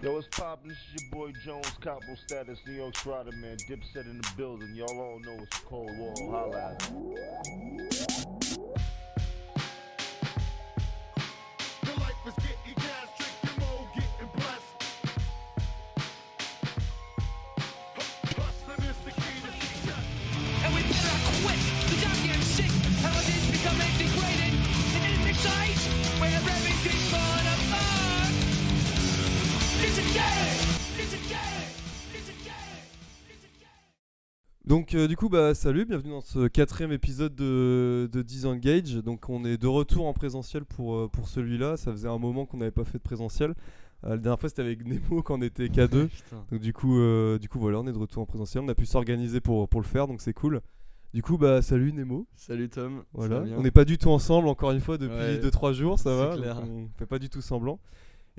Yo, what's poppin'? This is your boy Jones, Capo Status, New York Strider, man. Dipset in the building. Y'all all know it's Cold War. Holla at me. The life is getting gas, drinking more, getting blessed. Hustling is the key to success. And we better quit. The job getting sick. How it is becoming degraded. And in the sight where everything's falling apart. It's a game. It's a game. It's a game. It's a game. Donc du coup salut, bienvenue dans ce 4ème épisode de Disengage. Donc on est de retour en présentiel pour celui-là. Ça faisait un moment qu'on n'avait pas fait de présentiel. La dernière fois c'était avec Nemo quand on était K2. Donc du coup voilà, on est de retour en présentiel. On a pu s'organiser pour le faire, donc c'est cool. Du coup salut Nemo. Salut Tom. Voilà. Ça va bien. On n'est pas du tout ensemble encore une fois depuis Ouais, 2-3 jours, ça va. c'est clair. Donc, on fait pas du tout semblant.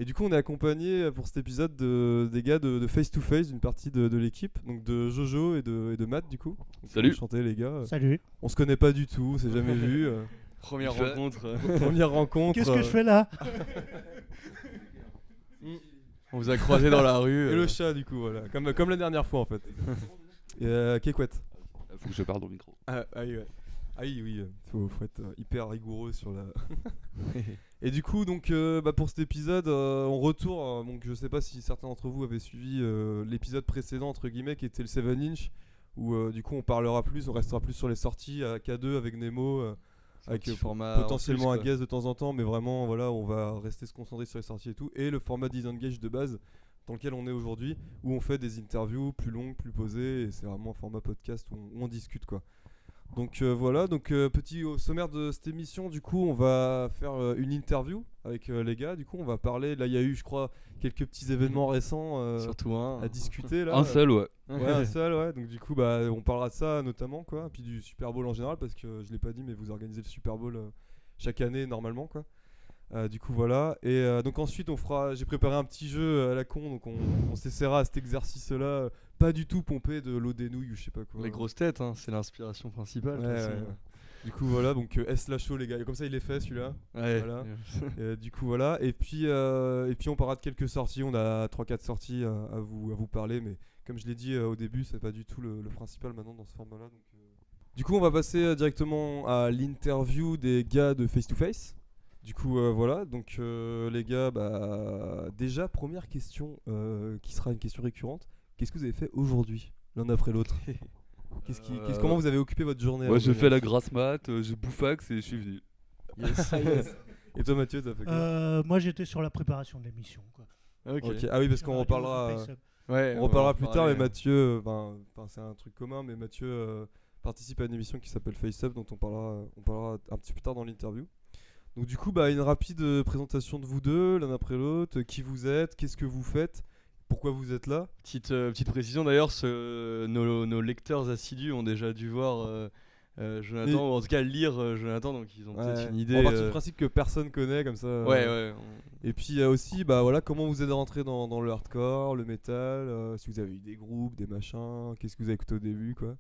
Et du coup on est accompagné pour cet épisode des gars de Face to Face, une partie de l'équipe, donc de Jojo et de Matt du coup. Donc, Salut. Enchanté les gars. Salut. On se connaît pas du tout, on s'est jamais vu. Première Il fait- rencontre. Première rencontre. Qu'est-ce que je fais là? On vous a croisé dans la rue. Et le chat du coup, voilà. Comme la dernière fois en fait. Et Kekwet. Faut que je parle dans le micro. Oui, ouais. Ah oui, faut être hyper rigoureux sur la. Et du coup, donc, pour cet épisode, on retourne. Donc, je sais pas si certains d'entre vous avaient suivi l'épisode précédent, entre guillemets, qui était le 7 inch, où du coup, on restera plus sur les sorties à K2 avec Nemo, avec petit format potentiellement en un plus, quoi. guest de temps en temps, mais vraiment, voilà, on va rester se concentrer sur les sorties et tout. Et le format Disengage de base, dans lequel on est aujourd'hui, où on fait des interviews plus longues, plus posées, et c'est vraiment un format podcast où on discute, quoi. Donc voilà, petit au sommaire de cette émission, du coup on va faire une interview avec les gars, du coup on va parler, là il y a eu je crois quelques petits événements récents Surtout un. à discuter là. Un seul, ouais. Ouais, un seul, ouais, donc du coup on parlera de ça notamment quoi, et puis du Super Bowl en général parce que je l'ai pas dit mais vous organisez le Super Bowl chaque année normalement quoi. Du coup voilà, et donc ensuite j'ai préparé un petit jeu à la con, donc on s'essaiera à cet exercice là, pas du tout pompé de l'eau des nouilles ou je sais pas quoi. Les grosses têtes, hein, c'est l'inspiration principale. Ouais, de toute façon. ouais. Du coup voilà, donc S la show les gars, et comme ça il est fait celui-là. Ouais. Voilà. Du coup voilà, et puis on parlera de quelques sorties, on a 3-4 sorties à vous parler, mais comme je l'ai dit au début, c'est pas du tout le principal maintenant dans ce format-là. Donc, Du coup on va passer directement à l'interview des gars de Face to Face. Du coup voilà, donc les gars, déjà première question qui sera une question récurrente. Qu'est-ce que vous avez fait aujourd'hui, l'un après l'autre? Comment vous avez occupé votre journée? Ouais, j'ai aujourd'hui? fait la grasse mat, j'ai bouffax et je suis venu. Yes, yes. Et toi Mathieu, t'as fait quoi? Moi j'étais sur la préparation de l'émission. Quoi. Ok. Ok. Ah oui, parce qu'on Radio reparlera, Face Up. Ouais, on reparlera va en plus tard, parler. mais Mathieu, c'est un truc commun, mais Mathieu participe à une émission qui s'appelle Face Up, dont on parlera un petit peu plus tard dans l'interview. Donc du coup, une rapide présentation de vous deux, l'un après l'autre, qui vous êtes, qu'est-ce que vous faites, pourquoi vous êtes là. Petite précision d'ailleurs, nos lecteurs assidus ont déjà dû voir Jonathan, ou en tout cas lire Jonathan, donc ils ont peut-être une idée. On part du principe que personne connaît comme ça. Ouais. Et puis il y a aussi, voilà, comment vous êtes rentré dans le hardcore, le metal, si vous avez eu des groupes, des machins, qu'est-ce que vous avez écouté au début, quoi.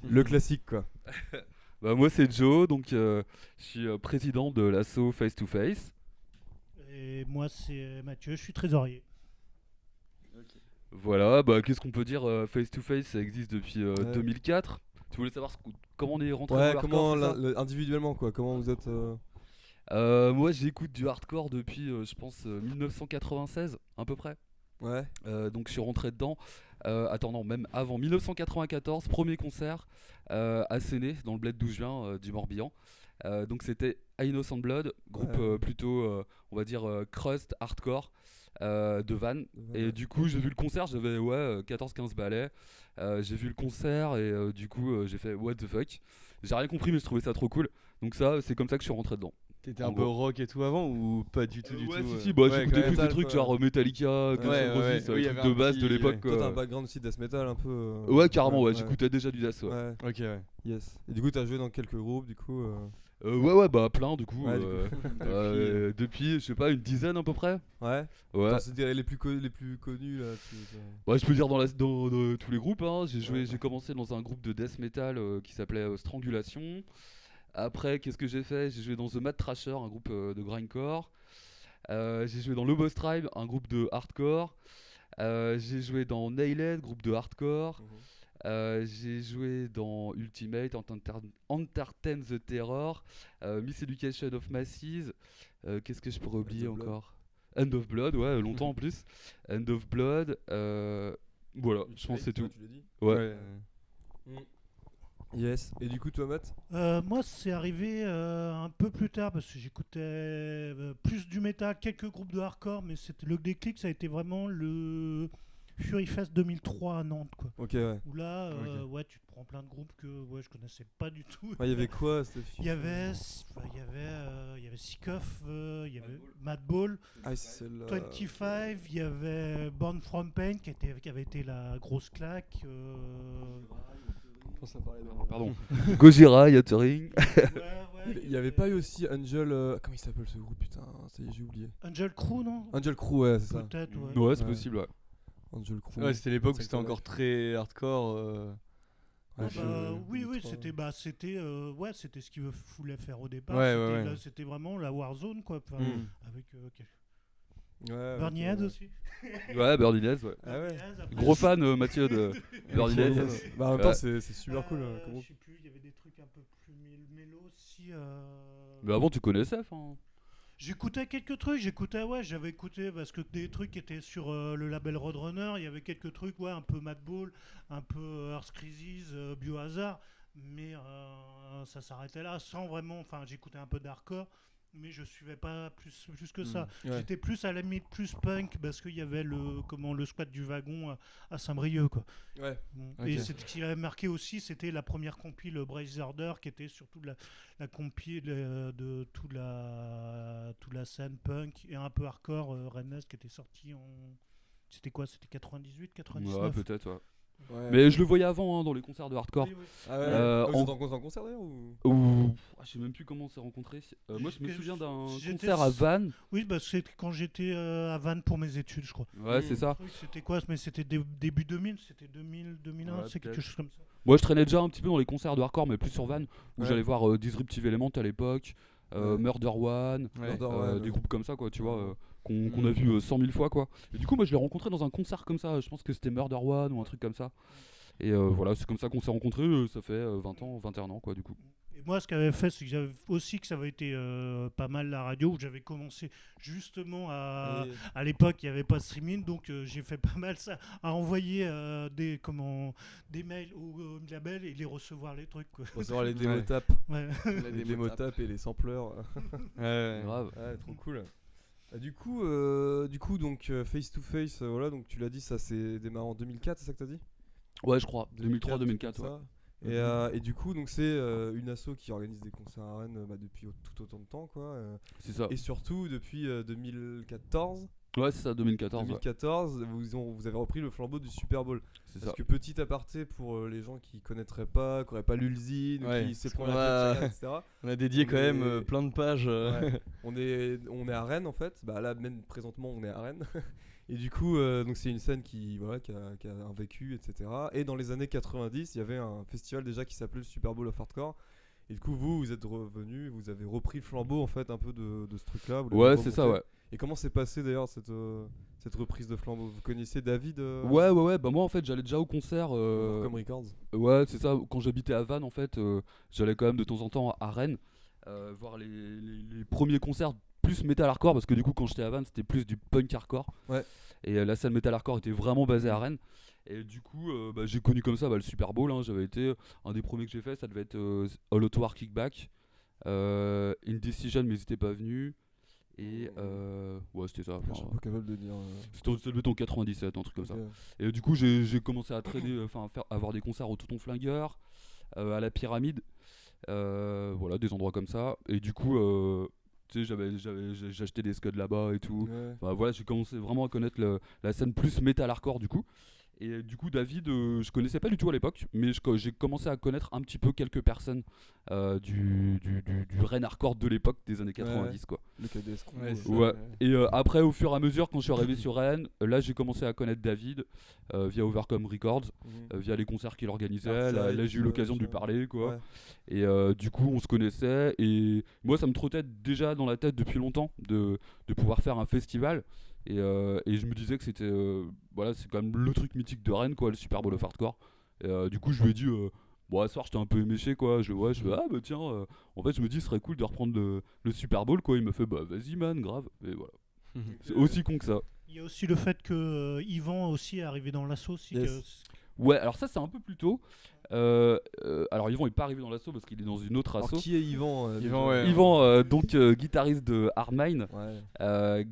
Le classique, quoi. Bah, moi, c'est Joe, donc je suis président de l'asso Face to Face. Et moi c'est Mathieu, je suis trésorier. Voilà, qu'est-ce qu'on peut dire? Face to Face, ça existe depuis 2004. Tu voulais savoir comment on est rentré dans Ouais, le hardcore, comment c'est ça? individuellement, quoi, comment vous êtes. Moi, j'écoute du hardcore depuis, je pense, 1996, à peu près. Ouais. Donc je suis rentré dedans, non, même avant 1994, premier concert à Séné, dans le bled d'où je viens, du Morbihan. Donc c'était A Innocent Blood, groupe Ouais. plutôt, on va dire, crust, hardcore, de Vannes. Et du coup j'ai vu le concert, j'avais 14-15 balais. J'ai vu le concert et du coup j'ai fait what the fuck. J'ai rien compris mais je trouvais ça trop cool. Donc ça, c'est comme ça que je suis rentré dedans. T'étais En un peu gros. rock et tout avant ou pas du tout Ouais, tout si, ouais, j'écoutais quand plus même. des trucs genre Metallica, Guns Ouais, N' Roses, ouais, oui, il y trucs avait de un base petit- de l'époque. ouais. Toi, t'as un background aussi death metal un peu. Ouais, carrément, ouais, j'écoutais déjà du death. Ouais. Ouais. Ok, ouais. Yes. Et du coup, t'as joué dans quelques groupes, du coup. Plein du coup. Ouais, du coup. Depuis, je sais pas, une dizaine à peu près. Ouais. Ouais. Attends, c'est les plus connus là. Ouais, je peux dire dans tous les groupes. Hein. J'ai commencé dans un groupe de death metal qui s'appelait Strangulation. Après, qu'est-ce que j'ai fait? J'ai joué dans The Mad Thrasher, un groupe de grindcore. J'ai joué dans Lobos Tribe, un groupe de hardcore. J'ai joué dans Nailed, groupe de hardcore. J'ai joué dans Ultimate, Entertain the Terror, Miss Education of Masses. Qu'est-ce que je pourrais oublier End of Blood. encore? End of Blood, ouais, longtemps en plus. End of Blood. Voilà, je pense que c'est tout. Tu l'as dit. Ouais. Yes. Et du coup, toi, Matt? Moi, c'est arrivé un peu plus tard parce que j'écoutais plus du métal, quelques groupes de hardcore, mais c'était le déclic, ça a été vraiment le Fury Fest 2003 à Nantes, quoi. Ok, ouais. Où là, Ok. ouais, tu te prends plein de groupes que je connaissais pas du tout. Il y avait quoi, cette Il y avait Sickoff, il y avait Madball, Ah, c'est celle-là. 25, il y avait Born From Pain qui avait été la grosse claque. Pardon. Gojira, Yattering. Il y avait pas eu aussi Angel. Comment il s'appelle ce groupe, putain? Ça y est, j'ai oublié. Angel Crew, non? Angel Crew, ouais, c'est ça. Peut-être, ouais. Ouais, c'est Ouais. possible, ouais. Angel Crew. Ouais, c'était l'époque où C'est c'était encore correct. très hardcore. Ah Ouais, bah, je- oui, je crois. c'était ce qu'il voulait faire au départ. Ouais, c'était, ouais, ouais. c'était vraiment la Warzone, quoi. Enfin, avec Ouais, Bernie ok, Head ouais. aussi. Ouais, Birdie Nest, ouais. Ah ouais. Gros fan, Mathieu, de Birdie Ok, Nest. Bah, en même temps, Ouais. c'est super cool. Comme Je groupe. sais plus, il y avait des trucs un peu plus mélo aussi. Mais avant, tu connaissais, enfin. J'écoutais quelques trucs, j'avais écouté parce que des trucs qui étaient sur le label Roadrunner, il y avait quelques trucs, ouais, un peu Madball, un peu Earth Crisis, Biohazard, mais ça s'arrêtait là, sans vraiment, enfin j'écoutais un peu d'hardcore, mais je suivais pas plus que ça. Ouais. J'étais plus à la limite plus punk parce qu'il y avait le squat du wagon à Saint-Brieuc, quoi. Ouais. Et Ok. ce qui avait marqué aussi, c'était la première compile Brace Order, qui était surtout la compile de toute la scène punk et un peu hardcore rennaise, qui était sortie en... C'était quoi? C'était 98, 99? Ouais, peut-être, ouais. Ouais. Mais je le voyais avant, hein, dans les concerts de hardcore. Oui, oui. Ah ouais. Euh, Vous êtes en- en concert d'ailleurs ou... Je sais même plus comment on s'est rencontrés. Moi, je me J'étais- souviens d'un j'étais- concert à Vannes. Oui, bah, c'était quand j'étais à Vannes pour mes études, je crois. Ouais, c'est ça. Oui, c'était quoi? Mais c'était début 2000, c'était 2000, 2001, Ouais, c'est quelque peut-être. chose comme ça. Moi, je traînais déjà un petit peu dans les concerts de hardcore, mais plus sur Vannes, où Ouais. j'allais voir Disruptive Element à l'époque, Ouais. Murder One, Ouais. des groupes comme ça, quoi, tu vois, qu'on Mhm. a vu 100 000 fois, quoi. Et du coup, moi, je l'ai rencontré dans un concert comme ça. Je pense que c'était Murder One ou un truc comme ça. Et voilà, c'est comme ça qu'on s'est rencontrés. Ça fait 20 ans, 21 ans, quoi, du coup. Et moi, ce qui avait fait, c'est que j'avais aussi que ça avait été pas mal la radio, où j'avais commencé justement à l'époque, il n'y avait pas de streaming, donc j'ai fait pas mal ça, à envoyer des mails au label et les recevoir les trucs, quoi. Recevoir les Ouais. démotapes. Ouais. Les démotapes et les sampleurs. Ouais. Grave. Ouais, trop cool. Du coup, donc Face to Face, voilà, donc tu l'as dit, ça s'est démarré en 2004, c'est ça que t'as dit? Ouais, je crois. 2003-2004, comme ouais. ça. Et du coup, donc c'est une asso qui organise des concerts à Rennes depuis tout autant de temps, quoi. C'est ça. Et surtout depuis 2014. Ouais, c'est ça, 2014. Ouais. 2014, vous avez repris le flambeau du Super Bowl. C'est ça. Parce que petit aparté pour les gens qui connaîtraient pas, qui n'auraient pas lu le zine, ou Ouais, qui s'est parce pris qu'on la a- tête, etc. On a dédié quand Mais- même plein de pages. Ouais. on est à Rennes en fait. Bah là même présentement on est à Rennes. Et du coup donc c'est une scène qui a un vécu, etc. Et dans les années 90 il y avait un festival déjà qui s'appelait le Super Bowl of Hardcore. Et du coup vous êtes revenu, vous avez repris le flambeau en fait un peu de ce truc là. Ouais, c'est ça, ouais. Et comment s'est passé d'ailleurs cette reprise de flambeau? Vous connaissiez David Ouais. Bah, moi, en fait, j'allais déjà au concert. comme Records? Ouais, c'est ça. Quand j'habitais à Vannes, en fait, j'allais quand même de temps en temps à Rennes voir les premiers concerts plus metal hardcore, parce que du coup, quand j'étais à Vannes, c'était plus du punk hardcore. Ouais. Et la scène metal hardcore était vraiment basée à Rennes. Et du coup, j'ai connu comme ça le Super Bowl. Hein. J'avais été un des premiers que j'ai fait, ça devait être All Out War Kickback, Indecision, mais ils étaient pas venus. Et ouais, c'était ça. Je suis pas capable de dire. Ça devait être en 97, un truc comme ça. Ok. Et du coup, j'ai commencé à traîner, avoir des concerts au Touton Flingueur, à la Pyramide, voilà, des endroits comme ça. Et du coup, tu sais, j'ai acheté des scuds là-bas et tout. Ouais. Enfin, voilà, j'ai commencé vraiment à connaître la scène plus metal hardcore du coup. Et du coup, David, je connaissais pas du tout à l'époque, mais j'ai commencé à connaître un petit peu quelques personnes du Rennes hardcore de l'époque, des années 90, quoi. Le KDS Crew. Ouais, c'est Ouais. ça. Et après, au fur et à mesure, quand je suis arrivé sur Rennes, là j'ai commencé à connaître David via Overcome Records, via les concerts qu'il organisait. Là j'ai eu l'occasion de lui parler, quoi. Ouais. Et du coup, on se connaissait. Et moi, ça me trottait déjà dans la tête depuis longtemps de pouvoir faire un festival. Et je me disais que c'était voilà, c'est quand même le truc mythique de Rennes, quoi, le Super Bowl of Hardcore. Et du coup je lui ai dit bon, à soir j'étais un peu éméché, quoi. Je fais ah bah tiens, en fait je me dis ce serait cool de reprendre le Super Bowl, quoi. Il me fait bah vas-y man, grave. Et voilà, c'est aussi con que ça. Il y a aussi le fait que Yvan aussi est arrivé dans l'assaut. Ouais, alors ça c'est un peu plus tôt. Alors Yvan est pas arrivé dans l'assaut parce qu'il est dans une autre Alors, asso. qui est Yvan Yvan, ouais. Yvan, donc guitariste de Hardmine,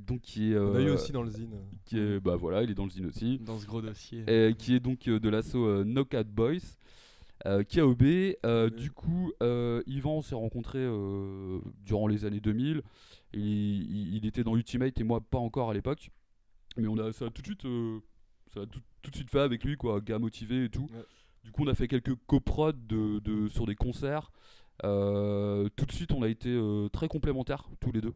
donc qui est. On a eu aussi dans le Zine. Qui est, bah voilà, il est dans le Zine aussi. Dans ce gros dossier. Et qui est donc de l'assaut Knockout Boys, qui a obé. Du coup, Yvan, on s'est rencontrés durant les années 2000. Il était dans Ultimate et moi pas encore à l'époque. Mais ça a tout de suite, tout de suite fait avec lui, quoi, gars motivé et tout. Ouais. Du coup, on a fait quelques coprods sur des concerts. Tout de suite, on a été très complémentaires tous les deux.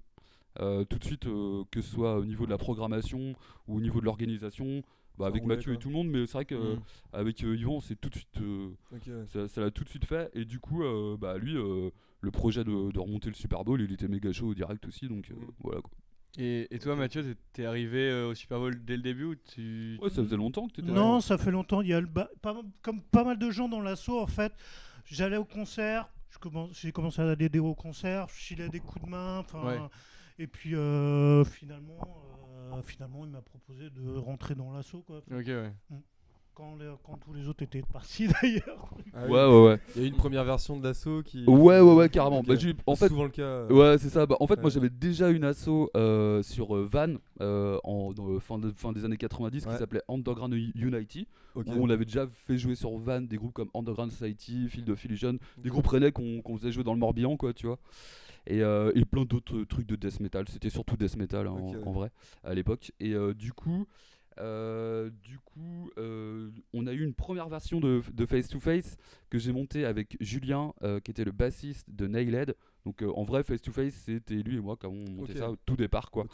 Tout de suite, que ce soit au niveau de la programmation ou au niveau de l'organisation. Bah, avec Mathieu et tout le monde, mais c'est vrai qu'avec Yvan, c'est tout de suite, ça l'a tout de suite fait. Et du coup, bah, lui, le projet de remonter le Super Bowl, il était méga chaud au direct aussi, donc voilà, quoi. Et toi, Mathieu, t'es arrivé au Super Bowl dès le début ou Ouais, ça faisait longtemps que t'étais là. Non, ça fait longtemps. Il y a comme pas mal de gens dans l'assaut, en fait. J'allais au concert, j'ai commencé à aller au concert, je filais des coups de main, et puis finalement, il m'a proposé de rentrer dans l'assaut, quoi. Ok, ouais. Quand tous les autres étaient partis d'ailleurs. Ah oui. Ouais. Il y a eu une première version de l'assaut qui. Ouais, carrément. Bah, en fait, souvent le cas. Ouais, c'est ça. Bah, en fait, moi j'avais déjà une asso sur Van fin des années 90 qui s'appelait Underground Unity. Où on avait déjà fait jouer sur Van des groupes comme Underground Society, Field of Illusion, des groupes rennais qu'on faisait jouer dans le Morbihan, quoi, tu vois. Et plein d'autres trucs de death metal. C'était surtout death metal en vrai à l'époque. Et du coup, on a eu une première version de Face to Face que j'ai montée avec Julien, qui était le bassiste de Nailed. Donc en vrai, Face to Face, c'était lui et moi qui avons monté ça au tout départ, quoi.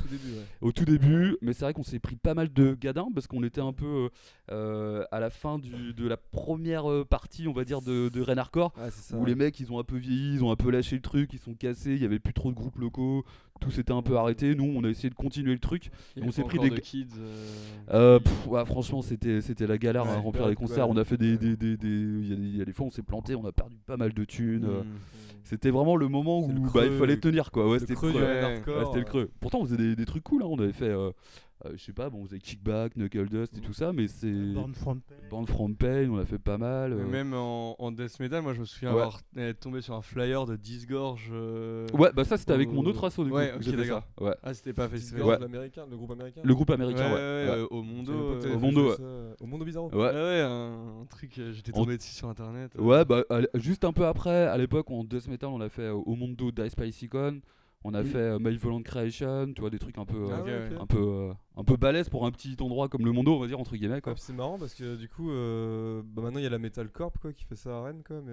Au tout début, mais c'est vrai qu'on s'est pris pas mal de gadins parce qu'on était un peu à la fin de la première partie, on va dire, de Rennes Hardcore, où les mecs ils ont un peu vieilli, ils ont un peu lâché le truc, ils sont cassés, il y avait plus trop de groupes locaux, tout s'était un peu arrêté. Nous, on a essayé de continuer le truc. Et on s'est pris des kids. Franchement, c'était la galère à remplir les concerts. On a fait il y a des fois on s'est planté, on a perdu pas mal de thunes. C'était vraiment le moment où il fallait tenir, quoi. Ouais, c'était le creux. C'était le creux. Pourtant, on faisait des trucs cool, hein. On avait fait, je sais pas, on faisait Kickback, Knuckle Dust et tout ça, mais c'est. Born From Pain, on a fait pas mal. Même en death metal, moi je me souviens avoir tombé sur un flyer de Disgorge. Ouais, bah ça c'était avec mon autre asso, du coup. Ouais, ok, d'accord. Ouais. Ah, c'était pas festival. Le groupe américain. Le groupe américain, ouais. Au Mondo. Au Mondo Bizarro. Ouais, un truc, j'étais tombé dessus sur internet. Ouais, bah juste un peu après, à l'époque, en death metal, on a fait au Mondo Die Spicecon. On a fait My Violent Creation, tu vois, des trucs un peu balèzes pour un petit endroit comme le Mondo, on va dire, entre guillemets, quoi. C'est marrant parce que du coup, maintenant il y a la Metal Corp, quoi, qui fait ça à Rennes, quoi. Mais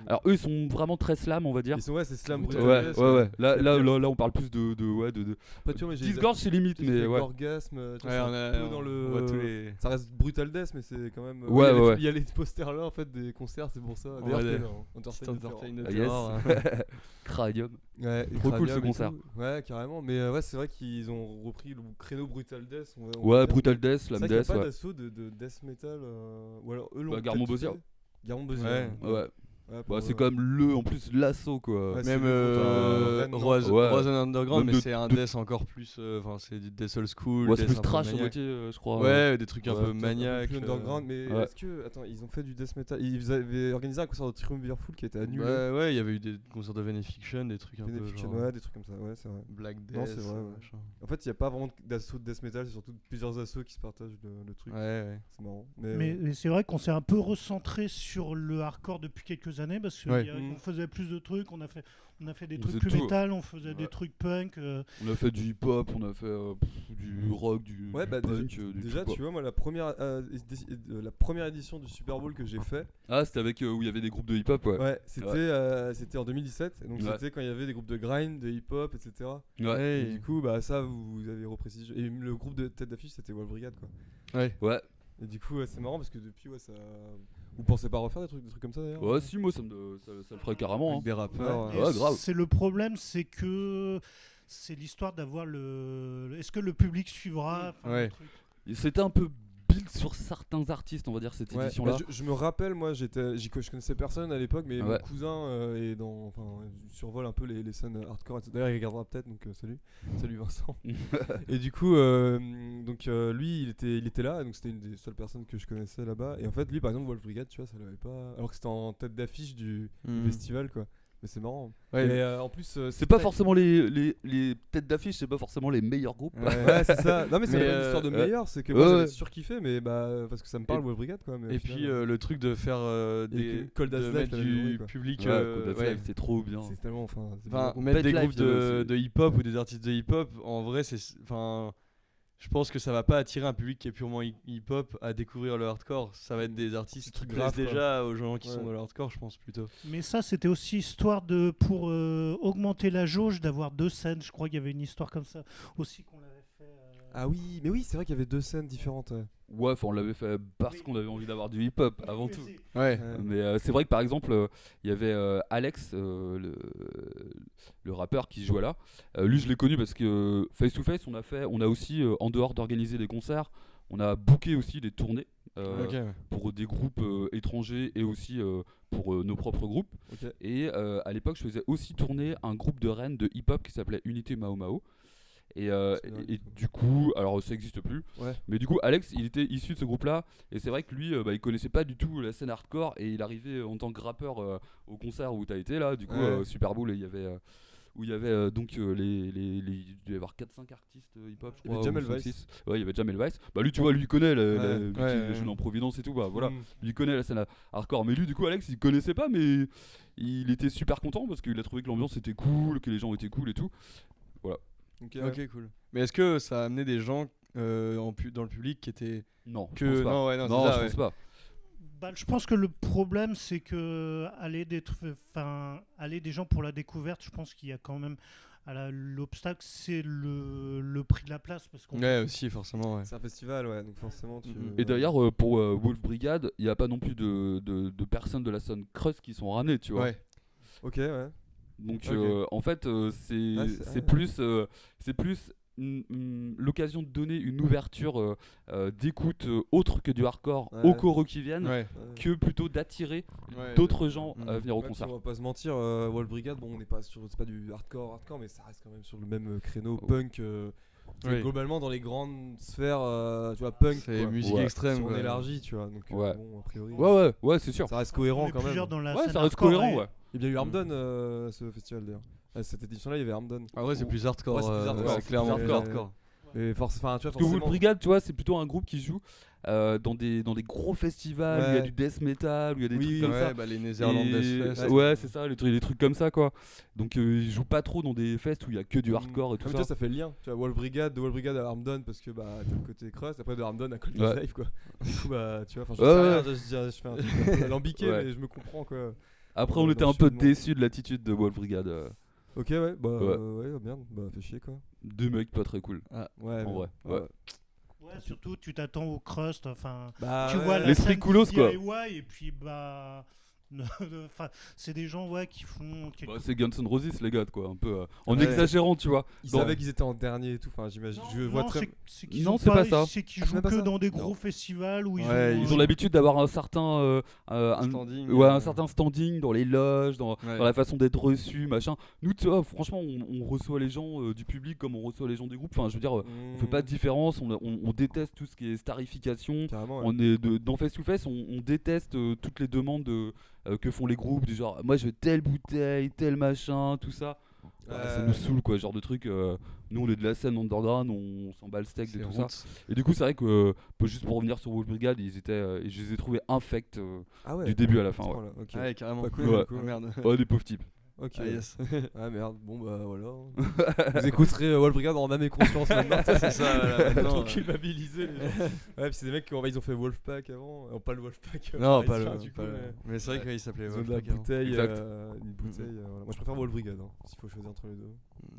alors eux ils sont vraiment très slam, on va dire. C'est slam brutal. Ouais. Là on parle plus de Disgorge c'est limite, mais ouais. Orgasme, dans le. Ça reste brutal death, mais c'est quand même. Ouais. Il y a les posters là en fait des concerts, c'est pour ça. Entertainment. Cranium. Ouais, trop cool ce concert. Ouais, carrément. Mais ouais, c'est vrai qu'ils ont repris le créneau Brutal Death. Ouais, Brutal Death, Slam Death. Il n'y a pas d'assaut de death metal. Ou alors eux l'ont. Garmon Bozia. Ouais. Bah, c'est quand même en plus l'assaut, quoi. Même Rosen Underground, mais c'est un death encore plus. Enfin, c'est du death old school. Ouais, c'est plus trash à moitié, je crois. Ouais, des trucs un peu maniaques. Underground, mais est-ce que. Attends, ils ont fait du death metal. Ils avaient organisé un concert de Triumvirful qui a été annulé. Ouais, il y avait eu des concerts de Venefiction, des trucs un peu. Ouais, des trucs comme ça, ouais, c'est vrai. Black Death. Non, c'est vrai. En fait, il n'y a pas vraiment d'assaut de death metal, c'est surtout plusieurs assos qui se partagent le truc. Ouais. C'est marrant. Mais c'est vrai qu'on s'est un peu recentré sur le hardcore depuis quelques années parce que. On faisait plus de trucs, on a fait des trucs plus métal, on faisait des trucs punk. On a fait du hip-hop, on a fait du rock, du punk. Déjà, tu vois, moi, la première édition du Super Bowl que j'ai fait. Ah, c'était avec où il y avait des groupes de hip-hop, ouais. Ouais, c'était en 2017, donc c'était quand il y avait des groupes de grind, de hip-hop, etc. Ouais. Et du coup, bah ça, vous avez reprécisé. Et le groupe de tête d'affiche, c'était Wolf Brigade, quoi. Ouais. Et du coup, c'est marrant parce que depuis, ça. Vous pensez pas refaire des trucs comme ça d'ailleurs? Ouais, si, moi ça le ferait carrément. Des rappeurs. Ouais, grave. C'est le problème, c'est que c'est l'histoire d'avoir le. Est-ce que le public suivra enfin, Ouais. le truc. Et c'était un peu build sur certains artistes, on va dire, cette Ouais, édition-là. bah, je me rappelle, moi, je connaissais personne à l'époque, mais Ouais. mon cousin survole un peu les scènes hardcore. D'ailleurs, il regardera peut-être, donc salut Vincent. Et du coup, lui, il était là, donc c'était une des seules personnes que je connaissais là-bas. Et en fait, lui, par exemple, Wolf Brigade, tu vois, ça l'avait pas. Alors que c'était en tête d'affiche du festival, quoi. Mais c'est marrant. Ouais. Et en plus, C'est pas forcément les têtes d'affiche, c'est pas forcément les meilleurs groupes. Ouais, c'est ça. Non, mais c'est Mais, pas une histoire de meilleur, c'est que ouais, moi j'avais ouais. surkiffé, mais parce que ça me parle, Wolf Brigade, quoi. Mais au Et final, puis le truc de faire il y a des que Cold as de Life, mettre la même journée, du quoi. public, Ouais, Code of ouais. Life, c'est trop bien. c'est tellement. Enfin, Mettre des Pet groupes Life, il y avait aussi. de hip-hop ou des artistes de hip-hop, en vrai, je pense que ça va pas attirer un public qui est purement hip-hop à découvrir le hardcore. Ça va être des artistes qui trucs plaisent graves, quoi. déjà aux gens qui Ouais. sont dans le hardcore, je pense plutôt. Mais ça, c'était aussi histoire pour augmenter la jauge, d'avoir 2 scènes. Je crois qu'il y avait une histoire comme ça aussi qu'on l'avait fait. Ah oui, mais oui, c'est vrai qu'il y avait 2 scènes différentes. Ouais, enfin, on l'avait fait parce Oui. qu'on avait envie d'avoir du hip-hop avant tout. Ouais. Mais c'est vrai que par exemple, il y avait Alex, le rappeur qui jouait là. Lui, je l'ai connu parce que Face to Face, on a aussi, en dehors d'organiser des concerts, on a booké aussi des tournées Ok, ouais. pour des groupes étrangers et aussi pour nos propres groupes. Ok. Et à l'époque, je faisais aussi tourner un groupe de Rennes de hip-hop qui s'appelait Unité Mao Mao. Et, C'est vrai, et du coup, alors ça n'existe plus, Ouais. mais du coup Alex il était issu de ce groupe-là, et c'est vrai que lui il connaissait pas du tout la scène hardcore, et il arrivait en tant que rappeur au concert où t'as été là, du coup Ouais. Super Bowl, et il y avait où il y avait donc il devait y avoir 4-5 artistes hip-hop, je Il y avait crois. Jamel ou cinq, Weiss. six. Ouais, il y avait Jamel Weiss. Bah lui, tu vois, lui il connaît lui qui Ouais. joue dans Providence et tout, bah voilà. Mm. Il connaît la scène hardcore, mais lui du coup Alex il connaissait pas, mais il était super content parce qu'il a trouvé que l'ambiance était cool, que les gens étaient cool et tout. Ok, ouais. Ok, cool. Mais est-ce que ça a amené des gens dans le public qui étaient Non, que je pense pas. non, ouais, non, Non, c'est je ça, pense ouais. pas. Bah, je pense que le problème, c'est que aller des gens pour la découverte, je pense qu'il y a quand même l'obstacle, c'est le prix de la place, parce qu'on Ouais, aussi forcément, ouais. C'est un festival, ouais, donc forcément tu. Et d'ailleurs, pour Wolf Brigade, il n'y a pas non plus de personnes de la scène Crust qui sont ramenées, tu vois. Ouais. Ok, ouais. Donc Ok. en fait, c'est Ah, c'est- c'est ah. plus l'occasion de donner une ouverture d'écoute autre que du hardcore Ouais. aux coraux qui viennent, Ouais. que plutôt d'attirer Ouais. d'autres gens Mm. à venir au Ouais, concert. On va pas se mentir, Wolf Brigade, bon, on n'est pas sur, c'est pas du hardcore, mais ça reste quand même sur le même créneau Oh. punk. Oui. Globalement, dans les grandes sphères, tu vois, punk. C'est quoi. musique Ouais. extrême. Si on quoi. élargit, tu vois. Donc, Ouais. bon, a priori, Ouais, c'est sûr. ça reste on cohérent est quand même. plusieurs dans la Ouais, scène ça reste hardcore, cohérent, et- ouais. Il y a eu Harmdon ce festival d'ailleurs. Cette édition-là, il y avait Harmdon. Ah ouais, c'est plus hardcore. Ouais, c'est plus hardcore, c'est c'est clairement plus plus hardcore. hardcore. Et enfin, tu vois, Parce que Wolf forcément. Brigade, tu vois, c'est plutôt un groupe qui joue dans des gros festivals où il y a Ouais. du death metal, où il y a des Oui, trucs comme ça. Ouais, bah les Netherlands Death Fest. Ouais, c'est ça, les trucs comme ça, quoi. Donc ils jouent pas trop dans des fests où il y a que du hardcore et tout Ah, mais ça. tu vois, ça fait le lien. Tu vois, Wolf Brigade, de Wolf Brigade à Harmdon, parce que bah, t'as le côté Crust, après de Harmdon à Cold Ouais. Life, quoi. Du coup, bah, tu vois, enfin, je Ouais, sais ouais. rien, je fais un truc un peu alambiqué, Ouais. mais je me comprends, quoi. Après, on dans était le un peu cheminement. déçus de l'attitude de Wolf Brigade. Ok, ouais, bah, Ouais. ouais, merde, bah, fait chier, quoi. Deux mecs pas très cool. Ouais, En vrai, ouais. Ouais, surtout, tu t'attends au crust, enfin... Bah, tu ouais. vois la L'esprit scène coolos, quoi. DIY, et puis bah... Enfin, c'est des gens qui font... Bah, c'est Guns N' Roses, les gars, quoi. Un peu en Ouais. exagérant, tu vois. Ils Dans- savaient qu'ils étaient en dernier et tout, enfin, j'imagine. Je vois très. c'est qu'ils Non, ont c'est pas ça. C'est qu'ils Ah, c'est jouent même pas que ça. dans des gros festivals où Ouais, Ils ont l'habitude d'avoir un certain Standing, un certain standing dans les loges, dans Ouais. la façon d'être reçu, machin. Nous, tu vois, franchement, on reçoit les gens du public comme on reçoit les gens des groupes. Enfin, je veux dire, on fait pas de différence. On déteste tout ce qui est starification. Carrément, ouais. On est dans Face to Face, on déteste toutes les demandes que font les groupes, du genre moi je veux telle bouteille, tel machin, tout ça. Ouais, ça nous saoule, quoi, genre de truc. Nous on est de la scène underground, on s'en bat le steak de C'est tout ça. roots. Et du coup, c'est vrai que juste pour revenir sur Wolf Brigade, je les ai trouvés infects Ah ouais. du début à la fin. À ce Ouais, point-là, ok. Ouais, carrément. Pas cool, Ouais. du coup. Ah, merde. Ouais, des pauvres types. Ok. Ah, yes. Ah merde, bon bah voilà. Vous écouterez Wolf Brigade en âme et conscience maintenant. C'est ça, voilà, maintenant, Trop culpabilisé les gens. Ouais, puis c'est des mecs qui ils ont fait Wolfpack avant. Pas le Wolfpack. Non, pas parisien, le. du coup, pas le- mais Mais c'est vrai qu'il s'appelait ils ont de la Wolfpack avant. bouteille. Exact. Une bouteille. Voilà. Moi je préfère Wolf Brigade, s'il faut choisir entre les deux.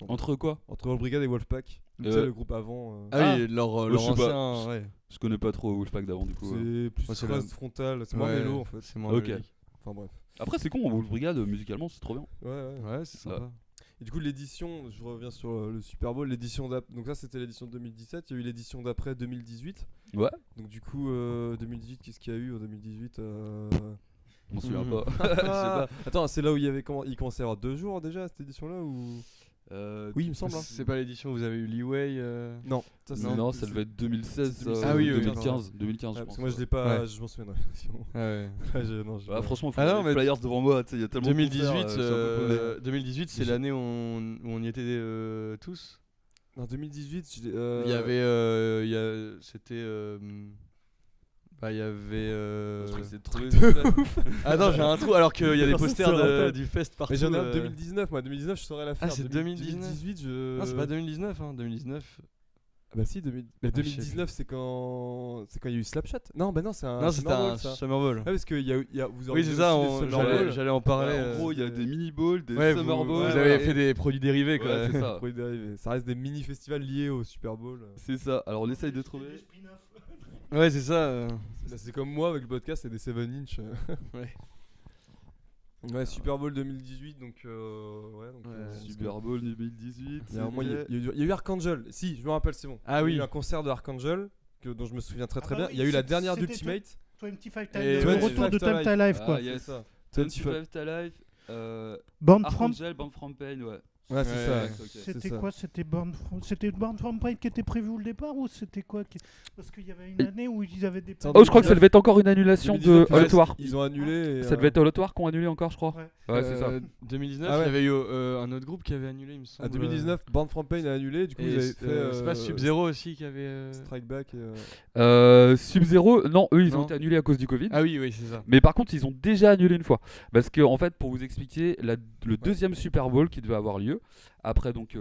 Entre quoi? Entre Wolf Brigade et Wolfpack. Tu Euh, sais, le groupe avant. Ah oui, leur je sais pas. ancien. Ouais. Je connais pas trop Wolfpack d'avant, du coup. C'est plus Ouais, c'est crust la- frontal. C'est moins Ouais, mélo en fait. C'est moins Ok. mélodique. Enfin bref. Après, c'est con, Wolf Brigade musicalement, c'est trop bien. Ouais, ouais. Ouais, c'est sympa. Et du coup, l'édition, je reviens sur le Super Bowl, l'édition donc ça c'était l'édition de 2017, il y a eu l'édition d'après 2018. Ouais. Donc du coup, 2018, qu'est-ce qu'il y a eu en 2018 On se souvient Mhm. pas. Je sais pas. Attends, c'est là où il commençait à y avoir 2 jours déjà cette édition-là ou Oui, il me semble. Hein. C'est pas l'édition où vous avez eu Leeway Non, ça, Non, ça devait être 2016. 2016. Ah oui, oui, 2015. 2015, Ouais, je parce pense. que moi je l'ai pas, Ouais. je m'en souviens. Ah ouais. Ouais, franchement, Ah non, les mais Flyers devant moi, tu sais, il y a tellement 2018, de concerts, je suis un peu paumé. 2018 c'est J'ai- l'année où on y était tous. En 2018, Il y avait, c'était, bah il y avait. Je crois que c'est trop Attends, j'ai un trou alors qu'il y a des Personne posters se rappelle. du fest partout. Mais j'en ai un 2019, moi 2019 je saurais la faire. c'est 2019. 2018 je. Non, c'est pas 2019, hein. 2019. Ah bah si, mais je sais 2019 c'est quand il y a eu Slapshot. Non, bah non, c'est un Non, c'était Summer Bowl, un ça. Summer Bowl. Ah parce que vous Oui, c'est ça, Summer j'allais en parler. En gros, il y a des mini balls, des ouais, summer vous balls. avez et- fait des produits dérivés quoi. Ouais, c'est ça. Produits dérivés. Ça reste des mini festivals liés au Super Bowl. C'est ça. Alors on essaye de trouver. Ouais, c'est ça. Bah, c'est comme moi avec le podcast, c'est des 7 inch. Ouais. Ouais, Super Bowl 2018 donc ouais donc Super Bowl 2018. il y a un moment, il y a eu Archangel. Si, je me rappelle, c'est bon. Ah Il y a oui. eu un concert de Archangel dont je me souviens très Ah bah bien. oui, Il y a eu la c'était- dernière c'était d'Ultimate. 25 Time, Et le ouais, retour de 25 Time to Life quoi. Ah, yes. C'est ça. 25 to Life. Born from Archangel, Born from Pain, ouais. Ouais, c'est Ouais, ça. ouais. Ok. C'était c'est ça. quoi? C'était Born from Pain qui était prévu au départ ou c'était quoi Parce qu'il y avait une année où ils avaient des. Oh, je crois que ça devait être encore une annulation de 2019, All Out War. Ils ont annulé. et, Ça devait être All Out War qu'on a annulé encore, je crois. Ouais. Ouais, c'est ça. 2019, Ah ouais. il y avait eu un autre groupe qui avait annulé, il me semble. À 2019, Born From Pain a annulé. Du coup, Et ils avaient fait. c'est pas Sub-Zero aussi qui avait. Strike Back. Sub-Zero, non, eux ils ont Non. été annulés à cause du Covid. Ah oui, oui, c'est ça. Mais par contre, ils ont déjà annulé une fois. Parce que, en fait, pour vous expliquer, le deuxième Super Bowl qui devait avoir lieu, après, donc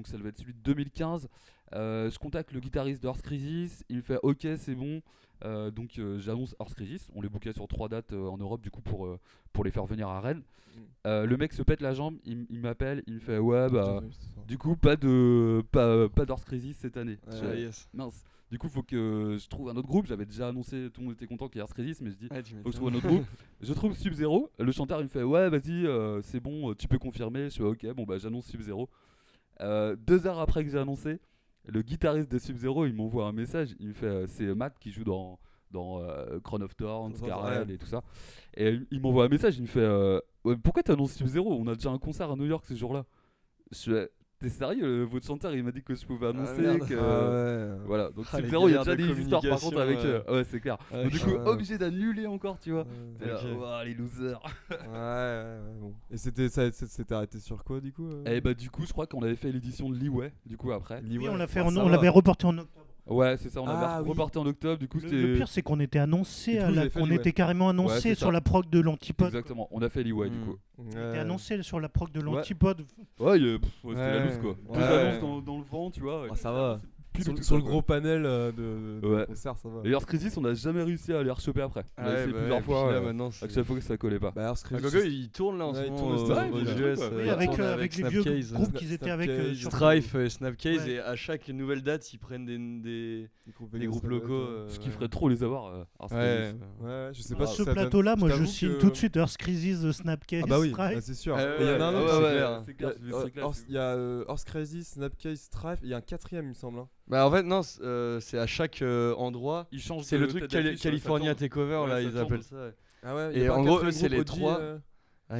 ça devait être celui de 2015, je contacte le guitariste de Horse Crisis, il me fait ok, c'est bon. Donc j'annonce Horse Crisis, on les bookait sur 3 dates en Europe, du coup, pour les faire venir à Rennes. Le mec se pète la jambe, il m'appelle, il me fait ouais, bah, du coup, pas d'Horse Crisis cette année. Ouais. Je fais, Ah, yes. mince. Du coup, faut que je trouve un autre groupe. J'avais déjà annoncé, tout le monde était content qu'il y ait Horse Crisis, mais je dis Ouais, tu faut que je m'étonnes. trouve un autre groupe. Je trouve Sub-Zero. Le chanteur il me fait ouais vas-y c'est bon tu peux confirmer. Je fais ok bon bah j'annonce Sub-Zero. 2 heures après que j'ai annoncé, le guitariste de Sub-Zero il m'envoie un message. Il me fait c'est Matt qui joue dans Crown of Thorns, Scarlet et tout ça. Et il m'envoie un message. Il me fait ouais, pourquoi t'annonces Sub-Zero? On a déjà un concert à New York ce jour-là. Je fais t'es sérieux? Votre chanteur il m'a dit que je pouvais annoncer merde. que voilà donc Ah, les Sub-Zero il y a galères déjà de des histoires par contre avec communication, ouais c'est clair. Ouais, Donc, du coup ouais. obligé d'annuler encore tu vois. T'es là, Ok. ouah, les losers. Ouais, bon. Et c'était arrêté sur quoi du coup Et bah du coup je crois qu'on avait fait l'édition de Leeway du coup après. Oui, on l'a fait, Ouais, ça on va. l'avait reporté en octobre. Ouais c'est ça on Ah, avait oui. reporté en octobre du coup Le c'était pire, c'est qu'on était annoncé, Et du coup, vous avez fait on Leeway. était carrément Ouais, annoncé c'est sur ça. la prog de l'Antipode. exactement on a fait Leeway du Mm. coup. On était annoncé sur la prog de l'Antipode. Ouais, c'était la Ouais. loose quoi. Ouais. 2 annonces dans le vent tu vois. Ah, ça va. Pile Sur, tout sur ça, le quoi. gros panel de Ouais. concert, ça va. Et Earth Crisis on n'a jamais réussi à les rechoper après. On a essayé plusieurs fois. Là, maintenant, À chaque fois que ça collait pas. Bah, Earth Ah, Crisis, Gogo, il tourne là en Ouais, ce il moment tourne aux aux États-Unis, ouais, US. ouais. Oui, il avec, tourne avec les vieux Snapcase. groupes qu'ils étaient avec. Snapcase, sur- Strife, Snapcase, Ouais. et à chaque nouvelle date, ils prennent des groupes locaux. Je kifferais trop les avoir. Earth Ouais. Crisis. Ouais, je sais Sur pas si ce ça donne- plateau-là, moi je t'avoue signe que- tout de suite Earth Crisis, Snapcase, Ah bah oui, Strife. bah, c'est sûr. Ah ouais, Et il y en a un ouais, autre. ouais, c'est ouais. clair. C'est clair, c'est clair, Il y a Horse Crisis, Snapcase, Strife, et il y a un 4ème il me semble. Hein. Bah en fait non, c'est à chaque endroit. Ils changent C'est de le truc tête d'affiche, California ça tourne. Takeover Ouais, là, ça ils tourne. appellent ça. ouais. Ah ouais, Et y a pas en un gros, quatrième eux, c'est groupe les Audi, trois. Ah,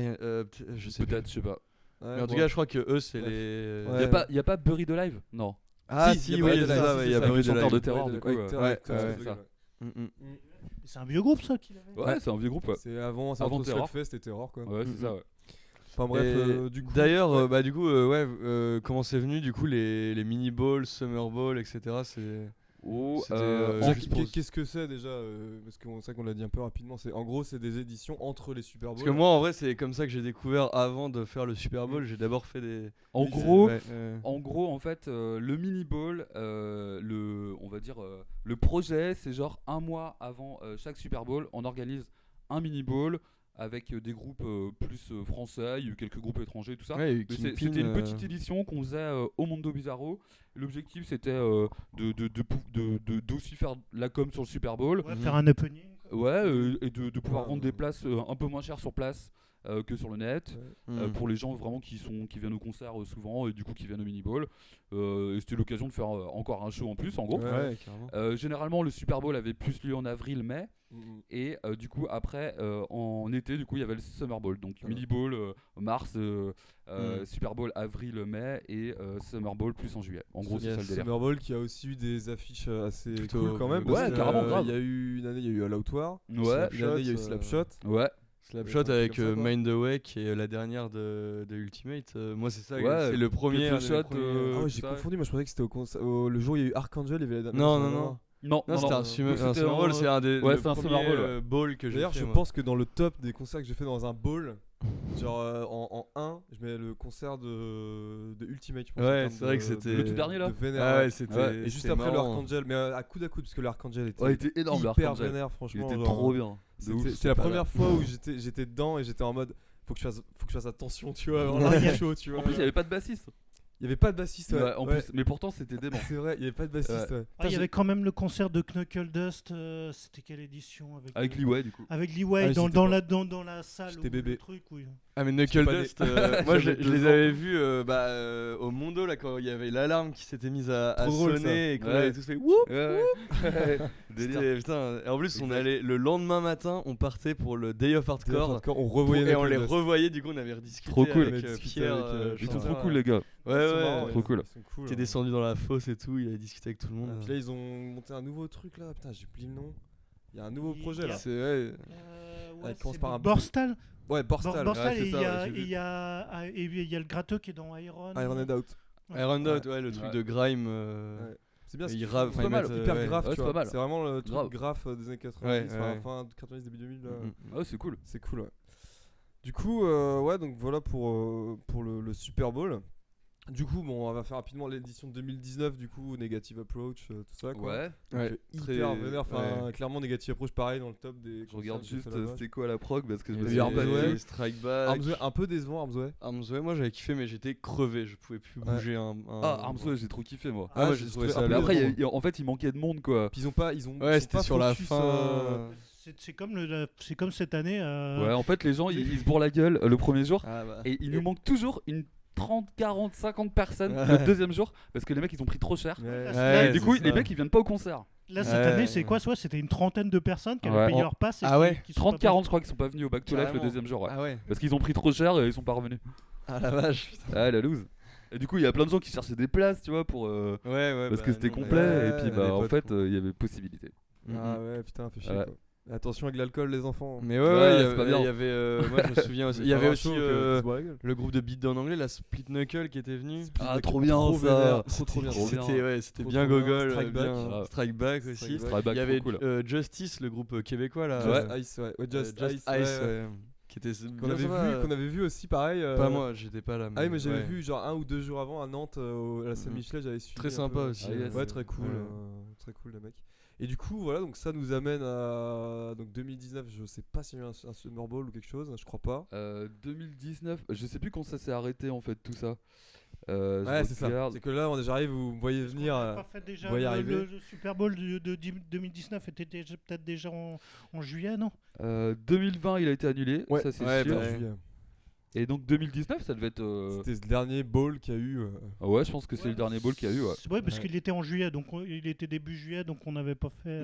je sais Peut-être, je sais pas. ouais, Mais en tout bon. cas, je crois que eux, c'est Bref. les. Ouais. Y a pas Buried Alive? Non. Ah Si, si, y a oui, Buried c'est Alive, ça, si, ouais, c'est il y a ça, Buried le chanteur Alive. de terror du coup. Ouais, Ouais, c'est ça. C'est un vieux groupe ça qu'il avait. Ouais, c'est un vieux groupe. Ouais, C'est avant Avant Terror. Slugfest et Terror quoi. ouais c'est ça. Ouais. Enfin bref, Et du coup. D'ailleurs, ouais. bah du coup, comment c'est venu du coup les mini balls, summer balls, etc. C'est. Oh, C'était, Déjà, juste pour- qu'est-ce que c'est déjà parce que c'est vrai qu'on l'a dit un peu rapidement. C'est en gros c'est des éditions entre les Super Bowls. Parce que moi, en vrai, c'est comme ça que j'ai découvert avant de faire le Super Bowl. J'ai d'abord fait des. En Oui, gros, Ouais, En gros, en fait, le mini ball, on va dire, le projet, c'est genre un mois avant chaque Super Bowl, on organise un mini ball avec des groupes plus français, il y a eu quelques groupes étrangers, tout ça. ouais, Mais c'était une petite édition qu'on faisait au Mondo Bizarro. L'objectif, c'était d'aussi faire la com sur le Super Bowl. Ouais, faire un opening. Ouais, et de pouvoir Ouais, rendre des places un peu moins chères sur place. que sur le net. Pour les gens vraiment qui viennent au concert souvent et du coup qui viennent au mini-ball. Et c'était l'occasion de faire encore un show en plus en gros. Ouais, carrément. Généralement le Super Bowl avait plus lieu en avril-mai. Et du coup après en été du coup il y avait le Summer Bowl, donc mini ball mars, Super Bowl avril-mai et Summer Bowl plus en juillet. En gros c'est ça le délire. Summer Bowl qui a aussi eu des affiches assez Plutôt cool quand même. ouais, parce que, carrément, grave. Il y a eu une année il y a eu All Out War. Ouais. Une année il y a eu Slapshot. Ouais. Slapshot Ouais, avec comme ça, quoi. Mind Away qui est la dernière de Ultimate. Moi c'est ça, Ouais, c'est le premier. Triple un des Shot, premiers, Ah ouais, j'ai ça. confondu, moi je pensais que c'était le jour où il y a eu Archangel, il y avait la dernière. Non. Non, Non, c'était un Summer Bowl, en- c'est un des ouais, le c'est un premier, Summer Bowl, ouais. ball que j'ai D'ailleurs, fait. je moi. pense que dans le top des concerts que j'ai fait dans un bowl, genre en 1, je mets le concert de Ultimate, je pense. Ouais, en termes c'est vrai que c'était- Le tout dernier, là de vénère, Ah ouais. ouais, c'était. Ouais, et juste c'était après le marrant. Archangel, mais à coude, parce que le Archangel était, Ouais, il était énorme, le hyper Archangel. vénère, Il franchement. était genre, trop bien. De ouf, C'est la pas première là. fois où j'étais dedans et j'étais en mode faut que je fasse attention, tu vois, vraiment le show, tu vois. En plus il n'y avait pas de bassiste. Il y avait pas de bassiste, ouais. Ouais, en Ouais. plus, mais pourtant c'était dément. C'est vrai, il y avait pas de bassiste, ouais. Ah, il y avait quand même le concert de Knuckle Dust, c'était quelle édition Avec Leeway du coup. Avec Leeway Ah, dans, j'étais dans, pas- la, dans la salle. J'étais où bébé. Le truc, oui. Ah mais Knuckle pas Dust, moi je J'avais les 2 ans. avais vus au Mondo là quand il y avait l'alarme qui s'était mise à Trop drôle, sonner ça. et qu'on Ouais. avait tous fait wouh. Ouais. Délire. C'était putain. Et en plus on Exact. allait le lendemain matin, on partait pour le Day of Hardcore. On revoyait Et on les Knuckle Dust. revoyait, du coup on avait rediscuté Trop cool. avec On avait discuté Pierre. avec, Ils sont chanteur, trop cool les gars. Ouais, Ils sont marrants, ouais. trop cool. Ils sont cool, T'es ouais. descendu dans la fosse et tout, il avait discuté avec tout le monde. Puis là, ils ont monté un nouveau truc là. Putain, j'ai oublié le nom. Il y a un nouveau Il projet y a- là. C'est ouais. Elle commence c'est par un B. Borstal. Ouais, Borstal. Borstal, Ouais, et c'est il ça, y a- ouais, j'ai et vu. il y a et il y a le gratteux qui est dans Iron. Iron Head Out. Iron Dot, ouais, le truc Ouais. de grime. Ouais. C'est bien, Et c'est il rappe, enfin, ils mettent, hyper ouais. graphe, Ouais, tu c'est vois. pas mal. C'est vraiment le truc Grave. graphe des années 90, Ouais, enfin, ouais. fin 90, début 2000. Là. Ah c'est cool. C'est cool, ouais. Du coup, ouais, donc voilà pour le Super Bowl. Du coup, bon, on va faire rapidement l'édition 2019, du coup, Negative Approach, tout ça, quoi. Ouais. Donc, Ouais, hyper très- vénère, enfin, clairement, Negative Approach, pareil, dans le top des. Je regarde concerts que j'ai juste fait là-bas. c'était quoi la prog parce que je Il me y suis a Arms Way. Strike Back. Arms Way, un peu décevant, Arms Way. Arms Way, moi j'avais kiffé, mais j'étais crevé, je pouvais plus Ouais. bouger un. Ah Arms Way j'ai trop kiffé moi. Ah, moi j'ai j'ai trouvé trouvé ça un peu Mais bien. après décevant. en fait il manquait de monde quoi. Puis ils ont Ouais, sont c'était pas sur la focus, fin. C'est comme c'est comme cette année. Ouais en fait les gens ils se bourrent la gueule le premier jour Ah bah. et il nous manque toujours une 30, 40, 50 personnes Ouais. le deuxième jour parce que les mecs ils ont pris trop cher. Ouais. Ouais, Et du c'est coup ça. les mecs ils viennent pas au concert. Là cette Ouais. année, c'est quoi? Soit c'était une trentaine de personnes qui avaient Ouais. payé leur passe. Et Ah qui- ouais. qui sont 30, pas 40 je crois qu'ils sont pas venus au Back to Life le Carrément. deuxième jour ouais. Ah ouais. Parce qu'ils ont pris trop cher et ils sont pas revenus. Ah la vache. putain. Ah la loose. Et du coup il y a plein de gens qui cherchaient des places tu vois pour Ouais, parce bah, que c'était nous, on complet avait- et puis on bah avait en pas de fait con. il y avait possibilité. Ah ouais, putain, fait chier Ouais. quoi. Et attention avec l'alcool, les enfants. Mais Ouais, ouais, c'est pas bien. il y avait. Moi je me souviens aussi. Il y avait aussi le groupe de beatdown anglais, la Split Knuckle qui était venu. Ah trop bien trop ça. vénère, trop bien. Trop bien. C'était ouais, c'était Trop, bien trop bien. gogol, Strike Back. bien Ah. Strike Back aussi. Strike Back. Strike Back, Il y avait trop cool. Justice, le groupe québécois là. Ouais. Ice, ouais. Ouais, Just Ice, Ice, ouais. qui était Qu'on bien avait sympa. vu, qu'on avait vu aussi pareil. Pas moi, j'étais pas là. Ah oui, mais j'avais ouais. vu genre 1 ou 2 jours avant à Nantes à la Saint-Michel, j'avais suivi. Très un sympa peu. aussi. Ah, yes. Ouais, très cool, Ouais. très cool les mecs. Et du coup, voilà, donc ça nous amène à donc 2019. Je sais pas s'il y a eu un Summer Bowl ou quelque chose, je crois pas. 2019, je sais plus quand ça s'est arrêté en fait tout ça. Ouais, c'est ça. C'est que là, j'arrive, vous me voyez venir. On a pas fait déjà on va y arriver. le Super Bowl de 2019 était peut-être déjà en juillet, non? 2020 il a été annulé, Ouais, ça c'est ouais, sûr. bah, juillet. Et donc 2019 ça devait être. C'était le dernier bowl qu'il y a eu. Ah ouais, je pense que c'est le dernier ball qu'il y a eu. Ouais. C'est vrai parce Ouais. qu'il était en juillet, donc il était début juillet, donc on n'avait pas fait.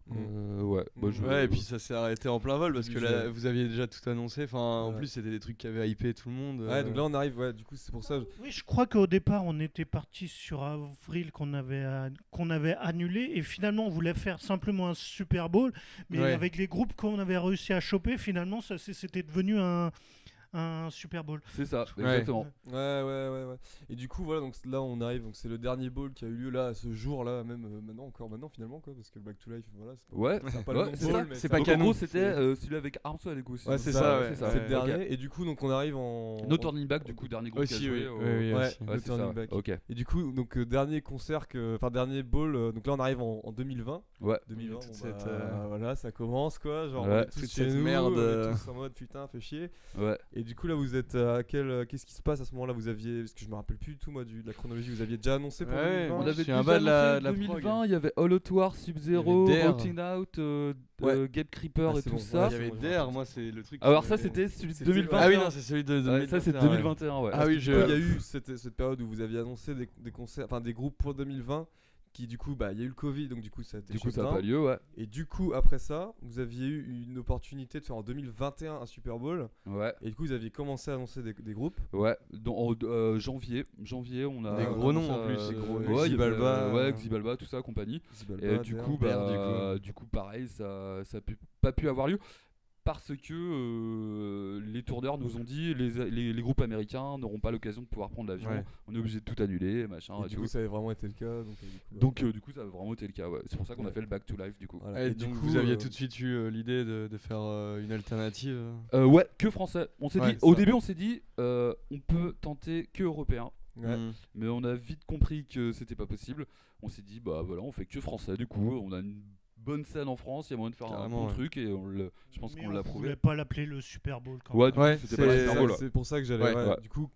Ouais, bah, je- Ouais, et puis ça s'est arrêté en plein vol parce que là, Juillet. vous aviez déjà tout annoncé. Enfin, en Ouais. plus, c'était des trucs qui avaient hypé tout le monde. Ouais, donc là, on arrive. Ouais, du coup, c'est pour ça. Oui, je crois qu'au départ, on était parti sur avril qu'on avait annulé et finalement, on voulait faire simplement un Super Bowl, mais Ouais. avec les groupes qu'on avait réussi à choper, finalement, c'était devenu un Super Bowl. C'est ça, Ouais. exactement. Ouais. Et du coup, voilà, donc là, on arrive. Donc, c'est le dernier bowl qui a eu lieu là, ce jour-là, même encore maintenant, finalement, quoi, parce que le Back to Life, voilà. C'est pas- Ouais, ça a pas ouais, le nom de c'est bowl, ça. mais C'est ça pas a- Donc, en canon. gros, c'était celui avec Armstrong avec aussi. Ouais, c'est ça, ouais. c'est ça. C'est le Ouais, dernier. Et du coup, donc, on arrive en. No Turning Back, du coup, dernier groupe qui a Aussi, joué. oui. au- Oui, oui, Ouais, aussi. No Ouais, c'est Turning ça. Back. Ok. Et du coup, donc dernier concert enfin dernier bowl. Donc là, on arrive en 2020. Ouais. 2020, Toute bon, cette, bah, voilà, ça commence quoi. Genre, Ouais. on est tous Toute chez cette nous, merde, on est tous en mode putain, fait chier. Ouais. Et du coup là vous êtes à quel qu'est-ce qui se passe à ce moment-là? Vous aviez, parce que je me rappelle plus du tout moi de la chronologie, vous aviez déjà annoncé pour Ouais, 2020? On je avait suis un déjà bas de la- annoncé de la 2020, il y avait All Out War, Sub-Zero, Il y avait Dare. Rotting Out, Ouais. Gabe Creeper Ah, et c'est tout bon, ça. Il y avait Ouais, Dare, moi c'est le truc. Alors qui ça m'avait- c'était celui de C'était- 2021. Ah oui, non, c'est celui de Ouais, 2021. ça c'est ouais. 2021, ouais. Ah oui, Il y a eu cette période où vous aviez annoncé des concerts, enfin des groupes pour 2020 qui du coup il y a eu le Covid, donc du coup ça a été Du coup ça shut n'a pas down. lieu, ouais. Et du coup après ça vous aviez eu une opportunité de faire en 2021 un Super Bowl, Ouais, et du coup vous aviez commencé à annoncer des groupes. ouais. En janvier, on a Des gros noms, annoncé, en plus, des gros- ouais, il y avait, Xibalba, ouais, Xibalba, tout ça, compagnie. Zibalba, Et du Dare. coup, Dare, du coup, pareil, ça a pas pu avoir lieu parce que les tourneurs nous ont dit les groupes américains n'auront pas l'occasion de pouvoir prendre l'avion. Ouais. On est obligé de tout annuler, machin. Et et du tout. coup ça avait vraiment été le cas. Du coup, ça a vraiment été le cas. Ouais. C'est pour ça qu'on a Ouais. fait le Back to Life du coup. Voilà. Et Et du donc coup, vous aviez tout de suite eu l'idée de faire une alternative. Ouais, que français. On s'est Ouais, dit, c'est au ça. début, on s'est dit, on peut tenter que européen. Ouais. Mm. Mais on a vite compris que c'était pas possible. On s'est dit, bah voilà, on fait que français. Du coup, on a une bonne scène en France, il y a moyen de faire un Carrément, bon ouais. truc et je pense Mais qu'on on l'a prouvé. voulait pas l'appeler le Super Bowl quand Ouais, même. du Ouais, coup, c'était pas le c'est- Super C'est Bowl. c'est pour ça que j'allais. Ouais. Ouais. Ouais. Du coup,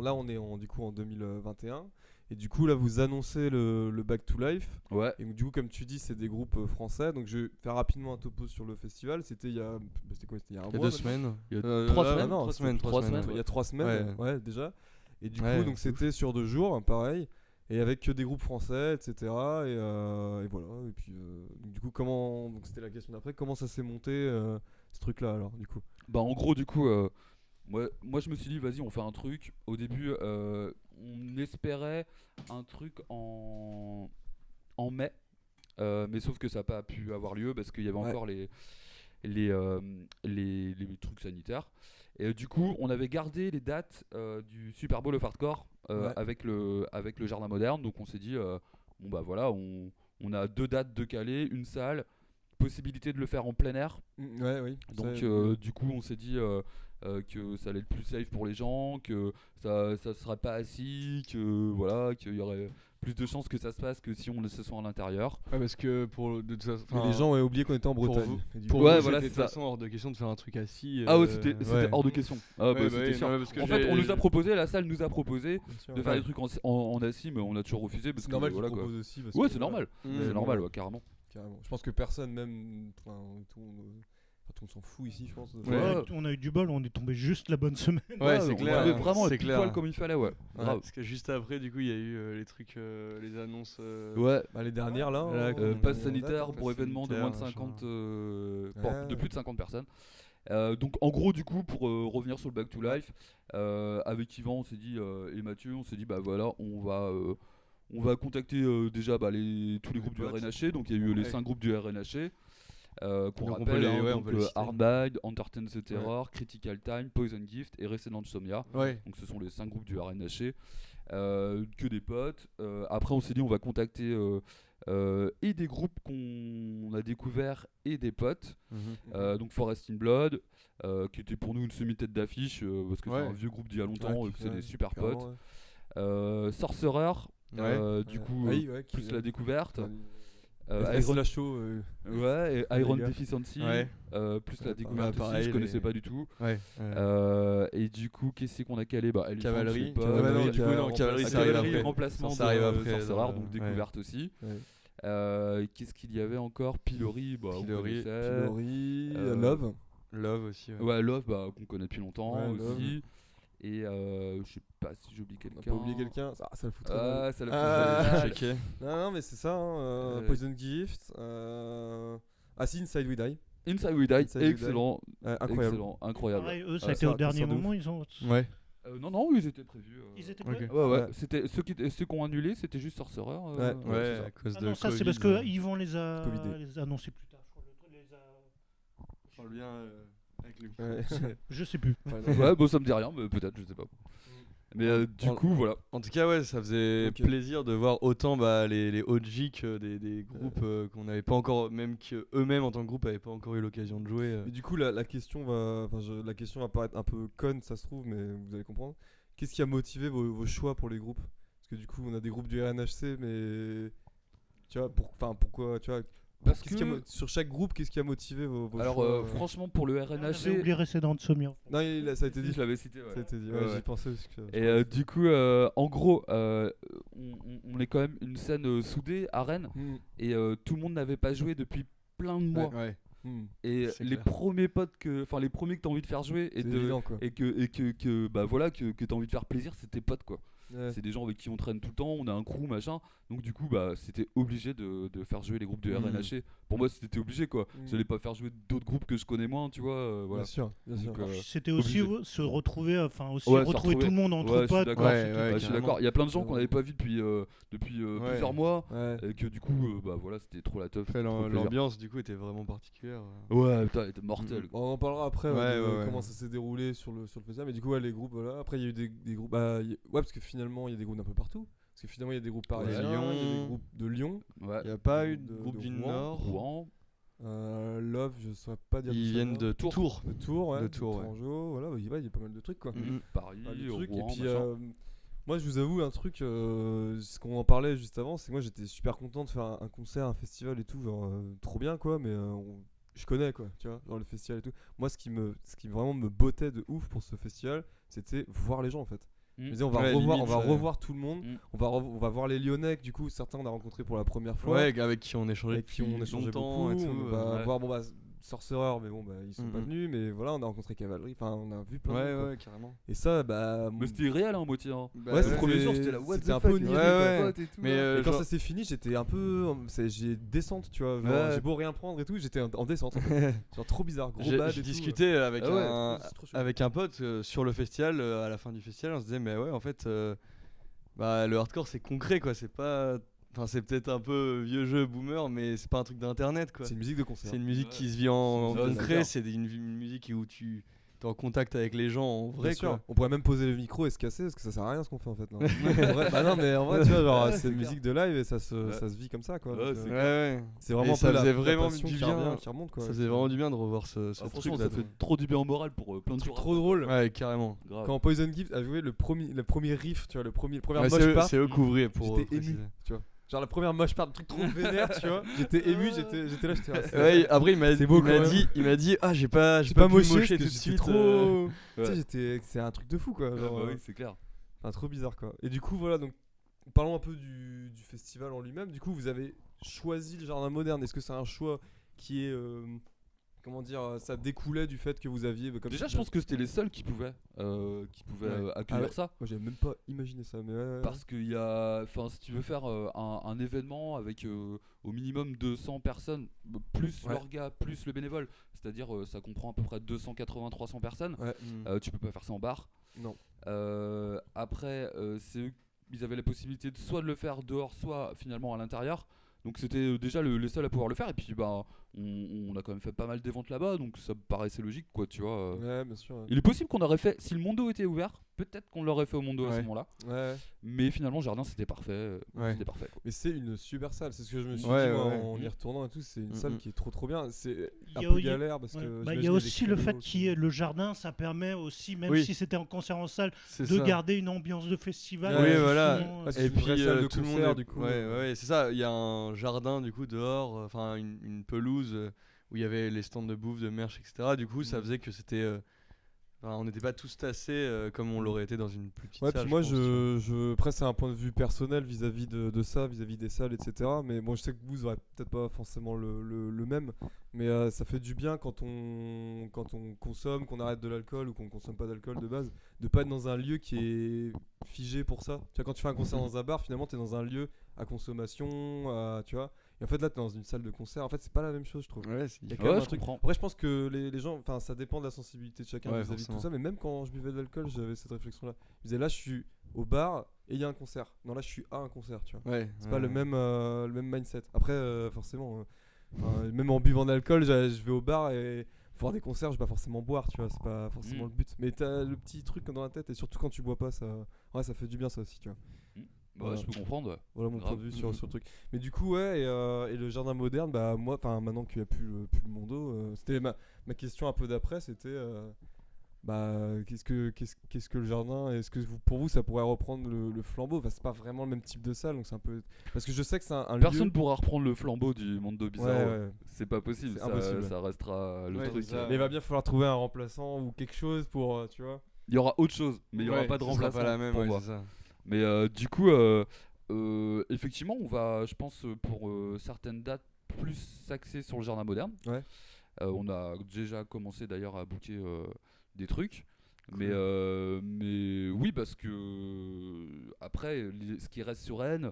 là on est du coup en 2021, et du coup là vous annoncez le Back to Life. Ouais. Et donc, du coup, comme tu dis, c'est des groupes français. Donc je vais faire rapidement un topo sur le festival. C'était il y a, c'était quoi? C'était il y a un Il y a mois 2 semaines. Il y a Euh, 3 là, semaines. non, trois c'était semaines. 3 semaines. Il y a 3 semaines, ouais, déjà. Et du Ouais, coup, donc c'est ouf. c'était sur 2 jours, pareil, et avec que des groupes français, etc. Et voilà. Et puis, donc, du coup, donc c'était la question d'après. Comment ça s'est monté ce truc-là alors, du coup? Bah en gros du coup moi je me suis dit vas-y on fait un truc. Au début on espérait un truc en mai mais sauf que ça n'a pas pu avoir lieu parce qu'il y avait Ouais. encore les trucs sanitaires. Et du coup on avait gardé les dates du Super Bowl of Hardcore Ouais. avec le Jardin Moderne. Donc on s'est dit bon bah voilà on a 2 dates de Calais, une salle, possibilité de le faire en plein air. Ouais, oui. Donc Ça, du coup on s'est dit que ça allait être plus safe pour les gens, que ça serait pas assis, que voilà, qu'il y aurait plus de chances que ça se passe que si on se soit à l'intérieur. Ouais, parce que pour de toute façon, mais enfin, les gens avaient oublié qu'on était en pour Bretagne. vous- Et du pour coup, Ouais, vous, voilà, c'était de c'est toute ça. façon hors de question de faire un truc assis. Ah ouais, c'était ouais. hors de question. Ah bah, Ouais, c'était oui, sûr. non, mais parce que En fait, on j'ai- nous a proposé, la salle nous a proposé bien sûr. de faire Ouais. des trucs en assis, mais on a toujours refusé parce C'est que normal qu'ils voilà quoi. proposent aussi. Parce Ouais, que, c'est normal. Mm. C'est Ouais, normal, ouais. ouais, carrément. Carrément. Je pense que personne, même. Enfin, tout le monde s'en fout ici, je pense. Ouais. On a eu du bol, on est tombé juste la bonne semaine. Ouais, c'est on clair. avait vraiment c'est pile clair. poil comme il fallait, ouais. Grave. Parce que juste après, du coup, il y a eu les trucs, les annonces. Ouais. Bah, les dernières là. Là, Pass on sanitaire date, pour pass événements de moins de sanitaire, 50 Ouais. de plus de 50 personnes. Donc en gros du coup pour revenir sur le Back to Life avec Yvan on s'est dit et Mathieu on s'est dit bah voilà on va contacter déjà tous les groupes du potes. RNHC. Donc il y a eu les Ouais. 5 groupes du RNHC qu'on Donc, on rappelle peut les- hein, ouais, on donc, peut les citer. Arnbide, Entertain the Terror, Critical Time, Poison Gift et Resident Insomnia. Ouais. Donc ce sont les 5 groupes du RNHC, que des potes. Après on s'est dit on va contacter et des groupes qu'on a découverts et des potes. Donc Forest in Blood, qui était pour nous une semi-tête d'affiche parce que Ouais. c'est un vieux groupe d'il y a longtemps et que c'est ouais, des super carrément, potes. ouais. Sorcerer, Ouais. du Ouais. coup Oui, ouais, plus la découverte. Iron Iron, Slash Show. ouais, et Iron les gars. Deficiency, Ouais. plus Ouais, la découverte bah, aussi, pareil, je connaissais les- pas du tout. Ouais. Et du coup, qu'est-ce qu'on a calé bah, Elephant, Cavalerie. je sais pas. Cavalerie, non, du coup, non, Cavalerie, ça arrive Cavalerie, après. remplacement Ça arrive de après, Sorcerer, dans- donc ouais. découverte aussi. Ouais. Qu'est-ce qu'il y avait encore Pillory, bah, on Pillory, connaissait. Pillory, Euh, Love. Love aussi. Ouais. Ouais, Love, bah, qu'on connaît depuis longtemps Ouais, aussi. Et je sais pas si j'oublie On a quelqu'un. pas oublié quelqu'un. Ça le fout très mal. Ah, ça l'a fait Ah. très mal. Checké. Non, mais c'est ça. Hein, Euh, Poison Gift. Ah, si, Inside We Die. Inside We Die, Inside We Die. excellent. Incroyable. Excellent, incroyable. Pareil, eux, ça Ah, a été ça- au dernier ça de ouf. moment, ils ont. Ouais. Non, ils étaient prévus. Ils étaient Ok. prêts. Ouais, ouais. Ouais. C'était ceux qui ont annulé, c'était juste Sorcerer. Ouais. c'est Ouais, ça. à cause Ah de non, ça c'est Covid. parce que Yvan les a Covidé. annoncés plus tard. Je crois, les a- Je parle bien avec le Ouais. Je sais plus. Ouais, bon, ça me dit rien, mais peut-être, je sais pas. Mais du En- coup, voilà. En tout cas, ouais, ça faisait Ok. plaisir de voir autant les OG que des groupes qu'on n'avait pas encore, même qu'eux-mêmes en tant que groupe n'avaient pas encore eu l'occasion de jouer. Mais du coup, la question la question va paraître un peu conne, ça se trouve, mais vous allez comprendre. Qu'est-ce qui a motivé vos choix pour les groupes? Parce que du coup, on a des groupes du RNHC, mais tu vois, pourquoi, tu vois, Parce Qu'est-ce qui a que sur chaque groupe, qu'est-ce qui a motivé vos alors choix, franchement pour le On avait RNHC, oublié Resident Insomnia. Non, ça a été dit. je l'avais cité. Ça a été dit. Ouais, Ouais, ouais. j'y pensais. Parce que Et du coup, en gros, on est quand même une scène soudée à Rennes et tout le monde n'avait pas joué depuis plein de mois. Ouais. Et C'est les clair. premiers potes les premiers que t'as envie de faire jouer c'est évident quoi. et que bah voilà que t'as envie de faire plaisir, c'est tes potes quoi. Ouais. C'est des gens avec qui on traîne tout le temps, on a un crew machin. Donc du coup bah c'était obligé de faire jouer les groupes de RNHC. Pour moi c'était obligé quoi. J'allais pas faire jouer d'autres groupes que je connais moins, tu vois. Voilà. Bien sûr. Donc, C'était aussi obligé. se retrouver, enfin aussi Ouais, se retrouver tout retrouver. le monde entre Ouais, je suis potes. d'accord. quoi. Ouais, C'était- ouais, Je suis carrément. d'accord. Il y a plein de gens qu'on Ouais. n'avait pas vu depuis Ouais. plusieurs mois. Ouais. Et que du coup bah voilà c'était trop la teuf. Après, trop le plaisir. l'ambiance du coup était vraiment particulière. Ouais putain elle était mortelle. On en parlera après Ouais, de ouais, ouais. comment ça s'est déroulé sur le festival. Mais du coup, ouais, les groupes, voilà. Après, il y a eu des groupes. Ouais, parce que finalement, il y a des groupes d'un peu partout. Parce que finalement, il y a des groupes parisiens, il y a Lyon. des groupes de Lyon, Ouais. Il n'y a pas eu de de groupe du Rouen. Nord. Rouen. Love, je saurais pas dire. Ils d'où ça viennent vient. de Tours. De Tours, ouais. de Tours, ouais. Tourangeau, voilà, il y a pas mal de trucs quoi. Mhm. Paris, Pas mal de trucs. Rouen, Et puis, machin. moi, je vous avoue un truc, ce qu'on en parlait juste avant, c'est que moi j'étais super content de faire un concert, un festival et tout, genre trop bien quoi, mais je connais quoi, tu vois, genre le festival et tout. Moi, ce qui vraiment me bottait de ouf pour ce festival, c'était voir les gens en fait. Je me disais, on va Ouais, revoir, limite, on va revoir tout le monde. Mm. On va voir les Lyonnais, que, du coup, certains on a rencontrés pour la première fois. Ouais, avec qui on échangeait Avec qui on depuis échangeait longtemps beaucoup. et tout. On va ouais. voir Sorcerer, mais bon, bah, ils sont pas Mhm. venus. Mais voilà, on a rencontré Cavalry. Enfin, on a vu plein de monde, quoi. Ouais, carrément. Et ça, bah. Mais c'était réel hein, moitié. Hein. Bah, Ouais, Le premier jour, j'étais là, what c'était the un fuck, peu il y onirique, avait ouais. des potes et tout, Mais là. Et quand genre- ça s'est fini, j'étais un peu. J'ai descente, tu vois. Genre, Ouais. j'ai beau rien prendre et tout, j'étais en descente. En fait. Genre trop bizarre, gros bad. J'ai et tout. discuté avec Ah ouais, un C'est trop chaud. avec un pote sur le festival, à la fin du festival, on se disait mais ouais en fait bah, le hardcore c'est concret quoi, c'est pas, enfin c'est peut-être un peu vieux jeu boomer mais c'est pas un truc d'internet quoi. C'est une musique de concert. C'est une musique Ouais. qui se vit en Ouais, concret, d'accord. c'est une musique où tu es en contact avec les gens en vrai Bien sûr. quoi. On pourrait même poser le micro et se casser parce que ça sert à rien ce qu'on fait en fait. Non. En vrai, bah non, mais en vrai, tu vois, genre, Ouais, c'est c'est une clair. musique de live et ça Ouais. se vit comme ça quoi. Ouais, donc, c'est Ouais ouais. c'est vraiment Et ça un peu la faisait vraiment passion du qui bien. revient, qui remonte quoi. Ça faisait vraiment du bien de revoir ce Ah, truc franchement, là. ça fait trop du bien au moral pour plein de Truc jours. trop drôle. Ouais carrément. Grave. Quand Poison Gift a joué le premier riff, tu vois, le première Ouais, moche part, c'est eux qu'ouvrir pour j'étais ému, préciser. tu vois. Genre la première moche part, le truc trop vénère, tu vois. J'étais ému, j'étais là, j'étais là. Ouais, après il m'a C'est beau, quand même. dit ah j'ai pas pas pu moché mocher parce que tout de j'étais suite. trop. Tu Ouais. sais, c'est un truc de fou quoi. Ah, Genre, bah oui, c'est clair. enfin, trop bizarre quoi. Et du coup, voilà, donc parlons un peu du festival en lui-même. Du coup, vous avez choisi le jardin moderne. Est-ce que c'est un choix qui est. Comment dire, ça découlait du fait que vous aviez. Comme Déjà, tu je pense que c'était les seuls qui pouvaient Ouais. accueillir Ah ouais. ça. Moi, j'avais même pas imaginé ça, mais ouais. Parce qu'il y a, enfin, si tu veux faire un événement avec au minimum 200 personnes, plus Ouais. l'orga, plus le bénévole, c'est-à-dire ça comprend à peu près 280-300 personnes, Ouais. tu peux pas faire ça en bar. Non. Après, ils avaient la possibilité de soit de le faire dehors, soit finalement à l'intérieur. Donc c'était déjà les seuls à pouvoir le faire. Et puis bah, on a quand même fait pas mal d'éventes là-bas, donc ça me paraissait logique, quoi, tu vois. Ouais, bien sûr. Ouais. Il est possible qu'on aurait fait, si le Mondo était ouvert, peut-être qu'on l'aurait fait au Mondo à ce Ouais. moment-là. Ouais. Mais finalement, Jardin, c'était parfait. Ouais. C'était parfait. Quoi. Mais c'est une super salle, c'est ce que je me suis Ouais, dit moi, ouais, en ouais. y retournant et tout. C'est une Mhm. salle qui est trop bien. C'est Il un y a- peu il y a- galère parce Ouais. que. Bah, il y j'imagine a des aussi le fait créneaux qu'il y ait le jardin, ça permet aussi, même Oui. si c'était en concert en salle, C'est de ça. garder une ambiance de festival. Ouais, Oui, voilà. justement, Parce que Et c'est une vraie puis salle de tout le monde concert, est- du coup. ouais, ouais, c'est ça. Il y a un jardin du coup dehors, enfin une pelouse où il y avait les stands de bouffe, de merch, etc. Du coup, ça faisait que c'était, enfin, on n'était pas tous tassés comme on l'aurait été dans une plus petite Ouais, salle. puis moi, je pense, tu vois. après, c'est un point de vue personnel vis-à-vis de ça, vis-à-vis des salles, etc. Mais bon, je sais que vous aurez peut-être pas forcément le même, mais ça fait du bien quand on consomme, qu'on arrête de l'alcool ou qu'on consomme pas d'alcool de base, de pas être dans un lieu qui est figé pour ça. Tu vois, quand tu fais un concert dans un bar, finalement, t'es dans un lieu à consommation, tu vois. Et en fait, là, t'es dans une salle de concert. En fait, c'est pas la même chose, je trouve. Ouais, Il y a c'est- quand même Ouais, un je truc. comprends. Après, je pense que les gens, enfin, ça dépend de la sensibilité de chacun Ouais, vis-à-vis de tout forcément. ça. Mais même quand je buvais de l'alcool, j'avais cette réflexion-là. Je disais, là, je suis au bar et il y a un concert. Non, là, je suis à un concert, tu vois. Ouais, C'est pas le même mindset. Après, forcément, même en buvant de l'alcool, je vais au bar et voir des concerts, je vais pas forcément boire, tu vois. C'est pas forcément le but. Mais t'as le petit truc dans la tête et surtout quand tu bois pas, ça fait du bien, ça aussi, tu vois. Ouais, Voilà. je peux comprendre. Ouais. Voilà mon Grave. point de vue sur le truc. Mais du coup, ouais, et le jardin moderne, bah moi, maintenant qu'il n'y a plus le Mondo, c'était ma question un peu d'après, c'était qu'est-ce que le jardin, est-ce que pour vous ça pourrait reprendre le flambeau? Enfin, c'est pas vraiment le même type de salle, donc c'est un peu, parce que je sais que c'est un Personne lieu. pourra reprendre le flambeau du Mondo Bizarro. Ouais. C'est pas possible, C'est ça, impossible. ça restera le Ouais, truc. c'est ça. Mais il va bien falloir trouver un remplaçant ou quelque chose pour, tu vois. Il y aura autre chose, mais il y aura pas de ce sera remplaçant pas la même, pour ouais, moi. c'est ça. Mais du coup, effectivement, on va, je pense, pour certaines dates, plus s'axer sur le jardin moderne. Ouais. On a déjà commencé d'ailleurs à booker des trucs. Mais oui, parce que après, ce qui reste sur Rennes,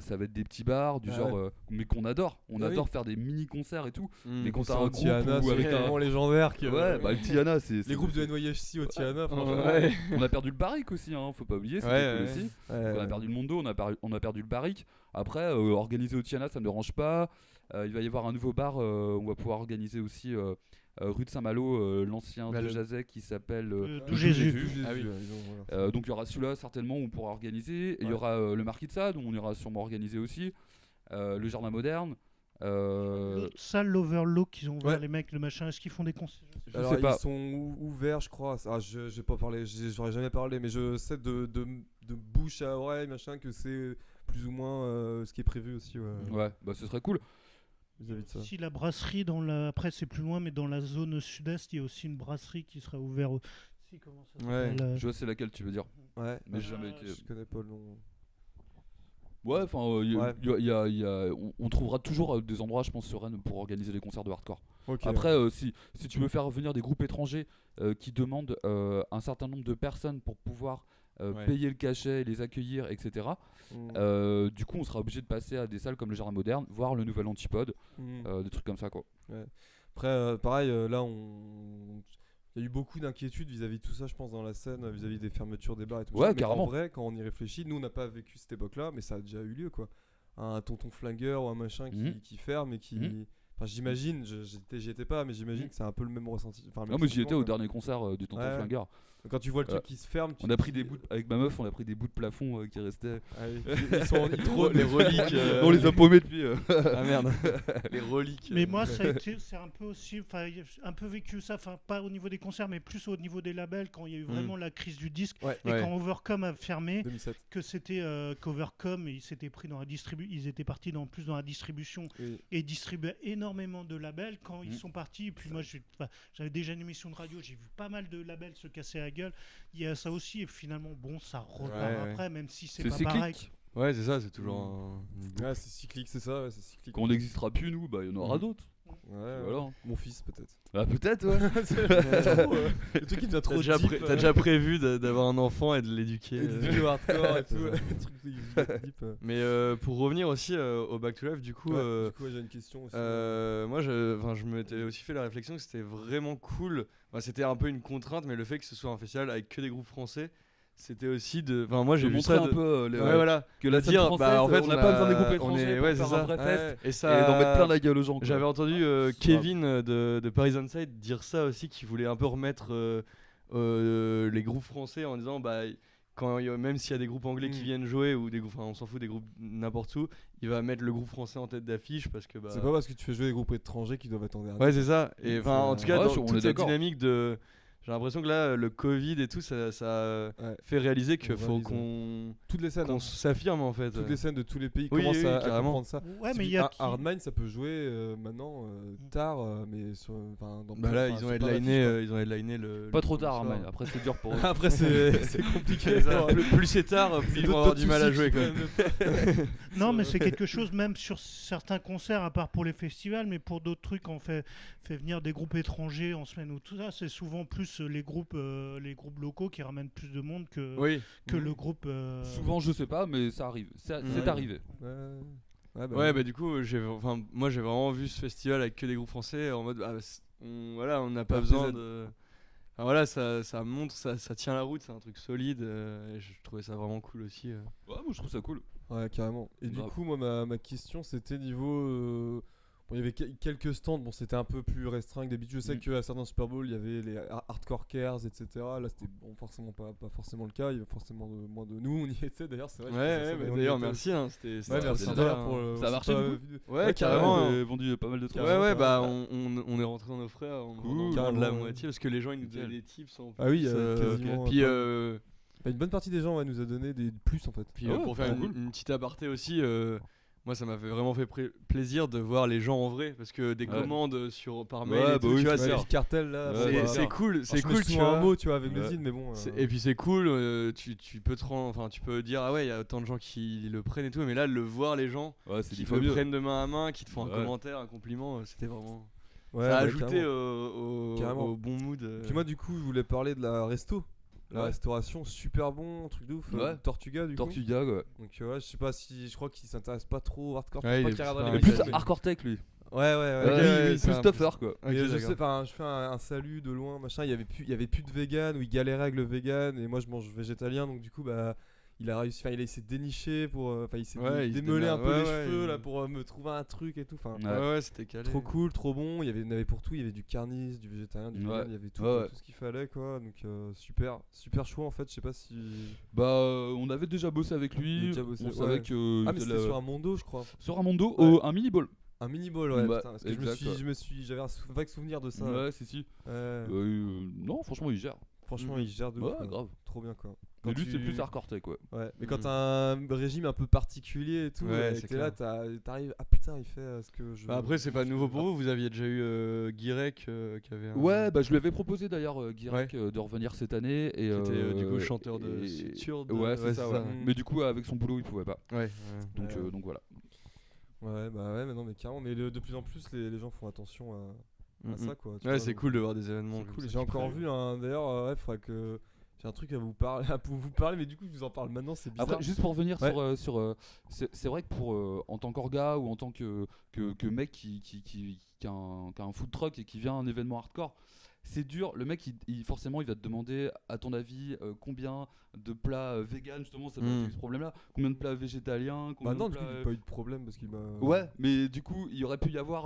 ça va être des petits bars du Ah genre, ouais. mais qu'on adore. On Ah adore oui. faire des mini-concerts et tout. Mm. Mais quand t'as Concert un au groupe Tiana, où c'est avec un- tellement légendaire que. Ouais, bah le Tiana, c'est Les groupes de NYHC au Tiana, franchement. Ouais. On a perdu le Barrick aussi, hein, faut pas oublier, c'était Ouais, cool ouais. aussi. Ouais, On a perdu le Mondo, on a perdu le Barrick. Après, organiser au Tiana, ça me dérange pas. Il va y avoir un nouveau bar, on va pouvoir organiser aussi rue de Saint-Malo, l'ancien Bah, de le- Jazet qui s'appelle D'où Jésus. Jésus, Ah oui. voilà. donc il y aura celui-là certainement où on pourra organiser. Et il y Ouais. aura le Marquis de Sade où on ira sûrement organiser aussi. Le Jardin Moderne. L'autre salle, l'Overlook, qu'ils ont ouvert Ouais. les mecs, le machin, est-ce qu'ils font des concerts? Je Alors sais pas. ils sont ouverts, je crois. Ah, j'ai pas parlé, j'aurais jamais parlé, mais je sais de bouche à oreille, machin, que c'est plus ou moins ce qui est prévu aussi Ouais, bah ce serait cool. vis-à-vis de ça. Si la brasserie, après c'est plus loin, mais dans la zone sud-est, il y a aussi une brasserie qui sera ouverte. Comment ça Ouais. s'appelle, Je vois c'est laquelle tu veux dire. Ouais, Mais j'ai jamais été. je connais pas le nom. Ouais, enfin, Ouais. on trouvera toujours des endroits, je pense, sur Rennes pour organiser des concerts de hardcore. Ok. Après, si tu veux faire venir des groupes étrangers qui demandent un certain nombre de personnes pour pouvoir Ouais. payer le cachet, les accueillir, etc. Mm. Du coup, on sera obligé de passer à des salles comme le Jardin Moderne, voire le Nouvel Antipode, Mm. des trucs comme ça, quoi. Après, pareil, là, il y a eu beaucoup d'inquiétudes vis-à-vis de tout ça, je pense, dans la scène, vis-à-vis des fermetures des bars et tout Ouais, ça. Mais carrément. en vrai, quand on y réfléchit, nous, on n'a pas vécu cette époque-là, mais ça a déjà eu lieu, quoi. Un tonton flingueur ou un machin Mhm. qui ferme et qui. Mhm. Enfin, j'imagine, j'y étais pas, mais j'imagine Mhm. que c'est un peu le même ressenti. Enfin, le Non, même mais j'y étais sentiment, au quoi. dernier concert du Tonton Ouais. Flingueur. Quand tu vois le truc qui se ferme, On a pris des bouts avec ma meuf, on a pris des bouts de plafond qui restaient. Ah oui, ils trônent. Les reliques. On les a paumés depuis. Ah merde. Les reliques. Mais moi, c'est un peu aussi, enfin, un peu vécu ça, enfin, pas au niveau des concerts, mais plus au niveau des labels, quand il y a eu vraiment la crise du disque, Ouais. et Ouais. quand Overcome a fermé, 2007. que c'était qu'Overcome, ils s'étaient pris dans la ils étaient partis plus dans la distribution Oui. et distribuaient énormément de labels quand ils sont partis. Et puis moi, j'avais déjà une émission de radio, j'ai vu pas mal de labels se casser la gueule. Il y a ça aussi, et finalement, bon, ça repart Ouais, après, même si c'est C'est pas pareil. cyclique. Ouais, c'est ça, c'est toujours un. Ouais, c'est cyclique, c'est ça, ouais, c'est cyclique. Quand on n'existera plus, nous, bah, il y en aura d'autres. Ouais, Voilà. Mon fils, peut-être. Ah, peut-être, ouais. Le truc qui devient trop T'as déjà prévu d'avoir un enfant et de l'éduquer. Et des vidéos hardcore et tout. Le truc deep. Mais pour revenir aussi au Back to Life, du coup, Ouais, du coup, j'ai une question aussi. moi je m'étais aussi fait la réflexion que c'était vraiment cool. Enfin, c'était un peu une contrainte, mais le fait que ce soit un festival avec que des groupes français, c'était aussi de. Enfin, moi j'ai Je vu montrer ça. un peu Ouais, voilà. que la de scène dire, française, bah, en fait, on n'a pas besoin des groupes on étrangers est- pour ouais, faire c'est un ça. vrai fest Et ça. et d'en mettre plein la gueule aux gens. quoi. J'avais entendu Kevin de Paris On Side dire ça aussi, qui voulait un peu remettre les groupes français en disant bah même s'il y a des groupes anglais qui viennent jouer ou des groupes, enfin on s'en fout, des groupes n'importe où, il va mettre le groupe français en tête d'affiche parce que bah C'est pas parce que tu fais jouer des groupes étrangers qu'ils doivent être en dernier. ouais c'est ça. Et enfin en tout cas Ouais, dans on est toute cette d'accord. dynamique de, j'ai l'impression que là le Covid et tout ça Ouais. fait réaliser qu'il On faut réalise, qu'on Toutes les scènes. hein. s'affirme en fait. Toutes les scènes de tous les pays Oui, commencent oui, à carrément. comprendre ça. Ouais, mais Celui- il y a Hardmine, ça peut jouer maintenant tard, mais dans Bah là enfin, ils ont sur plein headliné le Pas le trop tard, hein, soir. mais après c'est dur pour eux. Après, c'est compliqué. C'est ça. Plus c'est tard, plus ils vont avoir du mal à jouer quoi. Non, mais c'est quelque chose, même sur certains concerts, à part pour les festivals, mais pour d'autres trucs, on fait venir des groupes étrangers en semaine ou tout ça. C'est souvent plus les groupes locaux qui ramènent plus de monde que Oui. le groupe. Souvent, je sais pas, mais ça arrive. C'est Ouais. arrivé. Ouais, bah du coup, moi j'ai vraiment vu ce festival avec que des groupes français en mode, on n'a pas RPZ. besoin de. Enfin, voilà, ça montre, ça tient la route, c'est un truc solide. Et je trouvais ça vraiment cool aussi. Ouais, moi je trouve ça cool. Ouais, carrément. Et du Grave. coup, moi, ma question, c'était niveau. Bon, il y avait quelques stands, bon c'était un peu plus restreint que d'habitude. Je sais qu'à certains Super Bowl il y avait les Hardcore Cares, etc. Là c'était bon, forcément pas forcément le cas, il y avait forcément moins de nous, on y était d'ailleurs, c'est vrai. Ouais, mais d'ailleurs merci, hein, c'était Ouais, très merci sympa, d'ailleurs hein. pour le. Ça a marché, pas du coup vidéo. Ouais, carrément. Vous avez vendu pas mal de trucs. Ouais, bah on est rentré dans nos frais en Cool. de Carrément, la ouais. moitié parce que les gens ils nous Nickel. donnaient des tips en plus. Ah oui, euh, quasiment. Puis Bah, une bonne partie des gens nous a donné des plus en fait. pour faire une petite aparté aussi, moi ça m'a vraiment fait plaisir de voir les gens en vrai parce que des commandes par mail Ouais, et tout, bah oui, tu vois, c'est clair. le cartel là. Ouais, bon, c'est cool, alors, c'est je me cool, souviens tu vois. un mot, tu vois, avec le Ouais. zine, mais bon. Et puis c'est cool, tu peux tu peux dire ah ouais il y a autant de gens qui le prennent et tout, mais là le voir les gens Ouais, c'est qui 10 fois le mieux. prennent de main à main, qui te font un Ouais. commentaire, un compliment, c'était vraiment Ouais, ça a bah, ajouté carrément. Carrément. au bon mood. Puis moi du coup je voulais parler de la resto. La Ouais. restauration, super bon, truc de ouf. Ouais. Tortuga du coup. Tortuga, ouais. Donc ouais, je sais pas si, je crois qu'il s'intéresse pas trop au hardcore. Ouais, je il crois est qu'il regarde plus les Mais Ouais, plus ouais, ouais. hardcore tech lui. Ouais. Ok, Oui, ouais, c'est plus un stuffer peu- quoi. Ok, Mais je d'accord. sais, enfin, je fais un salut de loin, machin. Il y avait plus de vegan, ou il galérait avec le vegan, et moi je mange végétalien, donc du coup bah il a réussi, enfin il s'est déniché pour, enfin il s'est Ouais, il se démêlé un peu démerde. les Ouais, cheveux il- là pour me trouver un truc et tout. Enfin Ouais, c'était calé. trop cool, trop bon. Il y en avait pour tout, il y avait du carnis, du végétarien, du Ouais. vegan, il y avait tout, Ouais, quoi, ouais. tout ce qu'il fallait quoi. Donc super choix en fait. Je sais pas si. Bah, on avait déjà bossé avec On a lui. déjà bossé, On ouais. savait que. Ah mais il c'était était sur là- un Mondo je crois. Sur un Mondo, Ouais. un mini ball. Un mini ball ouais. Ouais, Putain, parce que exact, j'avais un vague souvenir de ça. Ouais, si. Ouais. Non, franchement, il gère. Franchement Mhm. il gère de Ouais, ouf, quoi. grave. Trop bien quoi. Mais Quand lui, c'est tu- plus hardcore tech, ouais. Ouais, mais quand Mhm. t'as un régime un peu particulier et tout, Ouais, et c'est que t'es là, clair. t'arrives, ah putain, il fait ce que je. Bah, après, c'est pas je- nouveau pour vous aviez déjà eu Guirec qui avait un. Ouais, bah je lui avais proposé d'ailleurs, Guirec, de revenir cette année. Et, Qui était du coup chanteur de et- Suture. Ouais, c'est ça, ouais. ça. Mais du coup, avec son boulot, il pouvait pas. Ouais. Donc, Ouais. donc voilà. Ouais, bah ouais, mais non, mais carrément, mais de plus en plus, les gens font attention à ça, quoi. tu Ouais, vois, c'est donc, cool de voir des événements. c'est comme cool. ça J'ai qui encore prennent. vu, d'ailleurs, ouais, faudrait que. J'ai un truc à vous parler, mais du coup, je vous en parle maintenant, c'est bizarre. Après, juste pour revenir Ouais. c'est vrai que pour en tant qu'orga ou en tant que mec qui a un food truck et qui vient à un événement hardcore, c'est dur. Le mec, forcément, il va te demander, à ton avis, combien de plats vegan, justement, ça peut être ce problème-là. Combien de plats végétaliens, combien Bah non, de du coup, plats. j'ai pas eu de problème parce qu'il m'a. Ouais, mais du coup, il aurait pu y avoir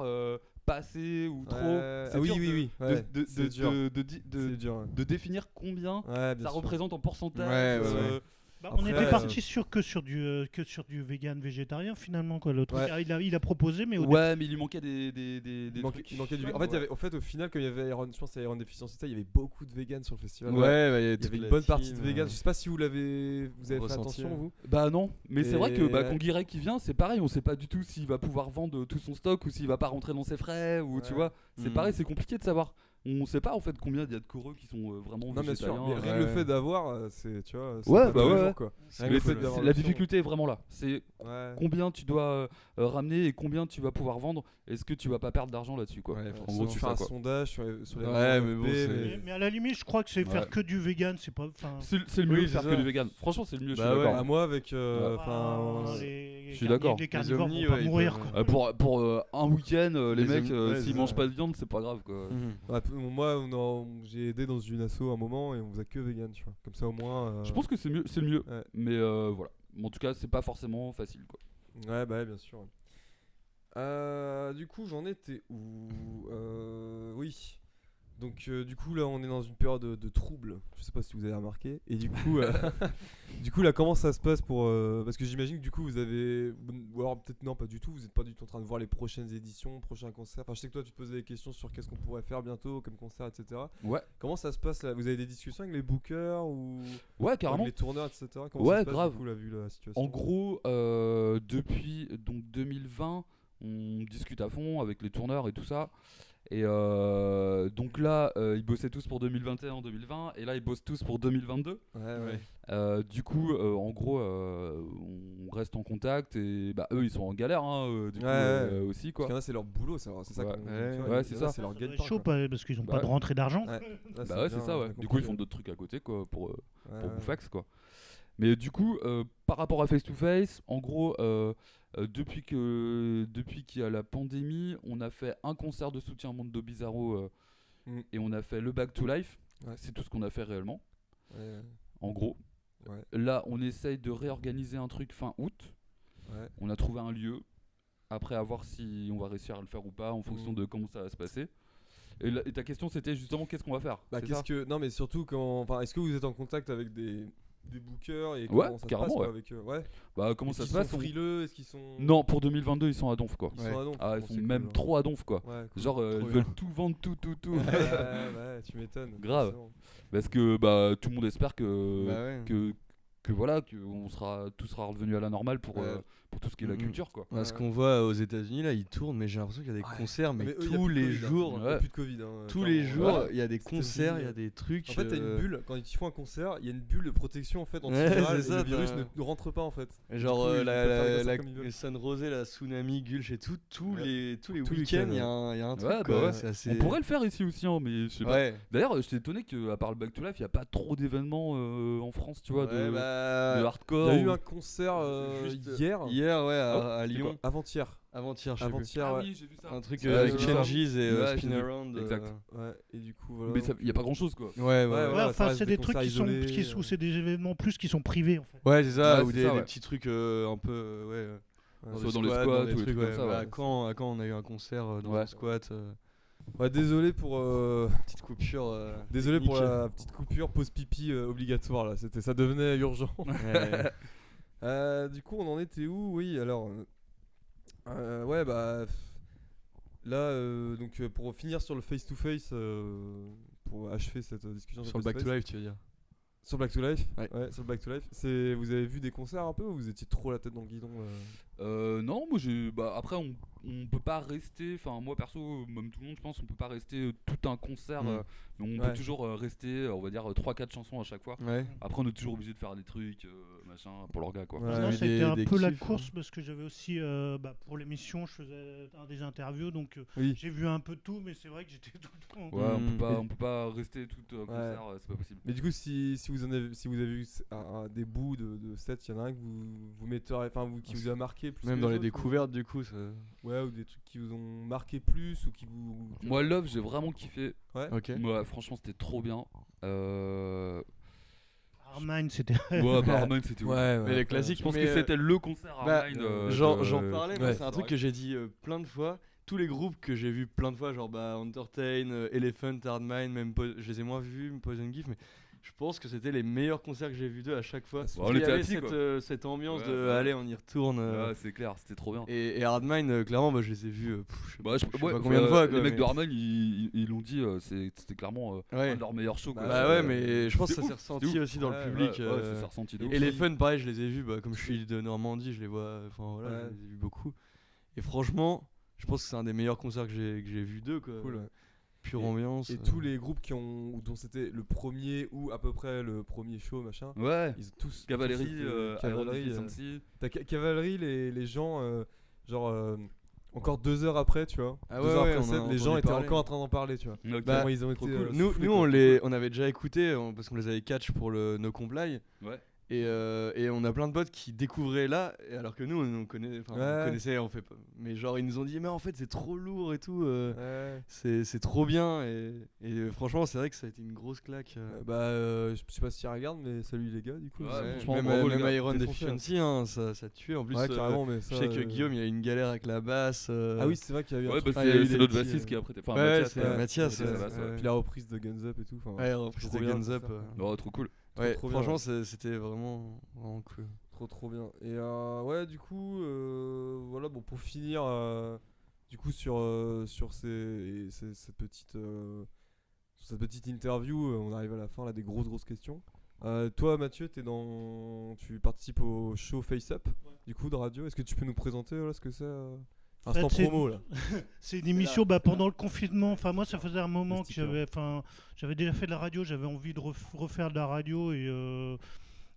pas assez ou trop. Ouais. C'est Ah oui, dur oui, de- ouais. de- C'est de- dur. de- C'est dur. de définir combien Ouais, bien ça sûr. représente en pourcentage. Ouais, ouais. Bah, Après, on était parti que sur du vegan végétarien finalement quoi. Le truc, Ouais. il a proposé mais au Ouais, mais il lui manquait des Il manquait, trucs. il manquait du. Ouais, En fait, ouais. il y avait, au fait, au final, comme il y avait Iron, je pense à Iron Déficience, il y avait beaucoup de vegans sur le festival. Ouais, bah, Il y avait une bonne partie de vegans. Je sais pas si vous avez fait Ressenti, attention, ouais. vous. Bah non, mais c'est vrai que Et- quand Guirec qui vient, c'est pareil, on sait pas du tout s'il va pouvoir vendre tout son stock ou s'il va pas rentrer dans ses frais ou tu Ouais. vois, c'est Mhm. pareil, c'est compliqué de savoir. On sait pas en fait combien il y a de coreux qui sont vraiment Non, bien sûr. végétaliens. Mais rien que le ouais. fait d'avoir, c'est, tu vois. c'est Ouais, pas bah tous les ouais, jours, ouais. quoi. C'est Rien que le cool, fait ouais. d'avoir La l'option. difficulté est vraiment là. C'est Ouais. combien tu dois ramener et combien tu vas pouvoir vendre. Est-ce que tu vas pas perdre d'argent là-dessus quoi. Ouais, En gros, tu tu fais fais un quoi. sondage sur les Ouais, réseaux mais bon, FB, c'est- mais à la limite je crois que c'est faire Ouais. que du vegan c'est pas enfin C'est le mieux Oui, de faire c'est que ça. du vegan. Franchement, c'est le mieux, je Bah suis ouais. d'accord. Ah, moi, avec. Enfin. les je suis d'accord. Les carnivores omnis, vont pas ouais, ils mourir peuvent, quoi. Pour un week-end, les Les mecs, hommes- ouais, s'ils c'est mangent ça. pas de viande, c'est pas grave quoi. Ouais, moi, j'ai aidé dans une asso à un moment et on faisait que vegan, tu vois. Comme ça, au moins. Je pense que c'est le mieux. Ouais. Mais voilà. En tout cas, c'est pas forcément facile quoi. Ouais, bah, ouais, bien sûr. Du coup, j'en étais où Oui. Donc, du coup, là, on est dans une période de trouble. Je sais pas si vous avez remarqué. Et du coup, du coup là, comment ça se passe pour. Parce que j'imagine que du coup, vous avez. Ou alors, peut-être non, pas du tout. Vous êtes pas du tout en train de voir les prochaines éditions, prochains concerts. Enfin, je sais que toi, tu te posais des questions sur qu'est-ce qu'on pourrait faire bientôt comme concert, etc. Ouais. Comment ça se passe là Vous avez des discussions avec les bookers ou Ouais, avec carrément. les tourneurs, etc. Comment Ouais, ça se passe, grave. du coup, là, vu la situation En gros, depuis donc 2020, on discute à fond avec les tourneurs et tout ça. Et donc là, ils bossaient tous pour 2021, 2020, et là ils bossent tous pour 2022. Ouais. Du coup, en gros, on reste en contact et bah eux ils sont en galère du coup, Ouais. aussi Parce quoi. qu'il y en a, c'est leur boulot, c'est ça Ouais. qu'on- tu Ouais, vois, ouais, il y c'est en a, ça. c'est leur Ça doit gagne-pain, être chaud quoi. parce qu'ils ont Bah pas de ouais. rentrée d'argent. Ouais. Là, Bah ouais, c'est bien, ça ouais. bien Du coup ils font compliqué. d'autres trucs à côté quoi pour Ouais. Bouffax quoi. Mais du coup, par rapport à Face to Face, en gros, depuis qu'il y a la pandémie, on a fait un concert de soutien à Mondo Bizarro et on a fait le Back to Life. Ouais. C'est tout ce qu'on a fait réellement, Ouais. en gros. Ouais. Là, on essaye de réorganiser un truc fin août. Ouais. On a trouvé un lieu. après à voir si on va réussir à le faire ou pas en fonction de comment ça va se passer. Et ta question c'était justement qu'est-ce qu'on va faire. Bah, c'est ça non, mais surtout enfin, est-ce que vous êtes en contact avec des bookers et Ouais, comment ça se carrément, passe quoi, ouais. avec eux? Ouais. Bah comment Est-ce ça se qu'ils passe sont frileux? Est-ce qu'ils sont Non, pour 2022 ils sont à donf quoi. Ils sont à donf. Ah, ils Bon, sont c'est même cool, hein. trop à donf quoi. Ouais, cool. Genre Trop ils bien. veulent tout vendre, tout. Ouais, tu m'étonnes. Grave. forcément. Parce que bah tout le monde espère que Bah ouais. que voilà que tout sera revenu à la normale pour tout ce qui est la Mhm. culture quoi. Ce qu'on voit aux États-Unis là, ils tournent, mais j'ai l'impression qu'il y a des Ouais. concerts, mais, eux, y a tous plus de les Covid, hein. jours. Il y a plus de Covid. Hein, Tous les clairement. jours, Ouais. il y a des C'était concerts, aussi, il y a des trucs. En fait, t'as une bulle, quand ils font un concert, il y a une bulle de protection en fait Ouais, antivirale c'est et ça, le virus t'as- ne rentre pas en fait. Genre Du coup, ils peuvent faire des concerts la comme ils veulent. Sun Rosé, la Tsunami, Gulch et tout, tous Ouais. les Tous les week-ends, week-ends, il y a un truc. Ouais, bah quoi, ouais. c'est assez... On pourrait le faire ici aussi hein, mais je sais pas. Ouais. D'ailleurs, j'étais étonné qu'à part le Back to Life, il n'y a pas trop d'événements en France, tu vois, Ouais, de bah, Il hardcore. y a eu ou- un concert juste, hier, Hier, ouais, Ah, à c'était Lyon. avant-hier. Avant-hier, je sais plus. Avant-hier, Ah ouais. oui, j'ai vu ça. Un truc Ouais, avec j'ai vu ça. Changes et Ouais, Spin j'ai vu. Around. Exact. Ouais, et du coup, voilà. Mais il n'y a pas grand chose quoi. Ouais, Ouais, ouais. voilà, ça enfin, reste c'est des des trucs concerts qui sont, isolés, ou c'est des événements plus qui sont privés en fait. Ouais, c'est ça, Ouais, ou c'est des, ça, des ouais. petits trucs un peu. Ouais. Soit dans les squats, squats des ou des trucs comme ouais. ça, Bah, ouais. à Caen, on a eu un concert dans Ouais. un squat. Ouais, désolé pour Petite coupure. désolé pour technique. la petite coupure pause pipi obligatoire là, ça devenait urgent. Ouais. Du coup, on en était où? Oui, alors ouais bah là donc pour finir sur le face to face pour achever cette discussion Sur le Back to Life, tu veux dire. Sur Back to Life. Ouais. Sur le Back to Life. Vous avez vu des concerts un peu ou vous étiez trop la tête dans le guidon Non, moi après on peut pas rester, enfin moi perso, même tout le monde je pense, on peut pas rester tout un concert, Mm. mais on Ouais. peut toujours rester, on va dire 3-4 chansons à chaque fois. Ouais. Après on est toujours obligé de faire des trucs, machin, pour leur gars quoi. Ouais. Non, eu c'était des- un des peu la kiffs, hein. course parce que j'avais aussi, pour l'émission, je faisais des interviews, donc Oui. j'ai vu un peu de tout, mais c'est vrai que j'étais tout le temps. Ouais, Mm. on peut pas rester tout concert, c'est pas possible. Mais du coup, si vous avez vu des bouts de sets, il y en a un que vous metteriez, enfin qui vous a marqué plus Même que dans les autres, découvertes, du coup. ouais, ou des trucs qui vous ont marqué plus ou qui vous. Moi Love j'ai vraiment kiffé. Ouais. Ok. Moi franchement c'était trop bien. Armine, c'était. Ouais, bah Armine c'était ouf. Ouais, Mais les classiques, Je pense mais, que c'était le concert bah, Armine. J'en parlais, moi, ouais, c'est un c'est truc vrai. que j'ai dit plein de fois. Tous les groupes que j'ai vus plein de fois, genre Entertain, Elephant, Hardmine, même je les ai moins vus, Poison Gift, mais je pense que c'était les meilleurs concerts que j'ai vus d'eux à chaque fois. Bah, Parce on qu'il y était avait assis, cette, quoi. cette ambiance Ouais, de ouais. allez, on y retourne. Ouais, c'est clair, c'était trop bien. Et Hardmine, clairement, bah, je les ai vus. Je sais Bah, pas, je sais ouais, pas combien de fois. les quoi, mecs mais- de Harman ils l'ont dit, c'était clairement Ouais. un de leurs meilleurs shows. quoi. Bah ouais, mais je pense que ça C'était s'est ouf, ressenti c'était ouf. aussi dans Ouais, le public. Ouais, ça s'est ressenti de ouf. Et les fun, pareil, je les ai vus, comme je suis de Normandie, je les vois, enfin voilà, Ouais. je les ai vus beaucoup. Et franchement, je pense que c'est un des meilleurs concerts que j'ai vu d'eux, quoi. Cool. Ouais. Pure Et- ambiance. Et tous les groupes dont c'était le premier ou à peu près le premier show, machin, Ouais, ils ont tous. Cavalerie, tous été- Iron Cavalerie, Deficiency. t'as Cavalerie, les gens, genre encore 2 heures après, tu vois. Ah 2 ouais, heures ouais, après, on a le set, les gens entendu étaient parler. encore en train d'en parler, tu vois. Ok. Bah, Comment ils ont Trop été. cool. soufflés, Nous quoi. on avait déjà écouté parce qu'on les avait catch pour le No Comply. Ouais. Et on a plein de potes qui découvraient là, et alors que nous on Ouais. connaissait, on fait pas. Mais genre ils nous ont dit mais en fait c'est trop lourd et tout, Ouais. c'est trop bien et franchement c'est vrai que ça a été une grosse claque. Je sais pas si ils regardent, mais salut les gars, du coup. Ouais, Ouais, franchement, même bravo, les même gars, Iron défoncé, hein. Deficiency, ça tuait. En plus, Ouais, carrément, mais ça. je sais que Guillaume il a eu une galère avec la basse. Ah oui, c'est vrai qu'il y a eu un Ouais, bah, truc. il y a eu c'est des notre petits, bassiste qui a prêté. Enfin, ouais, Mathias, c'est quoi. Mathias, Mathias, ouais, ça va, ouais. Puis la reprise de Guns Up et tout. Ouais, reprise trop de bien, Guns Up. ça. Oh, trop cool. Ouais, trop bien, franchement c'était vraiment cool. Trop bien. Et ouais, du coup, voilà, bon, pour finir, du coup, sur cette petite interview, on arrive à la fin, là, des grosses questions. Toi, Mathieu, tu participes au show Face Up, du coup, de radio. Est-ce que tu peux nous présenter là, ce que c'est Instant c'est- promo, là. C'est une émission pendant le confinement. Enfin, moi, ça faisait un moment que sticker. j'avais déjà fait de la radio. J'avais envie de refaire de la radio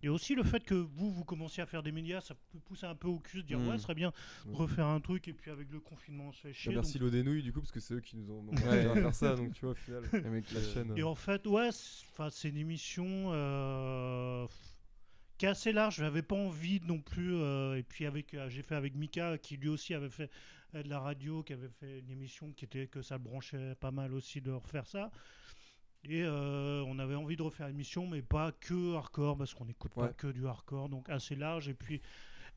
et aussi le fait que vous commenciez à faire des médias, ça peut pousser un peu au cul, de dire ouais, ce serait bien de refaire un truc. Et puis avec le confinement, on se fait chier. Merci donc- l'Odenouille, du coup, parce que c'est eux qui nous ont demandé Ouais. à faire ça, donc tu vois, au final, Les mecs, la chaîne. Et en fait, ouais, c'est une émission qui est assez large. Je n'avais pas envie non plus. Et puis j'ai fait avec Mika, qui lui aussi avait fait de la radio, qui avait fait une émission que ça le branchait pas mal aussi de refaire ça. Et on avait envie de refaire une émission, mais pas que hardcore, parce qu'on n'écoute pas Ouais. que du hardcore, donc assez large. Et puis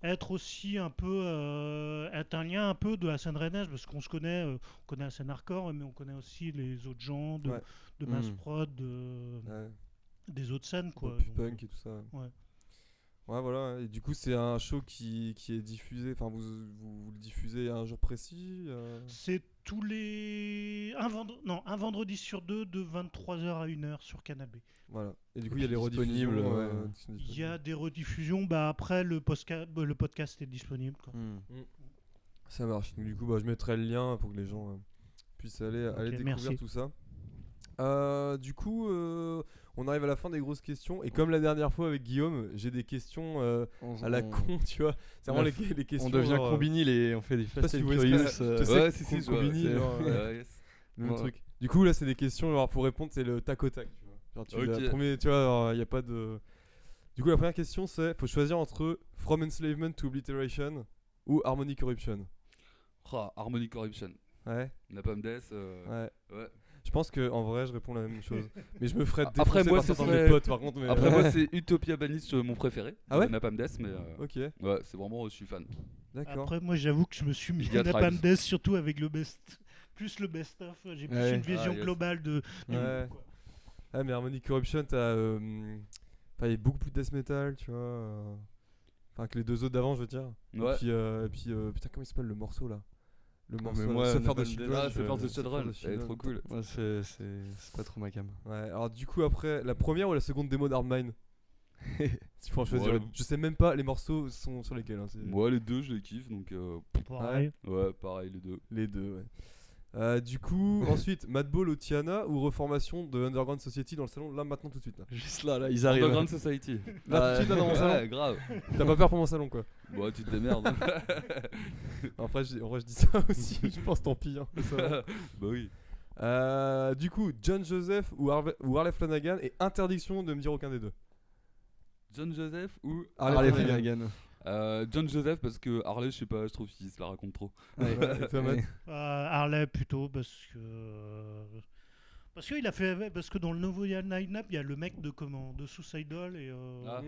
être aussi un peu être un lien un peu de la scène rennaise, parce qu'on se connaît, on connaît la scène hardcore, mais on connaît aussi les autres gens de, Ouais. de Mass Mm. Prod, Ouais. des autres scènes quoi. Pop Donc, punk et tout ça. ouais. Ouais, voilà. Et du coup, c'est un show qui est diffusé. Enfin, vous le diffusez à un jour précis c'est tous les un vendredi sur deux de 23h à 1h sur Canal B. Voilà. Et du coup, il y a les Disponible, rediffusions. ouais. qui sont Il y disponibles. a des rediffusions, bah après le podcast est disponible quoi. Mm. Ça marche. Donc, du coup, bah, je mettrai le lien pour que les gens puissent aller découvrir merci. tout ça. Du coup, on arrive à la fin des grosses questions. Et comme la dernière fois avec Guillaume, j'ai des questions à la con, tu vois. C'est vraiment Bref, les questions. On devient genre, Combini, on fait des sais pas Fast si and vous voyez Curious. ce que- je sais Ouais, que si, si, je vois, Combini, c'est- genre, yes. le même Ouais. truc. Du coup, là, c'est des questions. Genre, pour répondre, c'est le tac au tac. Tu vois. Genre, Ok. la première, tu vois, il n'y a pas de. Du coup, la première question, c'est faut choisir entre From Enslavement to Obliteration ou Harmony Corruption. Harmony Corruption. Ouais, Napalm Death. ouais. Ouais. Je pense que en vrai, je réponds la même chose. Mais je me ferais défoncer Après, moi, par ce certains de serait- mes potes, par contre. Mais, Après, moi, c'est Utopia Banished mon préféré. Ah ouais Napalm Death, mais Ok, ouais, c'est vraiment, je suis fan. d'accord. Après moi j'avoue que je me suis mis Giga à Napalm Tribes. Death surtout avec le plus le best of, j'ai plus Ouais. une vision Ah, yes. globale de du Ouais. groupe, quoi. Ah, mais Harmony Corruption, t'as. Enfin, il y a beaucoup plus de death metal, tu vois. Enfin, que les deux autres d'avant, je veux dire. Ouais. Et puis putain, comment il s'appelle le morceau là? Le morceau. mais moi, Suffer the Napalm Children. Death, Ah, c'est First the Suffer Children. the Elle est Children. trop cool. Ouais, c'est pas trop ma cam. Ouais, alors du coup, après, la première ou la seconde démo d'Hardmine? S'il faut en choisir Ouais, une. Je sais même pas les morceaux sont sur lesquels. Hein, Moi, les deux, je les kiffe, donc Pareil. ouais, pareil, les deux. Les deux, ouais. Du coup, ensuite, Madball au Tiana ou reformation de Underground Society dans le salon, là maintenant tout de suite. Là, Juste là, ils arrivent. Underground Society. là tout de suite, là dans mon salon. Ouais, grave. T'as pas peur pour mon salon quoi. Bon, tu te démerdes. Après, en vrai, je dis ça aussi, je pense, tant pis. Hein, ça va. Bah oui. Du coup, John Joseph ou Harley Flanagan et interdiction de me dire aucun des deux. John Joseph ou Harley Flanagan. Flanagan. John Joseph parce que Harley, je sais pas, je trouve qu'il se la raconte trop. Ouais. Et toi, Matt? Harley plutôt parce qu'il a fait parce que dans le nouveau line-up il y a le mec de Suicidal Ah.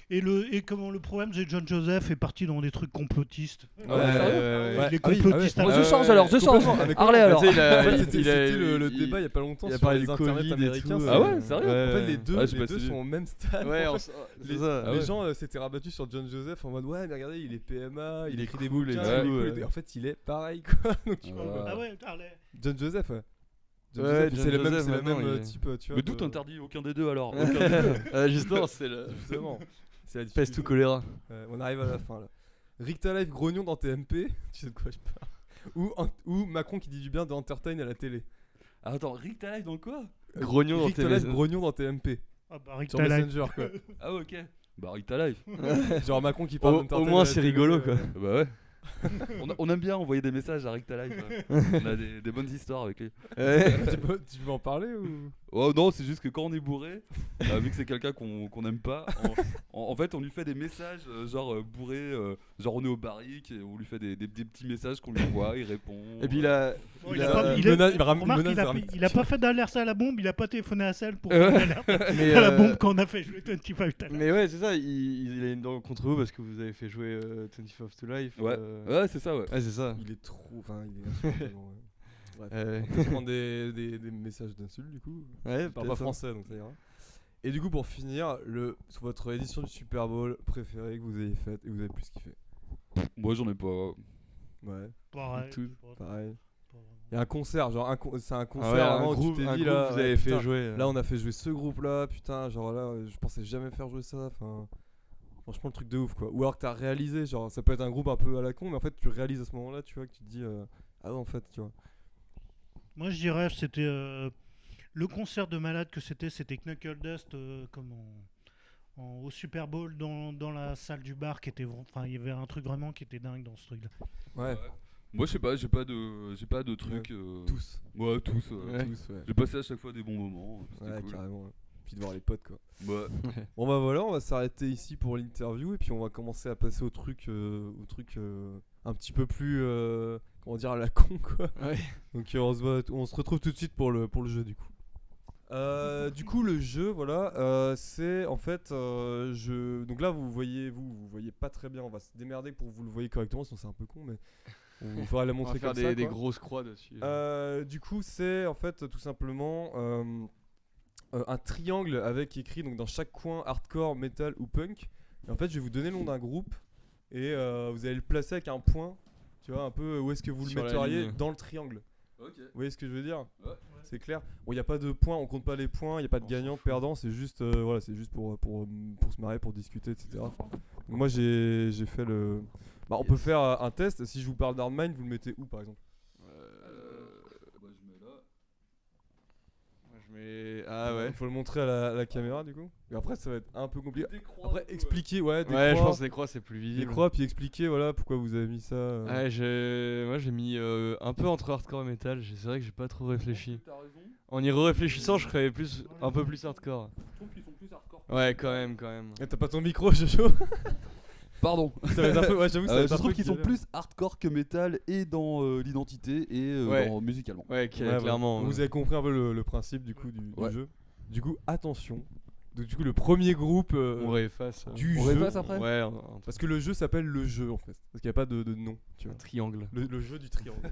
et le problème c'est que John Joseph est parti dans des trucs complotistes. Ah ouais, sérieux Ouais. Il est Ah oui, complotiste. ah ouais. Moi, à je fond. change alors, je change. Complètement, avec- Harley alors. Tu sais, il a- En fait, c'était il a- le il- débat il y a pas longtemps il a sur parlé les du internets Covid et américains. tout, Ah ouais, sérieux En fait, les deux, Ah, j'ai les pas deux suivi. sont au même stade. Ouais, En fait, c'est ça. Ah les ouais. gens s'étaient rabattus sur John Joseph en mode ouais, mais regardez, il est PMA, il est écrit des cool et bouquins, tout, il est cool. ouais. Et en fait, il est pareil quoi. Donc, tu Ah vois, ouais. Ah ouais, Harley. John Joseph, ouais. John Ouais, Joseph, John c'est le même, Joseph, c'est le maintenant, même il est- type, tu vois. Mais d'où de- t'interdis aucun des deux alors Aucun des deux. Justement, c'est le Justement. C'est la peste ou difficulté. choléra. On arrive à la fin là. Ricta Life grognon dans TMP, tu sais de quoi je parle. Ou Macron qui dit du bien de Entertain à la télé. Ah, attends, Rick ta life dans quoi Grognon dans Ricta Life TV. grognon dans TMP. Ah bah Rick Sur Talai. Messenger quoi. Ah, ok. Bah, Rick ta life. Genre Macron qui parle Au d'Entertain moins, à la c'est télé, rigolo quoi. Bah ouais. On aime bien envoyer des messages à Rick ta life. On a des bonnes histoires avec lui. Ouais. Tu veux en parler ou Oh non, c'est juste que quand on est bourré, vu que c'est quelqu'un qu'on aime pas, en fait on lui fait des messages genre bourré, genre on est au barrique et on lui fait des petits messages qu'on lui envoie, il répond. Et puis là, Bon, il il a a- pas- il menace- est- il ram- remarque, menace il a- de ramener- il a pas fait d'alerte à la bombe, il a pas téléphoné à Cell pour Ouais. faire l'alerte mais, à la bombe quand on a fait jouer 25 Talent. mais ouais, c'est ça, il a une dent contre vous parce que vous avez fait jouer 25 to Life. Ouais, ouais, c'est ça, ouais. Ouais, c'est ça. Il est trop. Enfin, il est insupportable, ouais. Bref. Ouais. On peut se prendre des messages d'insultes du coup. Ouais, Je parle pas peut-être, hein. français donc ça ira. Et du coup, pour finir, sur votre édition du Super Bowl préférée que vous ayez faite et que vous avez plus kiffé. Moi j'en ai pas. Ouais, Pareil. Tout. pareil. Pas vraiment. Il y a un concert, genre c'est un Ah concert ouais, vraiment un où groupe, tu t'es un dit groupe là, que vous avez putain, fait jouer. là on a fait jouer ce groupe là, putain, genre là je pensais jamais faire jouer ça, enfin franchement le truc de ouf quoi. Ou alors que t'as réalisé, genre ça peut être un groupe un peu à la con, mais en fait tu réalises à ce moment là, tu vois, que tu te dis ah ouais en fait, tu vois. Moi je dirais c'était le concert de malade que c'était Knuckle Dust au Super Bowl dans la salle du bar qui était enfin il y avait un truc vraiment qui était dingue dans ce truc là. Ouais, Moi je sais pas, j'ai pas de trucs. tous. Ouais, tous. Ouais. Tous, ouais. J'ai passé à chaque fois des bons moments. C'était Ouais, cool. carrément. Ouais. Puis de voir les potes quoi. Ouais. Bon bah voilà, on va s'arrêter ici pour l'interview et puis on va commencer à passer au truc un petit peu plus comment dire à la con quoi. Ouais. Donc on se retrouve tout de suite pour le jeu du coup. Du coup, le jeu, voilà, c'est en fait, donc là, vous voyez pas très bien. On va se démerder pour que vous le voyez correctement, sinon c'est un peu con, mais on faudra la On va montrer faire comme ça. des quoi. grosses croix dessus. Du coup, c'est en fait tout simplement un triangle avec écrit donc dans chaque coin hardcore, metal ou punk. Et en fait, je vais vous donner le nom d'un groupe et vous allez le placer avec un point. Tu vois un peu où est-ce que vous Sur le la metteriez ligne. dans le triangle. Ok. Vous voyez ce que je veux dire? Ouais. C'est clair. Bon, il n'y a pas de points, on compte pas les points, il n'y a pas de gagnant, perdant, c'est juste, voilà, c'est juste pour se marrer, pour discuter, etc. Donc moi j'ai fait le. Bah, on peut faire un test. Si je vous parle d'Hardmine, vous le mettez où par exemple? Bah, je mets là. Moi, je mets. Ah ouais. Il faut le montrer à la caméra du coup. Et après ça va être un peu compliqué. Des croix, Après du coup, expliquer, ouais, des Ouais, je croix, pense que les croix c'est plus des visible. croix, puis expliquer voilà pourquoi vous avez mis ça. Ouais, moi j'ai mis un peu entre hardcore et metal. C'est vrai que j'ai pas trop réfléchi. T'as raison. En y réfléchissant, je serais un peu plus hardcore. Je trouve qu'ils sont plus hardcore. Ouais, quand même. Et t'as pas ton micro, Jojo? Pardon. Ça va être un peu, ouais, j'avoue, ça va être Je un trouve peu qu'ils sont galère. plus hardcore que metal et dans l'identité et Ouais. musicalement. Ouais, Ouais, voilà. clairement. Vous avez compris un peu le principe du coup du Ouais. jeu. Du coup, attention. Donc, du coup, le premier groupe On réefface. du On jeu. réefface après Ouais, Parce que le jeu s'appelle le jeu en fait. Parce qu'il n'y a pas de nom. Tu un vois. triangle. Le jeu du triangle.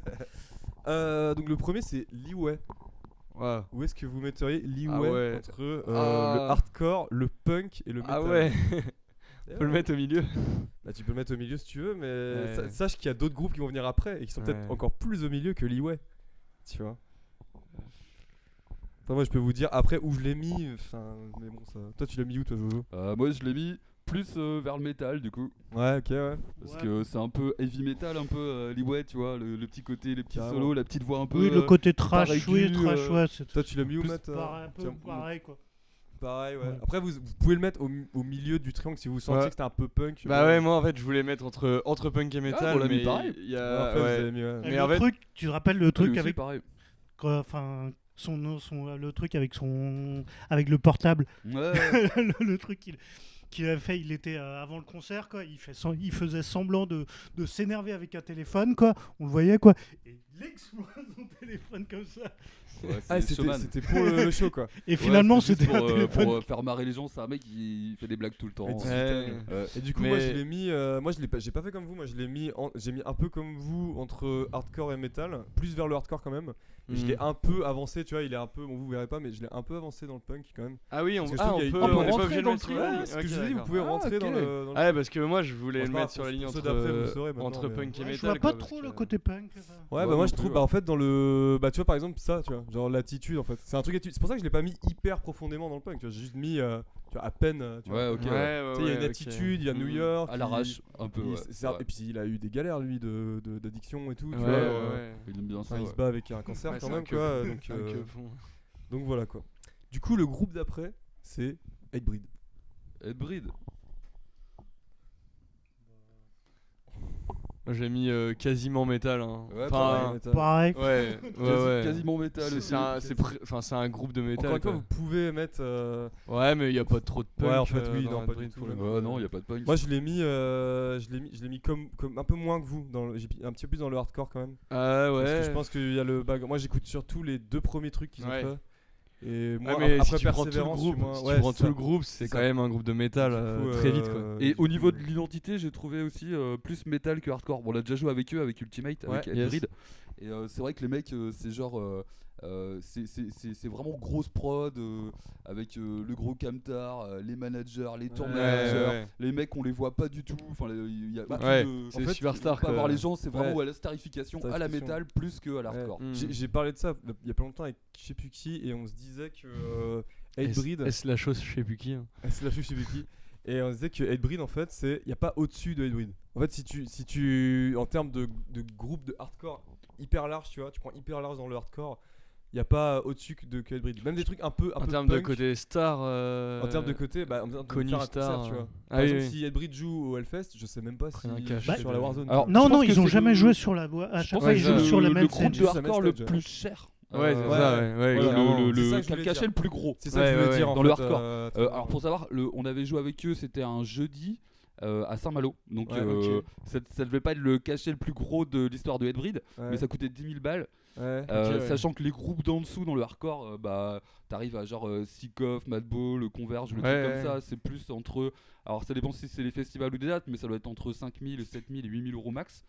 Donc le premier c'est Liway. Wow. Où est-ce que vous metteriez Liway Ah ouais. entre Ah. le hardcore, le punk et le metal? Ah ouais. Et Faut le mettre au milieu. Bah, tu peux le mettre au milieu si tu veux, mais Ouais. sache qu'il y a d'autres groupes qui vont venir après et qui sont peut-être Ouais. encore plus au milieu que Liway. Tu vois. Enfin, moi je peux vous dire après où je l'ai mis. Enfin, mais bon, ça. Toi tu l'as mis où toi, Jojo? Moi je l'ai mis plus vers le métal du coup. Ouais, ok, ouais. Parce Ouais. que c'est un peu heavy metal, un peu Liway, tu vois, le petit côté, les petits Carrément. solos, la petite voix un peu. Oui, le côté trash, aigu, oui, trash, ouais. C'est Toi tu l'as mis où, Plus Matt? pareil, un peu Tiens, pareil, quoi. Pareil, ouais. Ouais. Après, vous pouvez le mettre au milieu du triangle si vous sentiez Ouais. que c'était un peu punk. Bah ouais, moi en fait je voulais mettre entre punk et metal. on l'a mis mais pareil. il y Ouais, a. en fait, vous ouais. avez mis, ouais. Et Mais le en fait- truc, tu te rappelles le Lui truc aussi, avec, pareil. enfin, le truc avec avec le portable, Ouais. le truc qu'il a fait, il était avant le concert, quoi. Il faisait semblant de s'énerver avec un téléphone, quoi. On le voyait, quoi. Et il exploite son téléphone comme ça. Ouais, Ah, c'est showman. c'était pour le show quoi. Et finalement, Ouais, juste c'était un pour, téléphone. pour faire marrer les gens, c'est un mec qui fait des blagues tout le temps. Ouais, Ouais. Et du coup, Mais- moi je l'ai mis. Moi je l'ai pas, j'ai pas fait comme vous. Moi je l'ai mis. J'ai mis un peu comme vous entre hardcore et metal, plus vers le hardcore quand même. Et je l'ai un peu avancé, tu vois. Il est un peu. Bon, vous verrez pas, mais je l'ai un peu avancé dans le punk quand même. Ah oui, on Parce que je trouve qu'il y a- peut. on peut On est pas rentrer obligé de dans le mettre sur la triangle, ligne. Ce que Ok, je vous dis, vous d'accord. pouvez rentrer ok. dans le. Ah ouais, parce que moi je voulais Bon, le c'est pas mettre grave, sur la ligne pour ceux entre, d'après, vous saurez maintenant, entre mais- punk et Ouais, metal. je vois quoi, pas parce trop que- le côté punk. enfin. Ouais, Ouais, bah moi non je plus, trouve, ouais. bah en fait dans le, bah tu vois par exemple ça, tu vois, genre l'attitude en fait, c'est un truc attitude. C'est pour ça que je l'ai pas mis hyper profondément dans le punk, tu vois, j'ai juste mis, tu vois, à peine, tu vois. Ouais, ok. Ouais, ouais. ouais, Tu sais, il y a ouais, une ok. attitude, il y a New Mhm. York, À l'arrache, un peu. Ouais. Ouais. et puis il a eu des galères lui d'addiction et tout, tu Ouais, vois. ouais. Il aime bien Enfin, ça. il Ouais. se bat avec un cancer Ouais, quand c'est même un queue- quoi, donc, un queue-fond. donc voilà quoi. Du coup le groupe d'après c'est Hatebreed. Hatebreed. Moi j'ai mis quasiment métal. Hein. Ouais, Enfin, Pareil. ouais, ouais. Quasiment métal. C'est un groupe de métal. Encore une fois quoi. vous pouvez mettre, Ouais, mais il y a pas trop de punk. Ouais, en fait, oui, dans non, pas Hatebreed, du tout, pour le là. coup. Ouais, non, y a pas de punk. moi je l'ai mis comme un peu moins que vous, j'ai mis un petit peu plus dans le hardcore quand même. Ah Parce que ouais. je pense qu'il y a le background. Moi j'écoute surtout les deux premiers trucs qu'ils ont Ouais. fait. Et Ouais, moi mais après si tu prends tout le Persévérance, groupe, je suis moins- si ouais, tu prends c'est tout ça. le groupe, c'est C'est quand ça. même un groupe de métal Du coup, très vite quoi. Et du au niveau coup, de l'identité, j'ai trouvé aussi plus metal que hardcore. Bon, on a déjà joué avec eux, avec Ultimate, avec Ouais, yes. Hatebreed. Et c'est vrai que les mecs, c'est genre. C'est vraiment grosse prod avec le gros camtar, les managers, les tour Ouais, managers. ouais. Les mecs, on les voit pas du tout. Enfin, il y a aucun Ouais, de- c'est en fait, superstar pas quoi. voir les gens, c'est vraiment Ouais. ouais, la starification à la Starification. métal plus que à l'hardcore. Mm. j'ai parlé de ça il y a pas longtemps avec je sais plus qui et on se disait que Hatebreed, Est-ce la chose, je sais plus qui. Hein. c'est la chose je sais plus qui, et on se disait que Hatebreed en fait c'est il y a pas au-dessus de Hatebreed. En fait si tu en termes de groupe de hardcore hyper large, tu vois, tu prends hyper large dans le hardcore, il y a pas au-dessus que Hatebreed. Même des trucs un peu En termes de punk. côté star. En termes de côté, bah, en termes de connu faire un star, concert, tu vois. ah Par oui, exemple, oui. si Hatebreed joue au Hellfest, je sais même pas si Prennent un cash. sur la Warzone. Alors, Non, je non, pense que ils ont c'est jamais le- joué sur la voie. À Je chaque pense fois, que ils c'est jouent sur le le même groupe scène. de Juste la hardcore main le stage. plus cher. Ouais, c'est ouais, ça, ouais. ouais. Voilà, clairement. c'est ça Le que je voulais cachet dire. le plus gros. C'est ça que je Ouais, voulais ouais, dire en dans le fait, hardcore. Alors pour savoir, on avait joué avec eux, c'était un jeudi. à Saint-Malo. Donc Ouais, ok. ça devait pas être le cachet le plus gros de l'histoire de Hatebreed, Ouais. mais ça coûtait 10 000 balles. Ouais. Ok, ouais. Sachant que les groupes d'en dessous dans le hardcore, bah t'arrives à genre Sick-Off, Madball, Converge, le truc Ouais, comme ouais. ça, c'est plus entre. Alors ça dépend si c'est les festivals ou des dates, mais ça doit être entre 5 000, 7 000 et 8 000 euros max.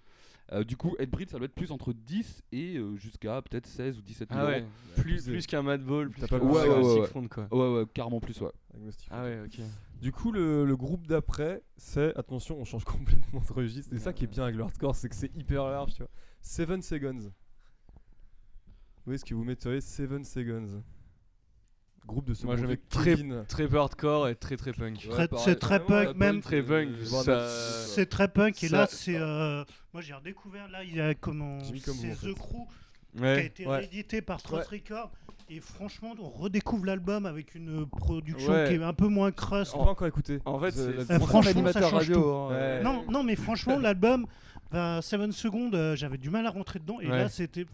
Du coup, Hatebreed, ça doit être plus entre 10 et jusqu'à peut-être 16 ou 17 000 Ah euros. ouais, plus qu'un Madball, plus T'as pas qu'un le Ouais, ouais, ouais, ouais. Front quoi. Ouais, carrément plus, ouais. Agnostic. Ah ouais, ok. Du coup, le groupe d'après, c'est, attention, on change complètement de registre. C'est ça qui est bien avec le hardcore, c'est que c'est hyper large, tu vois. 7 Seconds. Où est-ce que vous metteriez 7 Seconds? Groupe de ce Moi, je bon mets vieux très- Kevin. Très peu hardcore et très punk. Ouais, C'est très Ouais, punk, même. Très punk. ça- C'est très punk et ça- là c'est moi j'ai redécouvert là il y a comment J'ai mis comme c'est vous, en fait. The Crew qui a Ouais. été Ouais. réédité par Trust Ouais. Records et franchement on redécouvre l'album avec une production Ouais. qui est un peu moins crust. On va encore écouter. En fait, c'est franchement ça change tout. Ouais. Non mais franchement l'album 7 secondes j'avais du mal à rentrer dedans et Ouais. là c'était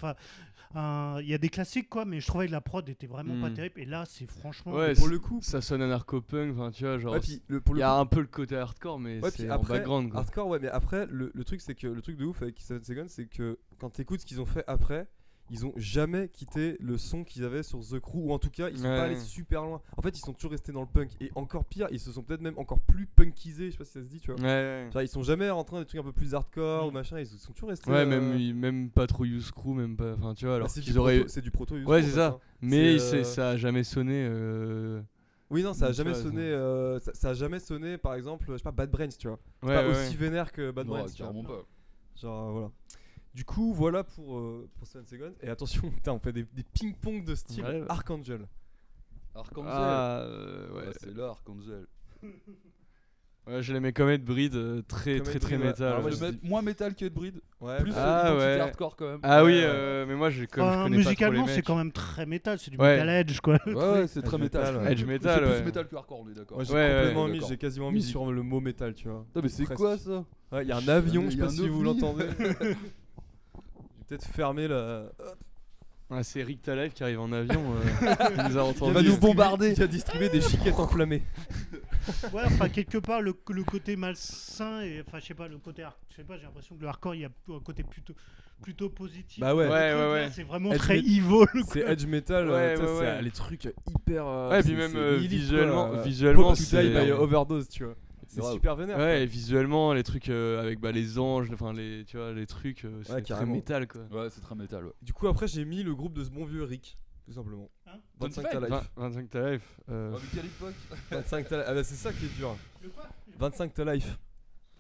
il y a des classiques quoi mais je trouvais que la prod était vraiment pas Mm. terrible et là c'est franchement Ouais, Pour le coup, ça sonne anarcho-punk, enfin tu vois, genre. ouais, puis pour Il le y a coup, un peu le côté hardcore, mais ouais, puis c'est en après, background quoi. hardcore, ouais, mais après, le truc, c'est que le truc de ouf avec 7 Seconds, c'est que quand t'écoutes ce qu'ils ont fait après, ils ont jamais quitté le son qu'ils avaient sur The Crew, ou en tout cas, ils sont Ouais. pas allés super loin. En fait, ils sont toujours restés dans le punk, et encore pire, ils se sont peut-être même encore plus punkisés, je sais pas si ça se dit, tu vois. Ouais, Genre, ils sont jamais rentrés dans des trucs un peu plus hardcore ou machin, ils sont toujours restés. ouais, même pas trop Use Crew, même pas. Enfin, tu vois, alors c'est qu'ils du auraient. proto, c'est du proto. Ouais, c'est ça. Mais C'est, ça a jamais sonné. Oui, non, ça a Donc, jamais tu vois, sonné. Ça a jamais sonné, par exemple, je sais pas, Bad Brains, tu vois. C'est Ouais, pas ouais, aussi vénère que Bad Non, Brains. tu vois. carrément pas. Genre voilà. Du coup, voilà pour 7 Seconds. Et attention, putain, on fait des ping-pong de style Ouais, ouais. Archangel. Archangel. Ah, Ouais, ouais. c'est là, Archangel. Ouais, je les mets comme Hatebreed, très Comme très Hatebreed, très ouais. métal. Alors, moi, Je je vais dis- mettre moins métal que Hatebreed. Ouais, Plus Ah, identité ouais. hardcore quand même. Ah oui, Ouais, mais moi, comme Enfin, je connais musicalement pas trop c'est les quand mecs. même très métal c'est du Ouais. metal edge quoi. Ouais, c'est très Edge métal. metal, ouais. Edge C'est metal, plus ouais. métal que hardcore, on est d'accord. Moi j'ai Ouais, ouais, complètement mis, d'accord. j'ai quasiment mis sur le mot métal, tu vois. Non, mais c'est Presque. quoi ça? Ouais, il y a un avion, Il je y sais a pas un si vous ovni. l'entendez. Je vais peut-être fermer la. Ah, c'est Rick Talife qui arrive en avion. Il nous a va entendu. nous bombarder. Il a distribué des chiquettes enflammées. Ouais, enfin quelque part le côté malsain et enfin je sais pas le côté je sais pas j'ai l'impression que le hardcore il y a un côté plutôt positif. Bah ouais. Le Ouais, truc, ouais, là, ouais. C'est vraiment Edge très met- evil. C'est Edge Metal, Ouais, tu sais, ouais, c'est ouais. les trucs hyper. Ouais, puis c'est- même c'est nihiliste, visuellement, quoi. visuellement, Hope to Die c'est. by overdose, tu vois. C'est Grave. super vénère. Ouais, et visuellement, les trucs avec les anges, enfin les, tu vois, les trucs, c'est très carrément. métal quoi. Ouais, c'est très métal, ouais. Du coup, après, j'ai mis le groupe de ce bon vieux Rick, tout simplement. Hein 25 25, ta life. 25 ta life. Ah, mais quelle époque? 25 ta life. Ah bah, c'est ça qui est dur. Le quoi 25 ta life.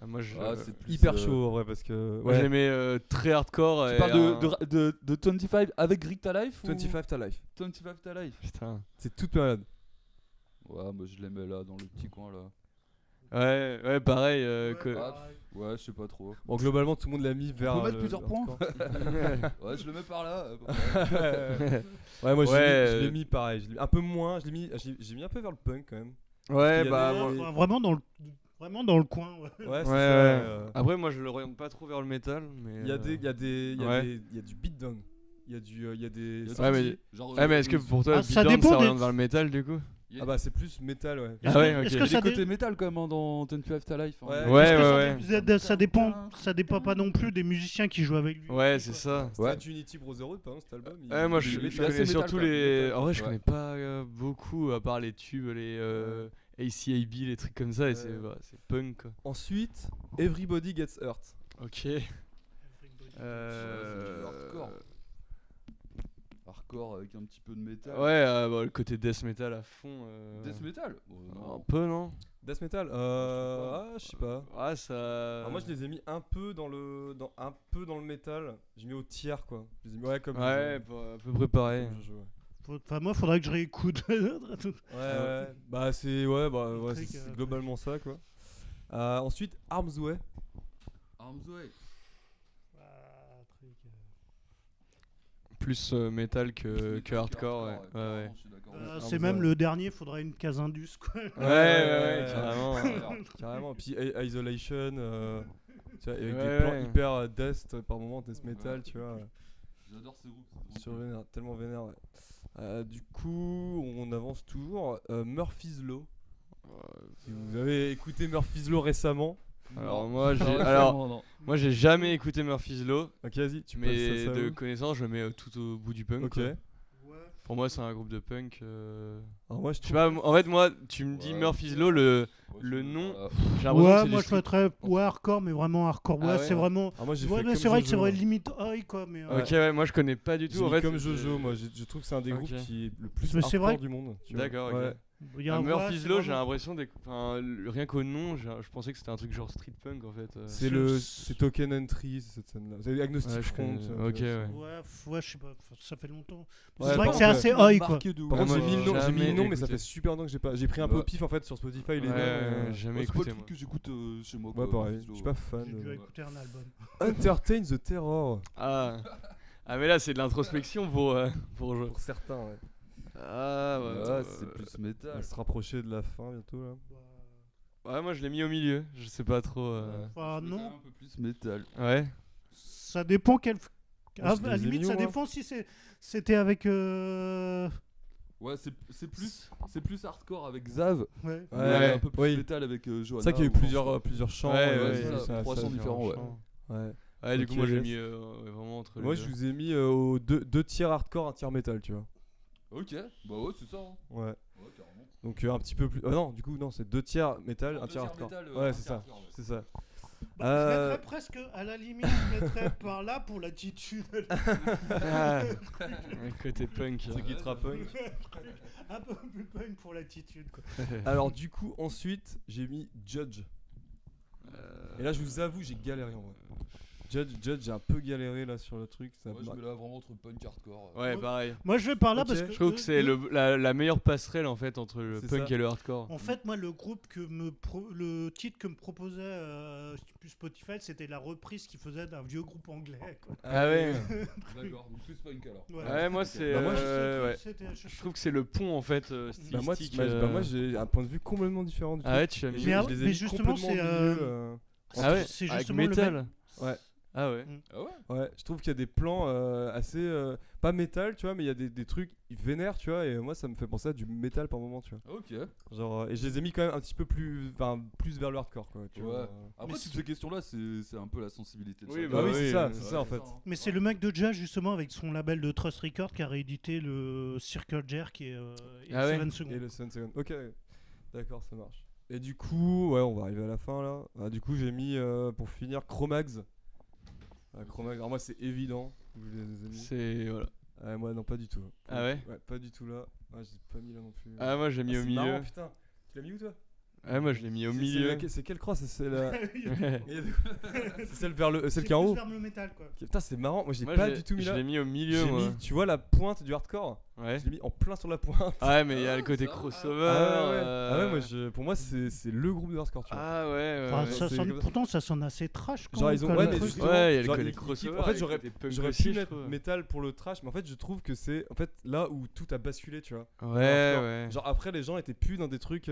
Moi, je, Ah, c'est plus, Hyper chaud en vrai, parce que. moi, je les mets très hardcore. Tu et parles un- de 25 avec Rick Ta Life ou 25 ta life. 25 Ta Life? Putain. C'est toute période. Ouais, moi je les mets là, dans le petit coin là. Ouais, pareil. Ah, ouais, je sais pas trop. Bon, globalement, tout le monde l'a mis vers. mettre le- plusieurs le points hardcore. Ouais, je le mets par là. Ouais, moi, Ouais, je l'ai mis pareil. Je l'ai mis un peu moins. J'ai mis un peu vers le punk quand même. Ouais, qu'il y bah. avait- moi- Enfin, vraiment dans le coin. Ouais. Ouais, c'est Ouais, ça. ouais. Après, moi, je l'oriente pas trop vers le métal, mais. Il y a Ouais. du beatdown. Il y a du. Il y a des. Ouais, mais- Genre, Ouais, mais est-ce que pour toi, Ah, ça Beatdown, dépend ça des- oriente vers le métal du coup? Ah bah, c'est plus métal, ouais. Ah ouais, ok. Est-ce Il y que a ça des côtés métal quand même hein, dans 25 Ta Life. hein. Ouais. Ouais, Est-ce que ouais. ça dépend pas non plus des musiciens qui jouent avec lui. Ouais, c'est ça. Ouais. Stade Unity Brotherhood, par exemple, cet album. Ouais, moi il je est métal. connais métal, surtout quoi. les. Métal. En vrai, je Ouais. connais pas beaucoup, à part les tubes, les ACAB, les trucs comme ça, et c'est Ouais. c'est punk quoi. Ensuite, Everybody Gets Hurt. Ok. c'est du hardcore. Hardcore avec un petit peu de métal. Ouais, bah, le côté death metal à fond. Death metal? Un Non. peu, non? Death Metal je sais pas. Ouais, ça. Alors moi je les ai mis un peu dans le métal. J'ai mis au tiers quoi. Je les ai mis comme Ouais, à peu près pareil. comme Jojo, ouais. Enfin, moi, faudrait que je réécoute. Ouais. Bah c'est truc, c'est globalement ça quoi. Ensuite Arms Way. Arms Way. Plus métal que hardcore, ouais. Ouais, C'est même le dernier, faudrait une case indus quoi. ouais, carrément. Carrément. Puis Isolation, tu vois, avec Ouais, des plans ouais. hyper death par moment, death metal, tu vois. J'adore ce groupe. Sur vénère, tellement vénère. Ouais. Du coup, on avance toujours. Murphy's Law. Si vous avez écouté Murphy's Law récemment. Alors Non. moi, Non. moi j'ai jamais écouté Murphy's Law, Ok, vas-y, tu mais passes ça de où connaissance, je le mets tout au bout du punk. Ok. quoi. Ouais. Pour moi, c'est un groupe de punk. Alors moi, je Je sais trouve. pas, en fait, moi, tu me dis Ouais. Murphy's Law, le nom, j'ai l'impression que Ouais, c'est du moi je street- mettrais hardcore, mais vraiment hardcore. Ah Ouais, ouais. c'est vraiment. Alors moi, j'ai Ouais, fait mais comme c'est vrai que c'est Jojo, vrai moi. limite oi quoi, mais. Ouais. Ok, ouais, moi je connais pas du J'ai tout. En mis fait, comme Jojo, moi, je trouve que c'est un des Ok. groupes qui est le plus Mais c'est vrai hardcore du monde. tu vois. D'accord, ok. Ouais. Il y a un Murphy's ouais, Law, c'est j'ai vraiment- l'impression rien qu'au nom, je pensais que c'était un truc genre street punk en fait. C'est Token Entry, c'est cette scène-là. C'est Agnostic Ouais, je Front. connais. Ok, ouais. Ouais, je sais pas, ça fait longtemps. Ouais, C'est vrai par que c'est contre, assez oi quoi. Par contre, j'ai mis le nom, jamais mais ça écouté. fait super longtemps que j'ai pas. J'ai pris un peu au Ouais. pif en fait sur Spotify les Ouais, noms. jamais C'est pas écouté le moi. truc que j'écoute chez moi. Ouais, quoi, pareil. Murphy's Je suis Law. pas fan. J'ai dû écouter un album. Entertain the Terror. Ah. Ah, mais là c'est de l'introspection pour Pour certains, ouais. Ah Ouais, c'est plus On métal. va se rapprocher de la fin bientôt là. Ouais, moi je l'ai mis au milieu, je sais pas trop. Enfin, non, Un peu plus métal. Ouais. ça dépend quel. Moi, je À la les ai limite, mis, ça moi. dépend si c'était avec. Ouais, c'est plus hardcore avec Zav. Ouais. mais Ouais, un peu plus oui. métal avec Johanna. C'est vrai qu'il y a eu plusieurs chants. Ouais, c'est ça, 300 différents, ouais. Ouais. Ouais, du Ok, coup, moi j'ai yes. mis vraiment entre les Moi, deux. je vous ai mis aux deux tiers hardcore, un tiers métal, tu vois. Ok, bah ouais, c'est ça. Hein. Ouais. Ouais, carrément. Donc un petit peu plus. Non, du coup, non, c'est deux tiers métal, un tiers hardcore. Ouais, c'est ça. C'est ça. Bah, je mettrais presque, à la limite, je mettrais par là pour l'attitude. Ah, le côté punk. C'est qui punk. Un peu plus punk pour l'attitude quoi. Alors, du coup, ensuite, j'ai mis Judge. Et là, je vous avoue, j'ai galéré en vrai. Judge, j'ai un peu galéré là sur le truc. Ça Ouais, je m'a- mets là vraiment entre punk hardcore. Ouais, pareil. Moi je vais par là Ok. parce que. Je trouve que c'est la meilleure passerelle en fait entre le C'est punk ça. et le hardcore. En fait, moi, le titre que me proposait Spotify, c'était la reprise qu'il faisait d'un vieux groupe anglais. Quoi. Ah ouais. D'accord, donc plus punk alors. Ouais, moi c'est. Bah, moi, ouais. Je Je trouve que c'est le pont en fait Bah, moi, stylistique. moi, j'ai un point de vue complètement différent du Ah ouais, tu as mis. Mais Je les ai mais mis justement, complètement c'est, au milieu, Ah ouais, c'est avec justement le métal. Ouais. Ah ouais. Ah ouais. Ouais, je trouve qu'il y a des plans assez pas métal, tu vois, mais il y a des trucs vénères, tu vois, et moi ça me fait penser à du métal par moment, tu vois. Ok. Genre et je les ai mis quand même un petit peu plus vers le hardcore quoi, tu Ouais. vois. Après, toutes ces questions-là, c'est un peu la sensibilité de Oui, chacun. bah oui, oui, c'est ça, ouais, c'est ça en fait. Mais c'est le mec de jazz justement avec son label de Trust Records qui a réédité le Circle Jerk et Ah ouais. 7 secondes. Et le Sun Second. OK. D'accord, ça marche. Et du coup, ouais, on va arriver à la fin là. Ah, du coup, j'ai mis pour finir Chromags. Chromags. Alors moi c'est évident, je les ai mis. C'est. Voilà. Moi non pas du tout. Ah ouais. Ouais, pas du tout là. Ouais, j'ai pas mis là non plus. Ah, moi j'ai mis Ah, au c'est milieu. marrant, putain. Tu l'as mis où toi? Ah, moi je l'ai mis au C'est milieu. c'est quelle croix? C'est la... Ouais. c'est celle vers le, celle C'est qui est en plus haut. vers le métal quoi. Putain, c'est marrant. Moi, j'ai Moi, pas du tout mis je là. l'ai mis au milieu J'ai moi. mis, tu vois la pointe du hardcore. Ouais. Je l'ai mis en plein sur la pointe. Ah ouais, mais il y a le Ah, côté ça. crossover. Ah ouais, moi, pour moi, c'est le groupe de hardcore. Tu vois. Ah ouais, Enfin, ouais. ça c'est sonne- comme ça. pourtant ça sonne assez trash quand Genre, même, ils ont. quand Ouais, le mais truc. justement, Ouais, il y a le genre, côté ils- crossover. En fait, avec j'aurais le côté punk pu aussi, je mettre trouve. métal pour le trash, mais en fait, je trouve que c'est en fait là où tout a basculé, tu vois. Ouais, Hardcore. ouais. Genre après, les gens étaient plus dans des trucs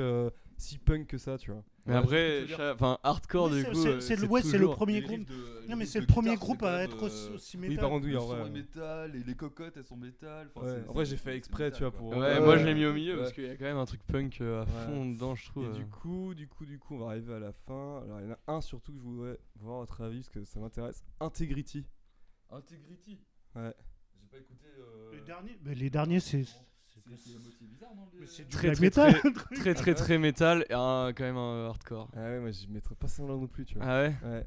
si punk que ça, tu vois. Mais Ouais, après, je peux te dire. enfin, hardcore Oui, du coup. c'est le toujours- premier groupe. Non mais c'est le premier groupe à être aussi métal. Oui, par contre, oui, Le en son est vrai. métal et les cocottes elles sont métal. Enfin, Ouais, c'est- en vrai, c'est- j'ai fait c'est exprès, métal, tu vois, quoi. pour- Ouais, Ouais, moi ouais, je l'ai mis au milieu ouais. parce qu'il y a quand même un truc punk à fond dedans, je trouve. Et du coup, on va arriver à la fin. Alors, il y en a un surtout que je voudrais voir votre avis parce que ça m'intéresse. Integrity. Integrity. Ouais. J'ai pas écouté. Les derniers c'est C'est un moitié bizarre, non mais c'est du Très, black très, metal. très métal et quand même un hardcore. Ah ouais, moi je mettrais pas ça là non plus, tu vois. Ah ouais. Ouais.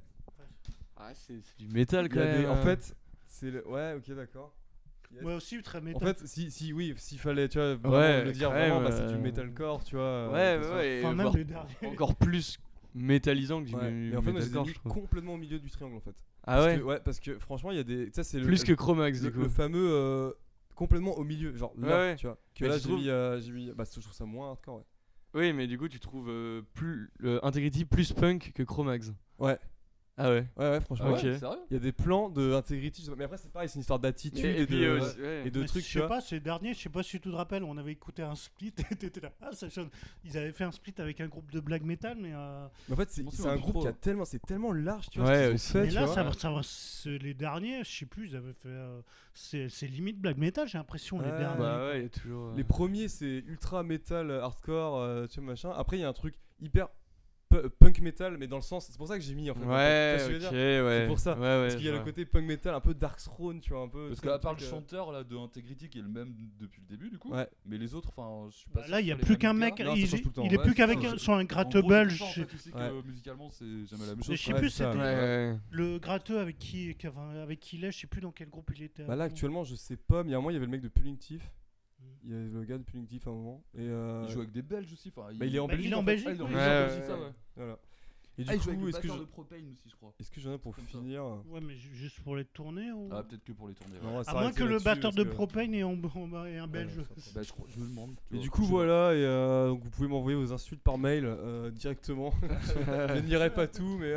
Ah, c'est du métal Il y quand a même. des- en fait, c'est le. Ouais, ok, d'accord. Moi aussi très En métal. fait, oui, s'il fallait, tu vois, vraiment Ouais, le dire quand vraiment, même, bah, c'est du metalcore, tu vois. Ouais, tout ça. ouais, et Enfin, même voire les derniers. encore plus métallisant que du Ouais. Mais en fait, moi, je les ai metalcore, mis je trouve. complètement au milieu du triangle, en fait. Ah Parce ouais. que, parce que franchement, il y a des. Ça, c'est Plus que Chromax le, du coup. le fameux complètement au milieu, genre là, Ouais. tu vois. Que Mais là, tu j'ai mis. Bah, je trouve ça moins hardcore, ouais. Oui, mais du coup, tu trouves plus Integrity plus punk que Chromax. Ouais. Ah ouais. Ouais, franchement. Ok. ouais, sérieux? Il y a des plans de Integrity, je sais pas, mais après c'est pareil, c'est une histoire d'attitude Et et, puis, de, ouais. et de Mais trucs, je tu sais vois. pas, ces derniers, je sais pas si tu te rappelles, on avait écouté un split et t'étais là. Ah, ça sonne. Ils avaient fait un split avec un groupe de black metal, mais. Mais en fait, c'est Bon, c'est c'est un un groupe trop, qui a tellement, c'est tellement large, tu vois. Ouais, ce qu'ils ont aussi. fait, Mais tu là, vois. les derniers, je sais plus, ils avaient fait. C'est limite black metal, j'ai l'impression, les Ouais. derniers. Bah ouais, il y a toujours. Les premiers, c'est ultra metal, hardcore, tu vois, machin. Après, il y a un truc hyper punk metal, mais dans le sens, c'est pour ça que j'ai mis en fait. Tu vois Ouais, ce que je veux ok, dire ouais. C'est pour ça. Ouais, ouais, Parce qu'il y a je le vois. côté punk metal, un peu Dark Throne, tu vois, un peu. Parce tu vois, qu'à part le truc, chanteur là de Integrity qui est le même depuis le début du coup, Ouais. mais les autres, enfin, je suis pas Bah, sûr là, que il y a ce soit plus les qu'un mêmes mec, gars. Non, ça change tout le temps. il est Ouais, plus c'est qu'avec ça. sur un En gratteux gros, c'est belge. pour ça, en fait, tu sais que Ouais. musicalement c'est jamais la même Je chose. sais Ouais, plus, c'est ça, c'était Ouais, ouais. le gratteux avec qui il est, je sais plus dans quel groupe il était. Bah là, avant. actuellement, je sais pas, mais il y a un moment, il y avait le mec de Pulling Teeth. Mm. Il y avait le gars de Pulling Teeth à un moment. Et Il joue avec des Belges aussi. Enfin, bah, il est en Bah, Belgique. il est en en fait. Belgique, Ah, il est en ouais. Belgique, Ouais, c'est ouais, ça, ouais. ouais. Voilà. Et Ah, du il joue avec coup, le est-ce que batteur je- de Propane aussi, je crois. est-ce que j'en ai pour Comme ça. finir Ouais, mais juste pour les tournées ou... Ah, peut-être que pour les tournées. ouais. Non, on va À s'arrêter moins que le là-dessus, batteur parce de que- Propane est un belge. Ouais, Bah, je me demande. tu Et vois, du coup, je sais pas. voilà, et donc vous pouvez m'envoyer vos insultes par mail directement. Je n'irai pas tout, mais.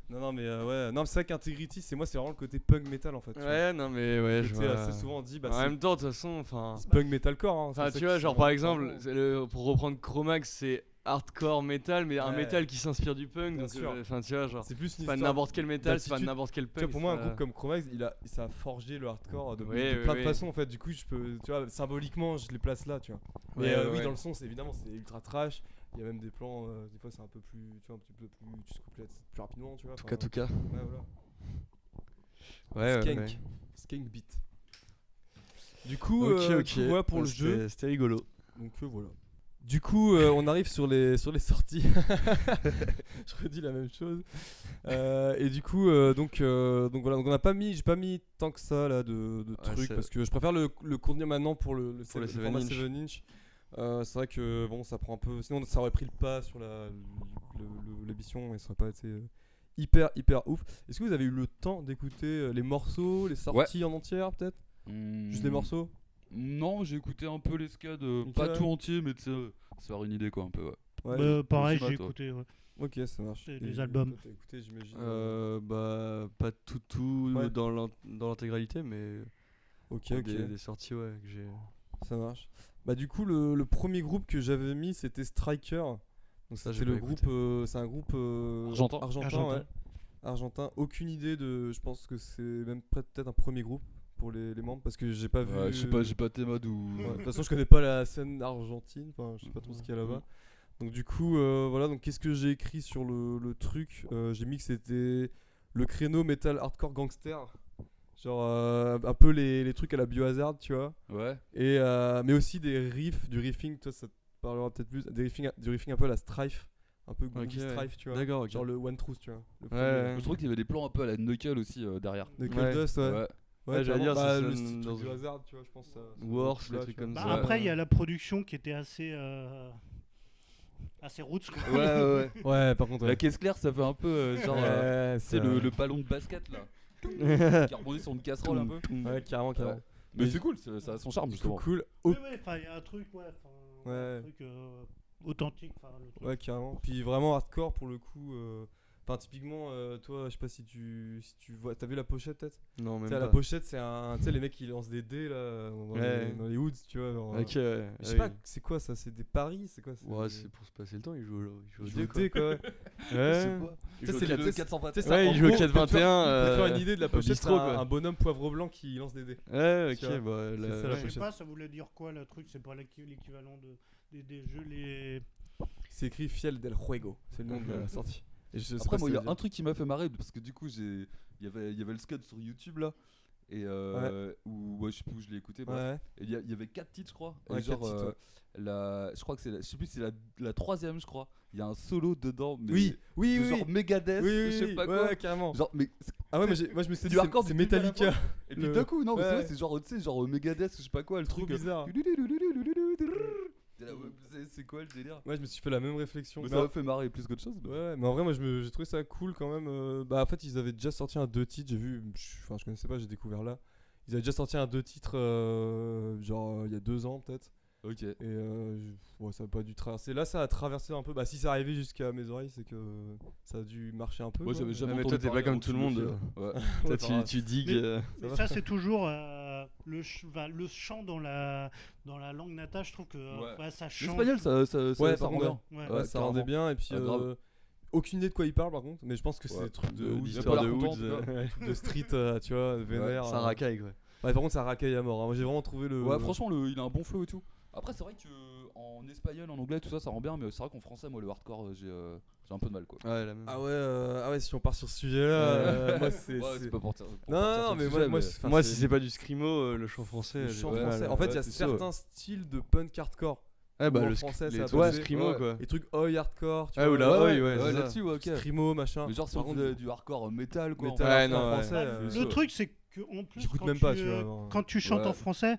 non, mais ouais, non, mais c'est vrai qu'Integrity, c'est vraiment le côté punk metal en fait. tu vois. Ouais, non, mais ouais, je C'était vois. assez souvent dit, bah, En c'est même temps, de toute façon, enfin. c'est punk metalcore. Hein, Enfin, c'est ça tu vois, qui genre sont par vraiment exemple, importants. pour reprendre Chromax, c'est hardcore metal, mais un Ouais. metal qui s'inspire du punk. Bien Donc, sûr. enfin, tu vois, genre. C'est plus une C'est pas histoire n'importe quel metal, c'est pas d'attitude. n'importe quel Tu vois, punk. pour moi, un c'est groupe pas- comme Chromax, ça a forgé le hardcore de Oui, plein oui, de oui. façons en fait. Du coup, tu vois, symboliquement, je les place là, tu vois. Mais Ouais, oui, ouais. dans le son, évidemment, c'est ultra trash. Il y a même des plans, des fois, c'est un peu plus, tu vois, un petit peu plus, tu se couples plus rapidement, tu vois. En tout cas. Ouais, voilà. Ouais, Skank. ouais. Skank beat. Du coup, Ok, du ok. coup, voilà pour Ouais, le jeu. C'était rigolo. Donc voilà. Du coup, on arrive sur les sorties. Je redis la même chose. Et du coup, donc voilà, donc j'ai pas mis tant que ça là de trucs c'est- parce que je préfère le contenir maintenant pour le Pour le 7 format inch. 7 inch. C'est vrai que bon, ça prend un peu. Sinon, ça aurait pris le pas sur l'émission et ça aurait pas été hyper ouf. Est-ce que vous avez eu le temps d'écouter les morceaux, les sorties en entière peut-être? Juste les morceaux? Non, j'ai écouté un peu les scuds, Ok, pas ouais. tout entier, mais tu sais, se faire une idée quoi, un peu. Ouais. Ouais. Pareil, je sais j'ai pas, toi. écouté. Ouais. Ok, ça marche. C'est Et des albums. toi, t'as écouté, j'imagine. Bah, pas tout Ouais. dans l'intégralité, mais Ok, des sorties, ouais, que j'ai. Ça marche. Bah du coup le premier groupe que j'avais mis c'était Striker. Donc Ça, c'était j'ai le pas groupe écouté. c'est un groupe Argentin. Argentin. ouais. Argentin. Aucune idée de je pense que c'est même peut-être un premier groupe pour les membres parce que j'ai pas vu. Ouais, je sais pas, j'ai pas tes modes ou. Ouais, de toute façon je connais pas la scène argentine, enfin je sais pas trop ce qu'il y a là-bas. Donc du coup voilà, donc qu'est-ce que j'ai écrit sur le truc. J'ai mis que c'était le créneau metal hardcore gangster. Genre un peu les trucs à la Biohazard, tu vois. Ouais. Et mais aussi du riffing, toi ça te parlera peut-être plus, du riffing un peu à la Strife, un peu groovy Ok, ouais. Strife, tu vois. D'accord, ok. Genre le One Truth, tu vois. Le Ouais. Je trouve qu'il y avait des plans un peu à la Knuckle aussi derrière. De Ouais. Dust, ouais. Ouais. Ouais, j'allais dire, bah, ça le sonne style dans du un- hasard, tu vois, je pense. Wars, ça les là, trucs tu vois. comme Bah, ça. après, il y a la production qui était assez roots. Quoi. Ouais. Ouais, par contre, La ouais. caisse claire, ça fait un peu genre. Ouais, C'est le ballon de basket là. Qui rebondit sur une casserole un peu. Ouais, carrément. Ouais. Mais c'est cool, ça a son charme justement. Cool. Oui, il y a un truc, Ouais. un truc authentique. Le truc. Ouais, carrément. Puis vraiment hardcore pour le coup. Enfin, typiquement, toi, je sais pas si tu vois. T'as vu la pochette peut-être? Non, Tu même sais, la pas. pochette, c'est un. Tu sais, les mecs qui lancent des dés là Ouais. dans les hoods, tu vois. genre, Ok, ouais. je sais pas, c'est quoi ça? C'est des paris? C'est quoi? Ouais, c'est pour se passer le temps, il joue au Ils dé, jouent au quoi. dé, quoi. Ouais. Ouais. Tu sais, c'est la- tu sais, 420. tu sais, Ouais, en il joue au gros, 4-21, pour te faire une idée de la au pochette, bistrot, c'est quoi. un bonhomme poivre blanc qui lance des dés. Ouais, Tu vois, ok, bah. c'est la- ça, la Je ouais. sais pochette. pas, ça voulait dire quoi le truc? C'est pas l'équivalent des jeux, les. C'est écrit Fiel del Juego, c'est le nom de la sortie. Et je sais Après, pas moi, si il y ça a veut un dire. truc qui m'a fait marrer parce que du coup, il y avait le scud sur YouTube là. Et où ouais, je sais plus où je l'ai écouté. Bref. Ouais. Et il y avait 4 titres, je crois. Ouais, Et genre, 4 titres, je crois que c'est je sais plus si c'est la troisième, je crois. Il y a un solo dedans. Mais Oui, oui, de oui. genre Megadeth, Oui, je sais pas quoi. ouais, carrément. Genre, mais Ah ouais, moi je me suis dit, du hardcore c'est du début à la Metallica. et puis Le- d'un coup, non, mais c'est ouais. vrai, c'est genre, tu sais, genre Megadeth, je sais pas quoi, le Trop truc. bizarre. T'es là, ouais, c'est quoi le délire? Ouais, je me suis fait la même réflexion. Mais Mais ça m'a fait marrer plus qu'autre chose. mais- Ouais, mais en vrai, moi j'ai trouvé ça cool quand même. Bah, en fait, ils avaient déjà sorti un 2 titres, j'ai vu, enfin, je connaissais pas, j'ai découvert là. Ils avaient déjà sorti un 2 titres, genre il y a 2 ans peut-être. Ok. Et ouais, ça a pas dû traverser. Là, ça a traversé un peu. Bah, si ça arrivait jusqu'à mes oreilles, c'est que ça a dû marcher un peu. Moi quoi. j'avais jamais mais entendu toi, t'es parler pas comme avant tout que le tu monde. le filmes. Ouais. Toi, Ouais, tu digues. Mais va. ça, c'est toujours le chant dans la langue natale. Je trouve que Ouais. ça change. L'espagnol, ça Ouais, ça par rend contre, bien. Ouais. Ouais, ça rendait bien. Et puis, Ah, grave. aucune idée de quoi il parle par contre. Mais je pense que c'est Ouais. des trucs de, L'histoire pas de l'air content, Woods. en tout cas. Ouais. de street, tu vois, vénère. Ça racaille quoi. Ouais, par contre, ça racaille à mort. Hein. Moi, j'ai vraiment trouvé le. Ouais, franchement, il a un bon flow et tout. Après, c'est vrai que en espagnol, en anglais, tout ça, ça rend bien, mais c'est vrai qu'en français, moi, le hardcore, j'ai un peu de mal quoi. Ouais, la même. Ah ouais, si on part sur ce sujet-là, moi c'est. Ouais, c'est- c'est pas pour dire. Non, mais moi, enfin, Moi, si c'est pas du scrimo, le chant français. le j'ai chant du mal. français. En fait, il y a c'est ça, certains styles de punk hardcore. Ouais, bah en le français, les ça a trucs passé. scrimo Ouais. quoi. Les trucs oi hardcore, tu Ah, vois. ou la oi, ouais, c'est ça. là-dessus, ouais, ok. Scrimo, machin. Mais genre, si Par on contre, faisait du hardcore métal quoi. métal Ouais, hardcore non, ouais. français. Le truc, c'est que en plus, J'écoute quand même pas, tu, tu vois. quand tu chantes Ouais. en français,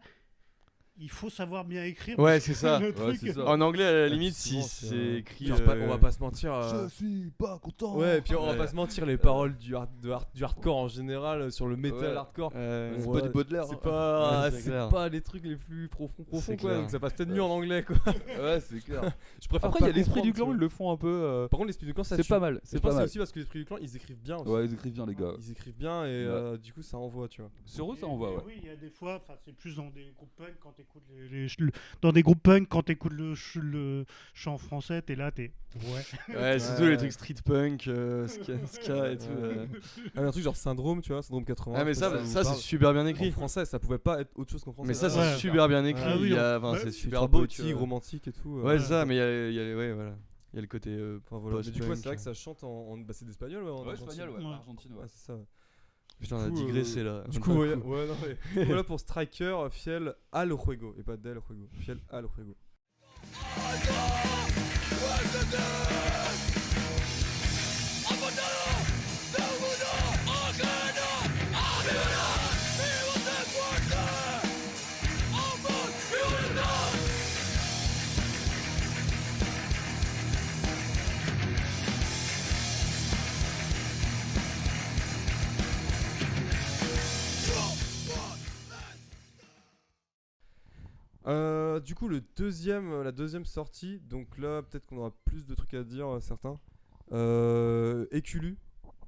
il faut savoir bien écrire. Ouais, parce c'est que ça. le Ouais, truc, c'est ça. En anglais, à la limite, souvent, si c'est écrit. on va pas se mentir. suis pas content. Ouais, et puis on va Ouais. pas se mentir, les paroles du hardcore en général sur le metal Ouais. hardcore. C'est Ouais, pas du Baudelaire. C'est hein. pas, Ouais, c'est c'est clair. pas les trucs les plus profonds C'est quoi. clair. Donc ça passe peut-être mieux en anglais quoi. Ouais, c'est clair. Je préfère Après, pas il y a l'esprit comprendre, du clan, tu ils vois. le font un peu. Par contre, l'esprit du clan, ça C'est tue. pas mal. Je C'est pense pas que c'est mal. aussi parce que l'esprit du clan, ils écrivent bien aussi. Ouais, ils écrivent bien, les gars. Ils écrivent bien et Ouais. du coup ça envoie, tu vois. Sur eux, ça envoie, ouais. Oui, il y a des fois, c'est plus dans des groupes punk quand t'écoutes dans des groupes punk quand t'écoutes le chant français, t'es là, ouais. Ouais, surtout Ouais. les trucs street punk, ska et tout. Ah, un truc genre Syndrome, tu vois, Syndrome 80. Ah, mais je sais ça, pas si ça vous c'est parle. super bien En écrit. français, ça pouvait pas être autre chose qu'en français. Mais ça, c'est Ouais. super bien écrit. Ah oui, il y a- ouais. c'est C'est super super beau. poétique, romantique et tout. Ouais, c'est ça, mais il y a ouais, voilà. Il y a le côté. Enfin, voilà. Mais du coup, post-punk. c'est vrai que ça chante bah, c'est d'espagnol, ouais. En Ouais, Argentine. espagnol, ouais. Ouais. Argentine, ouais. Ouais, c'est ça. Putain, on a Du coup, digressé là. Du On coup, a ouais, pas coup. ouais, non, mais voilà pour Striker, Fiel al juego. Et pas del juego. Fiel al juego. Du coup, la deuxième sortie, donc là, peut-être qu'on aura plus de trucs à dire, certains. Ekulu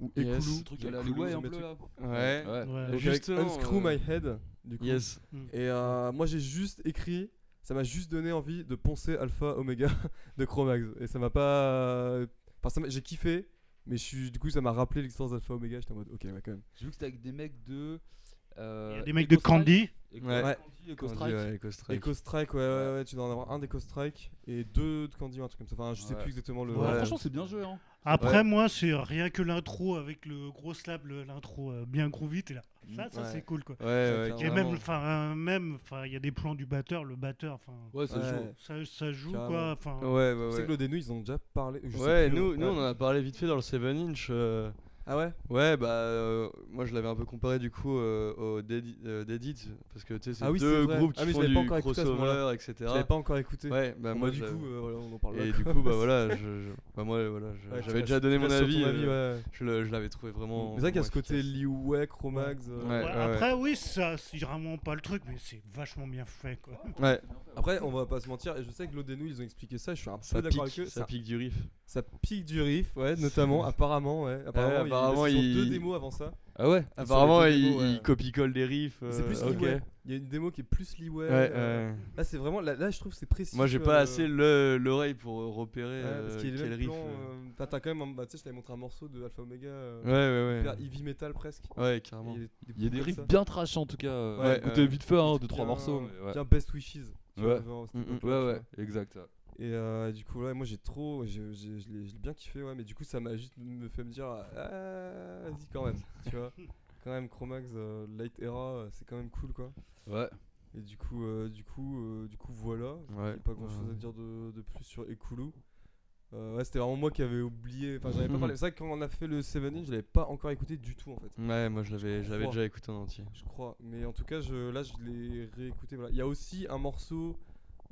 ou Yes. Ekulu. Le truc à la Ekulu, Louis je un mets peu truc. là. Ouais. Ouais. Ouais. Donc Justement, avec Unscrew My Head, du coup. Yes. Et moi, j'ai juste écrit, ça m'a juste donné envie de poncer Alpha Omega de Chromax. Et ça m'a pas. Enfin, j'ai kiffé, mais du coup, ça m'a rappelé l'expérience d'Alpha Omega. J'étais en mode, ok, ouais, quand même. J'ai vu que c'était avec des mecs de. Il y a des mecs de Candy. Ouais. Candy, Echo Strike. Echo Strike. Echo Strike, ouais, tu dois en avoir un d'Echo Strike et deux de Candy, un truc comme ça. Enfin, je sais Ouais. plus exactement le. Ouais. Ouais, franchement, c'est bien joué, hein. Après, moi, c'est rien que l'intro avec le gros slap, l'intro bien groovy, t'es là. Ça, Ouais. c'est cool quoi. Ouais, ouais. Et Et carrément. même, il y a des plans du batteur, le batteur, Ouais, ça Ouais. joue. ça joue Carrément. quoi. Enfin, Ouais, Je sais ouais, que l'Odenu, ils ont déjà parlé. Je sais Ouais, plus, nous, ouais. nous on en a parlé vite fait dans le 7-inch. Ah ouais. Ouais, bah, moi je l'avais un peu comparé du coup au Dead It, parce que tu sais, c'est Ah oui, deux c'est vrai. groupes Ah, qui mais je font l'avais pas du encore écouté à ce moment-là. crossover, etc. Je l'avais pas encore écouté. Ouais, bah Bon, moi du je- coup, voilà, on en parle là. Et du coup, bah voilà, bah moi voilà, Ouais, tu j'avais restes- déjà donné tu mon restes sur avis. ton euh, ouais. Je l'avais trouvé vraiment. Mais c'est vrai qu'il y a ce vraiment côté efficace. Liuwei, Chromax. Ouais. après, oui, ça, c'est vraiment pas le truc, mais c'est vachement bien fait quoi. Ouais, Après, on va pas se mentir, et je sais que l'Odenu, ils ont expliqué ça, et je suis un ça peu d'accord avec pique, eux. ça pique du riff. Ça pique du riff, ouais, notamment, apparemment, ouais. apparemment, ils ont il- deux démos avant ça. Ah ouais. Apparemment, les deux il démos, ouais. copie-colle des riffs. C'est plus ok. Liuwei. Il y a une démo qui est plus Liuwei. Ouais, Là, c'est vraiment. Là, je trouve que c'est précis. Moi, j'ai tu pas vois, assez l'oreille pour repérer parce qu'il y a les quel mêmes riff. plans. T'as quand même. Bah, tu sais, je t'avais montré un morceau de Alpha Omega. Ouais, Hyper ouais. heavy metal presque. Ouais, carrément. Il y a des bouts comme riffs ça. bien trash en tout cas. Ouais, Écoutez vite fait, hein, 2-3 Bien- morceaux. Mais ouais. Bien Best Wishes. tu Ouais. vois, genre, cette Mm, époque-là, Ouais, tu ouais, vois. exact. Et du coup, ouais, moi je l'ai bien kiffé, ouais, mais du coup, ça m'a juste me fait me dire, vas-y quand même, tu vois. Quand même, Chromax, Light Era, c'est quand même cool, quoi. Ouais. Et du coup, voilà. Ouais. J'ai pas grand chose à dire de plus sur Ekulu. Ouais, c'était vraiment moi qui avais oublié. Enfin, j'avais pas parlé. C'est vrai que quand on a fait le 7-inch, je l'avais pas encore écouté du tout, en fait. Ouais, moi je l'avais crois. déjà écouté en entier. Je crois. Mais en tout cas, là, je l'ai réécouté. Voilà. Il y a aussi un morceau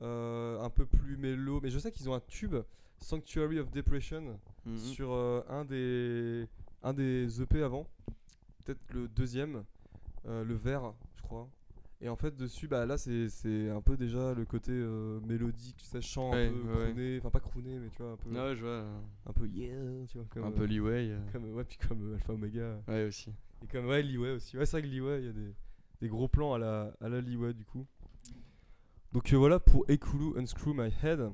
un peu plus mélo. Mais je sais qu'ils ont un tube, Sanctuary of Depression, Mhm. sur un des EP avant. Peut-être le deuxième, le vert, je crois. Et en fait dessus bah là c'est un peu déjà le côté mélodique, tu sais, chant Ouais, un peu ouais. crooné, enfin pas crooné mais tu vois un peu Ouais, je vois. un peu yeah, tu vois, comme Un peu Leeway. comme ouais, puis comme Alpha Omega Ouais, aussi. et comme ouais Leeway aussi. Ouais, c'est vrai que Leeway, il y a des gros plans à la Leeway du coup. Donc voilà pour Ekulu Unscrew My Head.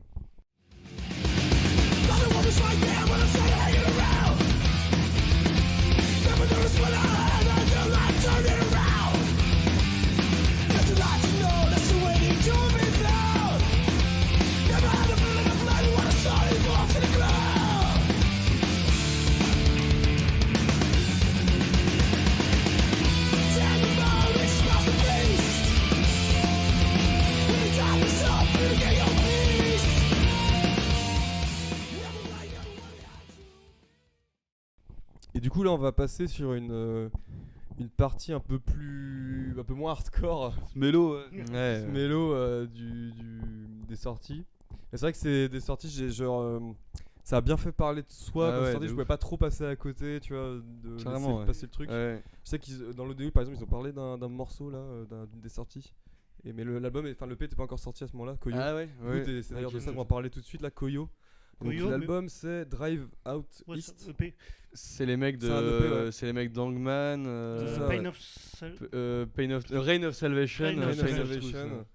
Et du coup là on va passer sur une partie un peu moins hardcore, Mélo, ouais. Ouais. mélo des sorties. Et c'est vrai que c'est des sorties ça a bien fait parler de soi Ah comme ouais, sortie, de je ouf. pouvais pas trop passer à côté, tu vois, de Carrément, laisser ouais. passer le truc. Ouais. Je sais qu'ils dans le début par exemple ils ont parlé d'un morceau là, d'une des sorties. Et mais l'album, enfin le P était pas encore sorti à ce moment-là, Koyo. Ah ouais, Du coup, ouais. c'est d'ailleurs Ok. de ça qu'on va parler tout de suite, là, Koyo. Donc Koyo, l'album c'est Drive Out Ouais, East. ça, EP. C'est les mecs C'est un EP, de. ouais. C'est les mecs d'Angman. C'est ça, Pain ouais. of Sal- Reign of Salvation. Reign of Pain of Salvation. Salvation.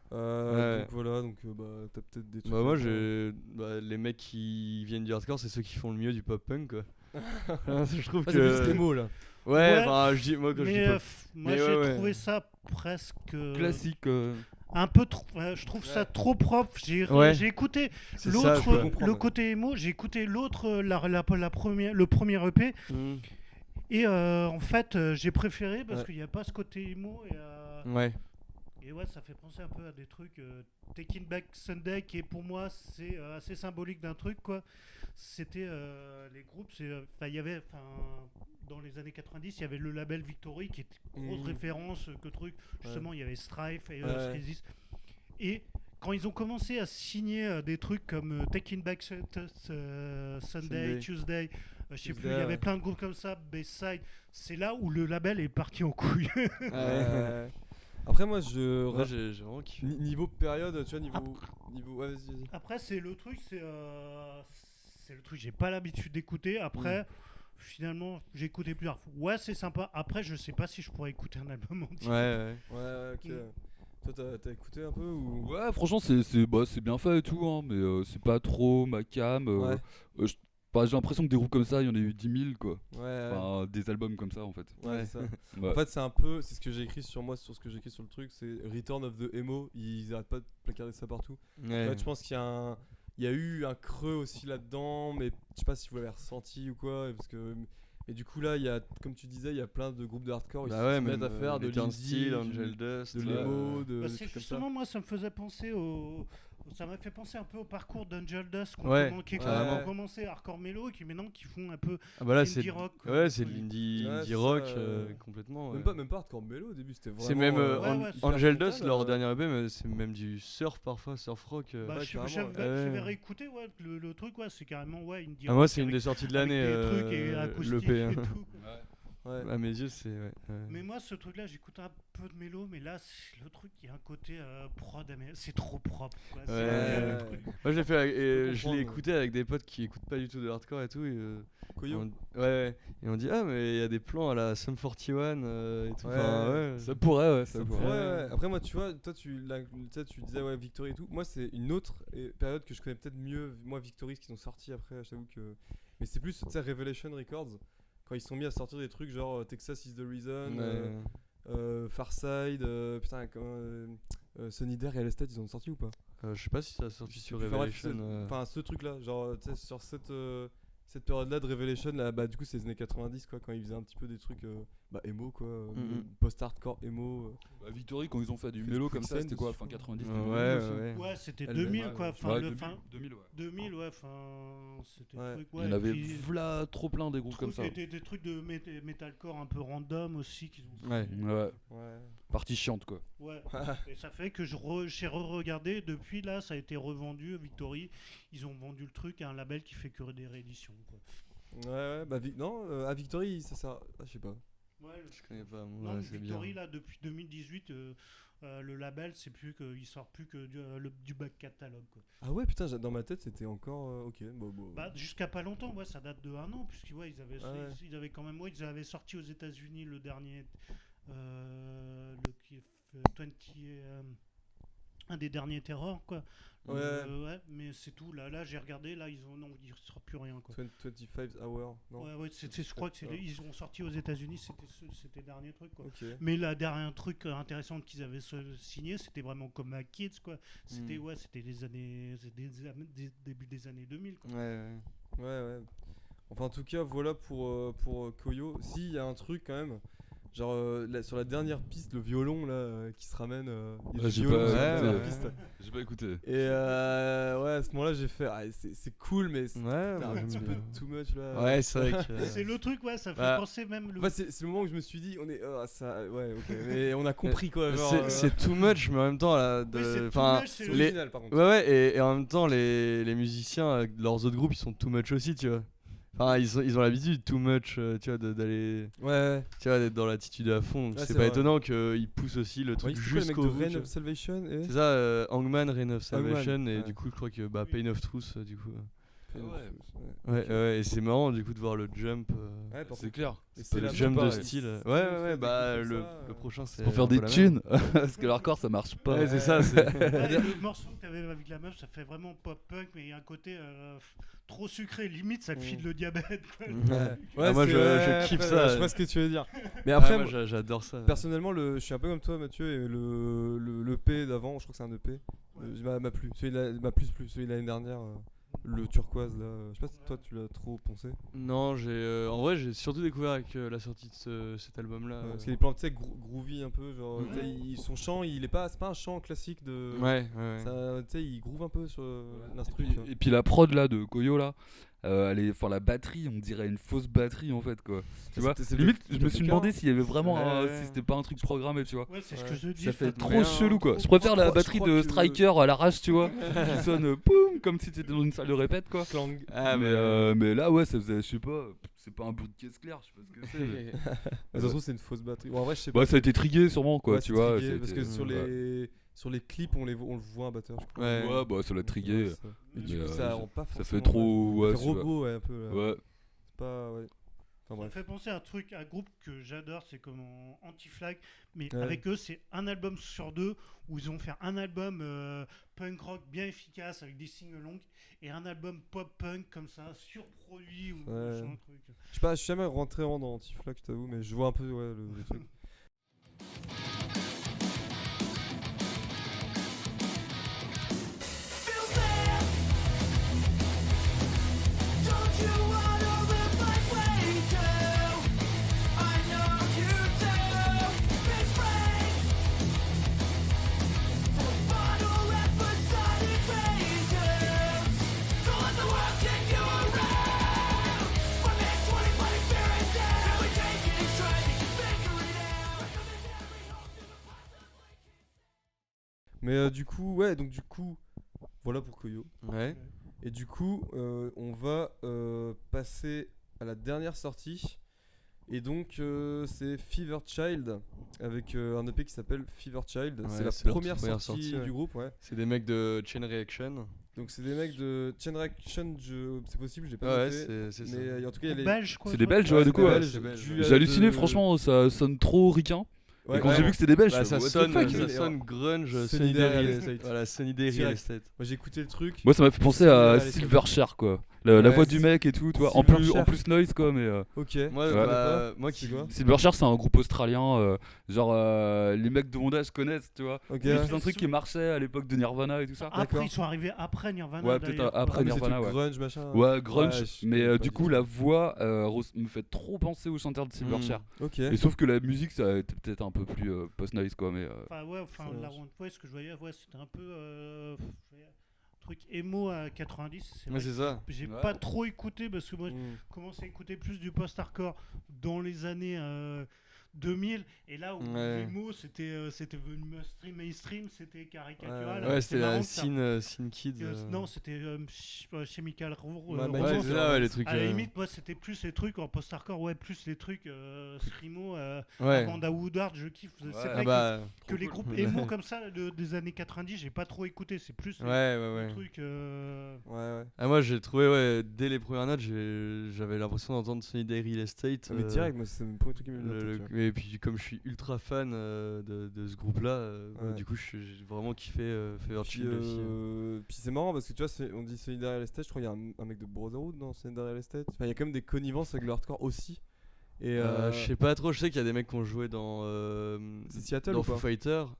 Ouais. Donc voilà, donc bah t'as peut-être des trucs. Bah moi à dire. les mecs qui viennent du hardcore, c'est ceux qui font le mieux du pop punk quoi. Je trouve Ah, j'ai vu ce que démo là. ouais, Ouais, enfin je dis moi quand je dis Mais pop. moi Mais j'ai ouais, ouais. trouvé ça presque Classique. un peu trop. Je trouve ça trop propre. Ouais. J'ai écouté C'est ça, je peux l'autre, comprendre, le ouais. côté emo. J'ai écouté l'autre, le premier EP. Mm. Et en fait, j'ai préféré parce Ouais. qu'il n'y a pas ce côté emo. Ouais. Et ouais, ça fait penser un peu à des trucs. Taking Back Sunday, qui est pour moi, c'est assez symbolique d'un truc, quoi. C'était les groupes, il y avait, dans les années 90, il y avait le label Victory qui était grosse référence que truc. Justement, il y avait Strife et Ouais. Resist. Et quand ils ont commencé à signer des trucs comme Taking Back Sunday, Tuesday, je sais plus, il y Tuesday, avait ouais. plein de groupes comme ça, Bayside. C'est là où le label est parti en couille. Après moi Moi j'ai vraiment kiffé. niveau période, tu vois, niveau ouais, vas-y. Après, c'est le truc, j'ai pas l'habitude d'écouter. Après, finalement, j'ai écouté plusieurs fois. Ouais, c'est sympa. Après, je sais pas si je pourrais écouter un album entier. Ouais. Ouais, ok. Mm. Toi t'as écouté un peu ou Ouais, franchement, c'est bien fait et tout, hein, mais c'est pas trop ma cam. Ouais. J'ai l'impression que des groupes comme ça, il y en a eu 10 000, quoi. Ouais. Enfin, des albums comme ça, en fait. Ouais, c'est ça. Ouais. En fait, c'est ce que j'ai écrit sur ce que j'ai écrit sur le truc, c'est Return of the Emo, ils arrêtent pas de placarder ça partout. Ouais. Ouais, je pense qu'il y a eu un creux aussi là-dedans, mais je sais pas si vous l'avez ressenti ou quoi, parce que et du coup là, il y a, comme tu disais, il y a plein de groupes de hardcore, ils Bah ouais, se mettent même à faire de Eternal l'indie, Steel, Angel Dust, de l'emo, de Bah, c'est trucs comme ça. justement, moi, ça me faisait penser ça m'a fait penser un peu au parcours d'Angel Dust Ouais, qui carrément. ont commencé hardcore mélo et qui maintenant qui font un peu Ah bah là indie c'est rock, quoi. ouais, c'est de l'indie Ouais, indie c'est rock ça, complètement. Même ouais. pas hardcore mélo au début, c'était vraiment C'est même ouais, An- ouais, super Angel frontal, Dust, leur dernier EP, mais c'est même du surf parfois, surf rock. Bah, Ouais, carrément, j'avais ouais. réécouté le truc, ouais, c'est carrément indie Ah, moi rock c'est une avec- des sorties de avec l'année, des trucs et acoustiques l'EP. et tout. ouais. À mes yeux c'est ouais. Mais moi, ce truc-là, j'écoute un peu de mélo, mais là, le truc, il y a un côté prod, c'est trop propre. Quoi. C'est Ouais. le truc. Moi je l'ai fait peux je l'ai comprendre. écouté avec des potes qui écoutent pas du tout de hardcore et tout. Et, Koyo. ouais, et on dit ah mais il y a des plans à la Sum 41 et tout. Enfin, ouais. Ça pourrait, ouais, ça Ouais, pourrait. ouais. Après moi tu vois, toi tu disais ouais Victory et tout. Moi c'est une autre période que je connais peut-être mieux, moi Victory qui sont sortis après, je t'avoue que mais c'est plus tu sais Revelation Records quand ils sont mis à sortir des trucs genre Texas is the Reason, Farside, putain Sunny Day et Estate, ils ont sorti ou pas? Je sais pas si ça a sorti sur Enfin, bref, Revelation. enfin ce truc là, genre tu sais sur cette période là de Revelation là, bah du coup c'est les années 90 quoi, quand ils faisaient un petit peu des trucs emo quoi, post-hardcore emo. Bah, Victory, quand ils ont fait du Fait mélo du comme ça, Quicksand c'était quoi, aussi, fin je crois. 90 Ouais, 2000 ouais, aussi. ouais. Ouais, c'était Elle- 2000, ouais, quoi. ouais. Enfin, Ouais, le 2000, fin 2000, ouais. 2000, ouais. Enfin, c'était Ouais. le truc. Il Ouais, y en avait puis, v'là trop plein des groupes comme ça. des trucs de metalcore un peu random aussi. Ouais. Ouais, Ouais. partie chiante, quoi. Ouais. Et ça fait que j'ai re-regardé. Depuis là, ça a été revendu. Victory, ils ont vendu le truc à un label qui fait que des rééditions. Quoi. Ouais, bah non, à Victory, ça sert. Ah, je sais pas. Ouais, Je connais pas, non, ouais, c'est bien. Victory, là, depuis 2018, le label, c'est plus il sort plus que du back catalogue, quoi. Ah ouais, putain, dans ma tête c'était encore. Ok, bon. Bah, jusqu'à pas longtemps, ouais, ça date de 1 an, puisqu'ils ouais, Ah ouais. ils avaient quand même, ouais, ils avaient sorti aux États-Unis le dernier, qui est 20, un des derniers Terror, quoi. Ouais. Ouais, mais c'est tout. Là, j'ai regardé, là, il sort plus rien, quoi. 25 hours, non? Ouais, je crois que ils ont sorti aux États-Unis, c'était dernier truc, quoi. Ok. Mais le dernier truc intéressant qu'ils avaient signé, c'était vraiment comme à Kids, quoi. C'était c'était début des années 2000, quoi. Ouais. Enfin, en tout cas, voilà pour Koyo. Si, il y a un truc quand même. Genre, sur la dernière piste, le violon là qui se ramène. Il y a du J'ai violon pas- sur la ouais, dernière ouais. piste. J'ai pas écouté. Et ouais, à ce moment-là, j'ai fait. C'est cool, mais c'est Ouais, un moi, petit j'aime peu bien. too much là. Ouais, c'est vrai que. C'est le truc, ouais, ça fait Bah, penser même. Enfin, c'est le moment où je me suis dit, on est. Ça, ouais, ok. Mais on a compris quoi. Genre, C'est too much, mais en même temps, là, Oui, c'est too enfin, much, c'est c'est les- original par contre. ouais, et en même temps, les musiciens, leurs autres groupes, ils sont too much aussi, tu vois. Enfin, ils ont l'habitude, too much, tu vois, d'aller, Ouais. tu vois, d'être dans l'attitude à fond. Donc Ouais, c'est c'est pas vrai. étonnant qu'ils poussent aussi le Ouais, truc c'est quoi, le mec jusqu'au de bout. Reign tu of vois. Salvation et. C'est ça, Hangman, Reign of Salvation, et ouais. du coup, je crois que Pain of Truth, du coup. Ah Ouais, ouais, et c'est marrant, du coup, de voir le jump. Ouais, par C'est contre. clair. Et C'est Le la jump même de pareil. style. Si Ouais, on fait ouais, des bah trucs comme le ça, prochain c'est. Pour faire un peu des la même. thunes. Parce que le hardcore ça marche pas. Ouais, c'est ça, c'est. Ouais, le morceau que t'avais avec la meuf, ça fait vraiment pop-punk, mais il y a un côté trop sucré, limite ça te file le diabète, quoi. Ah, moi, c'est- je kiffe après, ça. Je vois ce que tu veux dire. Mais Après, après, moi, j'adore ça. personnellement, je suis un peu comme toi, Mathieu, et le EP d'avant, je crois que c'est un EP, m'a plu. Celui-là m'a plus plu, celui de l'année dernière, le turquoise là. Je sais pas si toi tu l'as trop poncé. Non, en vrai, j'ai surtout découvert avec la sortie de cet album-là. Parce qu'il est plan, tu sais, groovy un peu, genre, Mhm. tu sais, son chant, c'est pas un chant classique de. Ouais. Tu sais, il groove un peu sur l'instru. Et tu vois. et puis la prod là de Koyo là, enfin la batterie, on dirait une fausse batterie en fait quoi. Tu vois, C'est limite peut-être je me suis demandé s'il y avait vraiment Ouais. si c'était pas un truc programmé, tu vois. Ouais, c'est ce Ouais. que je dis. Ça fait trop trop chelou quoi. Je préfère la batterie de Striker à l'arrache, tu vois, qui sonne boum comme si t'étais dans une salle de répète quoi. Clang. Ah, mais là ouais, ça faisait, je sais pas, c'est pas un bout de caisse claire, je sais pas ce que c'est. mais- De toute façon, c'est une fausse batterie. Bon, en vrai, je sais Bah pas. ça a été trigué sûrement quoi, Ouais, tu c'est vois. trigué, ça a parce été- que sur les clips, on le voit un batteur, je crois. Ouais. Ouais bah ça l'a trigué. Ouais, ça. Et du Mais, coup, ça rend pas Ça forcément. fait trop Ça ouais, fait je sais pas. robot, ouais, un peu. Là. Ouais. C'est pas. Ouais. Enfin Ça me bref. fait penser à un groupe que j'adore, c'est comme Anti-Flag, mais Ouais. avec eux, c'est un album sur deux où ils vont faire un album punk rock bien efficace avec des singles longs et un album pop punk comme ça, surproduit ou Ouais. machin, un truc. Je sais pas, je suis jamais rentré vraiment dans Anti-Flag, je t'avoue, mais je vois un peu ouais, le truc. Mais du coup, ouais, donc du coup, voilà pour Koyo. Ouais. Et du coup, on va passer à la dernière sortie. Et donc, c'est Fever Child avec un EP qui s'appelle Fever Child. Ouais, c'est la c'est leur première première sortie sortie, ouais. du groupe, ouais. C'est des mecs de Chain Reaction. Donc, c'est des mecs de Chain Reaction, c'est possible, j'ai pas Ouais, noté. c'est ça. Mais en tout cas, il y a les. Belge, quoi. C'est je des crois. Belges, ouais, du coup, des ouais. Belges, c'est belge, du- ouais. J'ai halluciné, de- franchement, ça sonne trop ricain. Ouais, Et quand j'ai ouais. vu que c'était des Belges, Bah, je ça fais, what the sonne, fuck ça sonne grunge, Sunny Day Real Estate. Estate. Voilà, Sunny Day Real Direct. Estate. Moi, j'ai écouté le truc. Moi, ça m'a fait penser Sunny Day à Real Estate. Silverchair, quoi. La Ouais, voix du mec et tout, tu vois. En Silverchair. plus noise, quoi, mais. Ok. Moi, Ouais. bah, moi C'est qui. quoi Silverchair, c'est un groupe australien, genre les mecs de mon âge connaissent, tu vois. Ok. C'est un truc qui marchait à l'époque de Nirvana et tout ça. Après, D'accord. ils sont arrivés après Nirvana. Ouais, peut-être d'ailleurs. après Ah, mais c'est Nirvana, tout ouais. grunge, machin. Ouais, grunge, Ouais, je mais connais pas du du coup, tout. la voix me fait trop penser au chanteur de Silverchair. Ok. Et sauf que la musique, ça était peut-être un peu plus post-noise, quoi, mais. Enfin, Ça la marche. One Way, ce que je voyais, ouais, c'était un peu truc emo à 90. C'est Ouais, vrai c'est ça. que j'ai Ouais. pas trop écouté parce que moi, Mm. je commençais à écouter plus du post-hardcore dans les années 2000, et là où Ouais. l'humour c'était devenu mainstream, c'était caricatural. Ouais, Ouais, c'est c'était la marrant que ça- Scene Kids. Non, c'était Chemical Ouais, Romance. Ouais, c'est ça, ouais, les trucs. À la limite, moi, c'était plus les trucs en post-hardcore, ouais, plus les trucs Screamo, Ouais. Amanda Woodard, je kiffe. C'est Ouais. vrai Ah bah. que les groupes émo comme ça des années 90, j'ai pas trop écouté. C'est plus Ouais, les ouais, ouais. trucs. Ouais. Ah, moi, j'ai trouvé, ouais, dès les premières notes, j'avais l'impression d'entendre Sunny Day Real Estate. Mais direct, moi, c'est le premier truc qui me vient en tête, tu vois. Et puis, comme je suis ultra fan de ce groupe-là, Ouais. du coup, j'ai vraiment kiffé Fever Puis, Child aussi. puis c'est marrant parce que tu vois, on dit Solidarity Estate, je crois qu'il y a un mec de Brotherhood dans Solidarity Estate. Enfin, il y a quand même des connivences avec le hardcore aussi. Et Je sais pas trop, je sais qu'il y a des mecs qui ont joué dans, c'est Seattle dans ou Foo pas Fighters.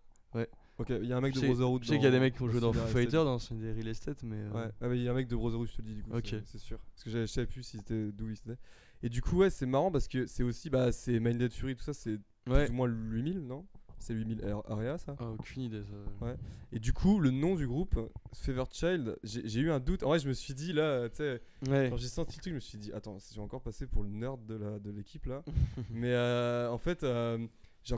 Ok, il y a un mec Je de sais Brotherhood. je sais qu'il y a des mecs qui ont joué dans Foo Solidarity Fighters, dans Sunny Day Real Estate, mais. Ouais, ah, mais il y a un mec de Brotherhood, je te le dis du coup. Ok. C'est sûr. Parce que je savais plus si c'était d'où il était. Et du coup, ouais, c'est marrant parce que c'est aussi, bah, c'est Minded Fury, tout ça, c'est Ouais. plus ou moins 8000, non? C'est 8000 Area, ça? Ah, aucune idée, ça. Ouais. Et du coup, le nom du groupe, Fever Child, j'ai eu un doute. En vrai, je me suis dit, là, tu sais, Ouais. quand j'ai senti le truc, je me suis dit, attends, je vais encore passer pour le nerd de l'équipe là. Mais en fait,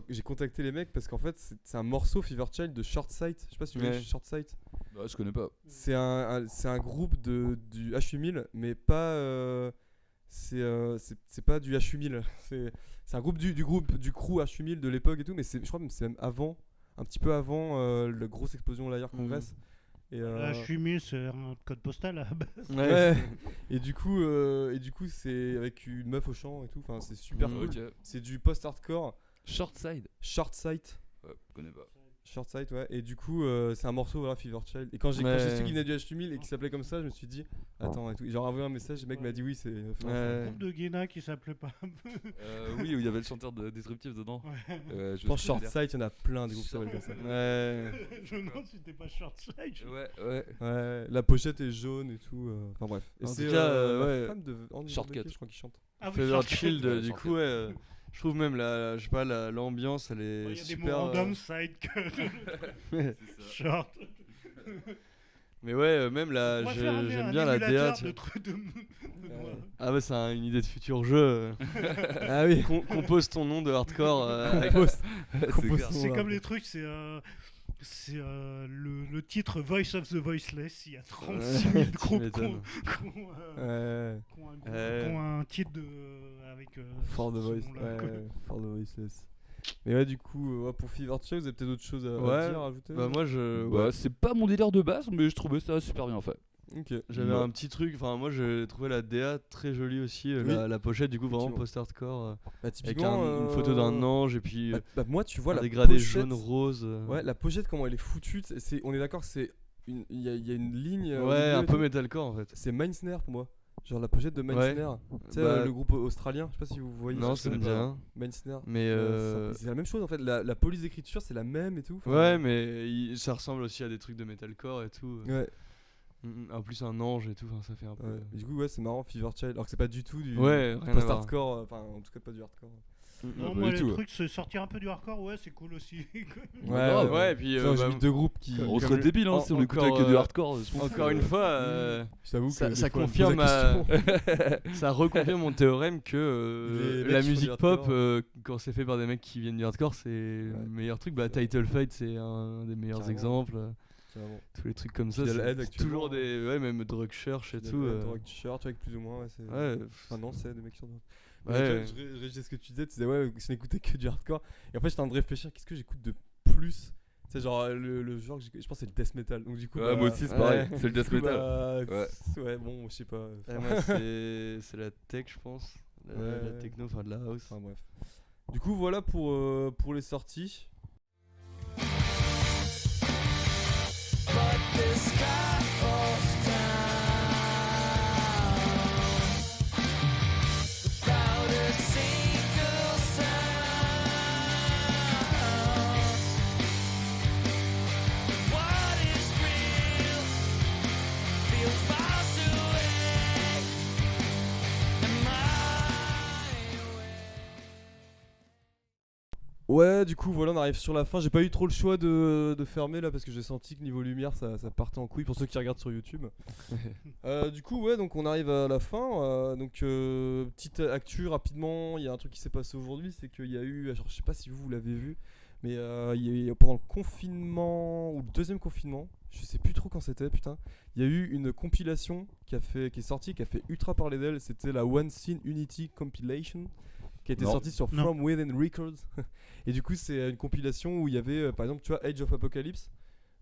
j'ai contacté les mecs parce qu'en fait, c'est un morceau Fever Child de Short Sight. Je sais pas si tu connais Ouais. Short Sight. Bah, je connais pas. C'est un groupe du H8000, mais pas. C'est pas du H8000. C'est un groupe du crew H8000 de l'époque et tout, mais je crois que c'est même avant, un petit peu avant la grosse explosion Liar Congress. Et, Là, je suis mis, c'est un code postal à la base. ouais. Et du coup, c'est avec une meuf au chant et tout. Enfin, c'est super cool. Ok. C'est du post-hardcore, Short Side. Short Sight. Ouais, je connais pas. Short Sight, ouais. Et du coup, c'est un morceau, voilà, Fever Child. Et quand j'ai Ouais. su qu'il venait du H8000 et qu'il s'appelait comme ça, je me suis dit, attends, et tout. J'ai envoyé un message, le mec m'a dit oui, c'est une référence. Ouais. Un groupe de Guéna qui s'appelait pas un peu. Oui, où il y avait le chanteur de Disruptive dedans. Je pense Short Sight, il y en a plein de groupes qui s'appellent comme ça. Ouais. Je me demande si c'était pas Short Side. Ouais. Ouais, la pochette est jaune et tout. Enfin bref. Et En c'est tout cas, la ouais. femme de Andy Shortcut. Barbecue, je crois, qui chante. Ah oui, Fever Short Child, Side. du coup, ouais. Je trouve même je sais pas, l'ambiance, elle est Il y a des mots super. en downside que short. Mais ouais, même là, On va faire un j'aime bien la émulateur DA. de tiens. trucs de Ah ouais, c'est une idée de futur jeu. Ah oui. Compose ton nom de hardcore. Compost. C'est comme les trucs, c'est le titre Voice of the Voiceless. Il y a 36 000 tu groupes qui m'étonnes. ont un titre avec For the ce Voice. nom-là, Ouais, quoi. For the Voiceless. Mais ouais, du coup, pour Fever Child, vous avez peut-être autre chose à Ouais. dire, à ajouter? Bah moi, Bah, c'est pas mon délire de base, mais je trouvais ça super bien fait. Ok. j'avais Ouais. un petit truc. Enfin, moi, j'ai trouvé la DA très jolie aussi. Oui. La pochette, du coup, vraiment Effectivement. post-hardcore. Bah, Avec typiquement, une photo d'un ange et puis bah, moi, tu vois un la dégradé pochette. jaune-rose. Ouais, la pochette, comment elle est foutue. On est d'accord, il y a une ligne. au Ouais, milieu un et peu tout. metalcore en fait. C'est Mindsnare pour moi. Genre la pochette de Mindsnare. Tu sais, Bah, le groupe australien. Je sais pas si vous voyez. non, je ça me connais dit pas. rien. Mindsnare. Mais C'est la même chose en fait. La police d'écriture, c'est la même et tout. Enfin, ouais, mais ça ressemble aussi à des trucs de metalcore et tout. Ouais. En plus, un ange et tout. Enfin, ça fait un peu. Ouais. Du coup, ouais, c'est marrant, Fever Child. Alors que c'est pas du tout du Ouais, rien à voir. post-hardcore. Enfin, en tout cas, pas du hardcore. Non, pas moi, du les tout, trucs, c'est sortir un peu du hardcore, ouais, c'est cool aussi. Ouais, et puis Putain, j'ai bah, mis deux groupes qui. On Comme serait débile hein, si on écoutait que du hardcore. je pense. encore une fois, Je t'avoue que ça des fois, je me pose confirme la question. ça reconfirme mon théorème que Les mecs la qui font musique du pop, hardcore. quand c'est fait par des mecs qui viennent du hardcore, c'est le meilleur truc. Bah, Title Fight, c'est un des meilleurs Carrément. exemples. Carrément. Tous les trucs comme ça, Fidel Head c'est actuellement. toujours des. Ouais, même Drug Church et tout. Drug Shirt avec plus ou moins. Ouais, c'est. Ouais, Enfin, non, c'est des mecs qui sont. Ouais, Ouais, ouais. tu vois, je réagissais à ce que tu disais, tu disais ouais, si on écoutait que du hardcore. Et en fait, j'étais en train de réfléchir, qu'est-ce que j'écoute de plus? Tu sais, genre le genre que je pense c'est le death metal. Donc du coup, Ouais, moi aussi, c'est pareil. ouais. C'est le death du coup, metal. ouais, bon, je sais pas. Moi, c'est la tech, je pense. La Ouais. techno, enfin de la house. Enfin bref. Du coup, voilà pour les sorties. Ouais, du coup, voilà, on arrive sur la fin. J'ai pas eu trop le choix de fermer là parce que j'ai senti que niveau lumière, ça partait en couille pour ceux qui regardent sur YouTube. Du coup, ouais, donc on arrive à la fin. Petite actu rapidement. Il y a un truc qui s'est passé aujourd'hui, c'est qu'il y a eu, genre, je sais pas si vous l'avez vu, mais il y a eu, pendant le confinement ou le deuxième confinement, je sais plus trop quand c'était, putain. Il y a eu une compilation qui est sortie, qui a fait ultra parler d'elle. C'était la One Scene Unity Compilation, qui a été Non. sortie sur Non. From Within Records. Et du coup, c'est une compilation où il y avait, par exemple, tu vois, Age of Apocalypse,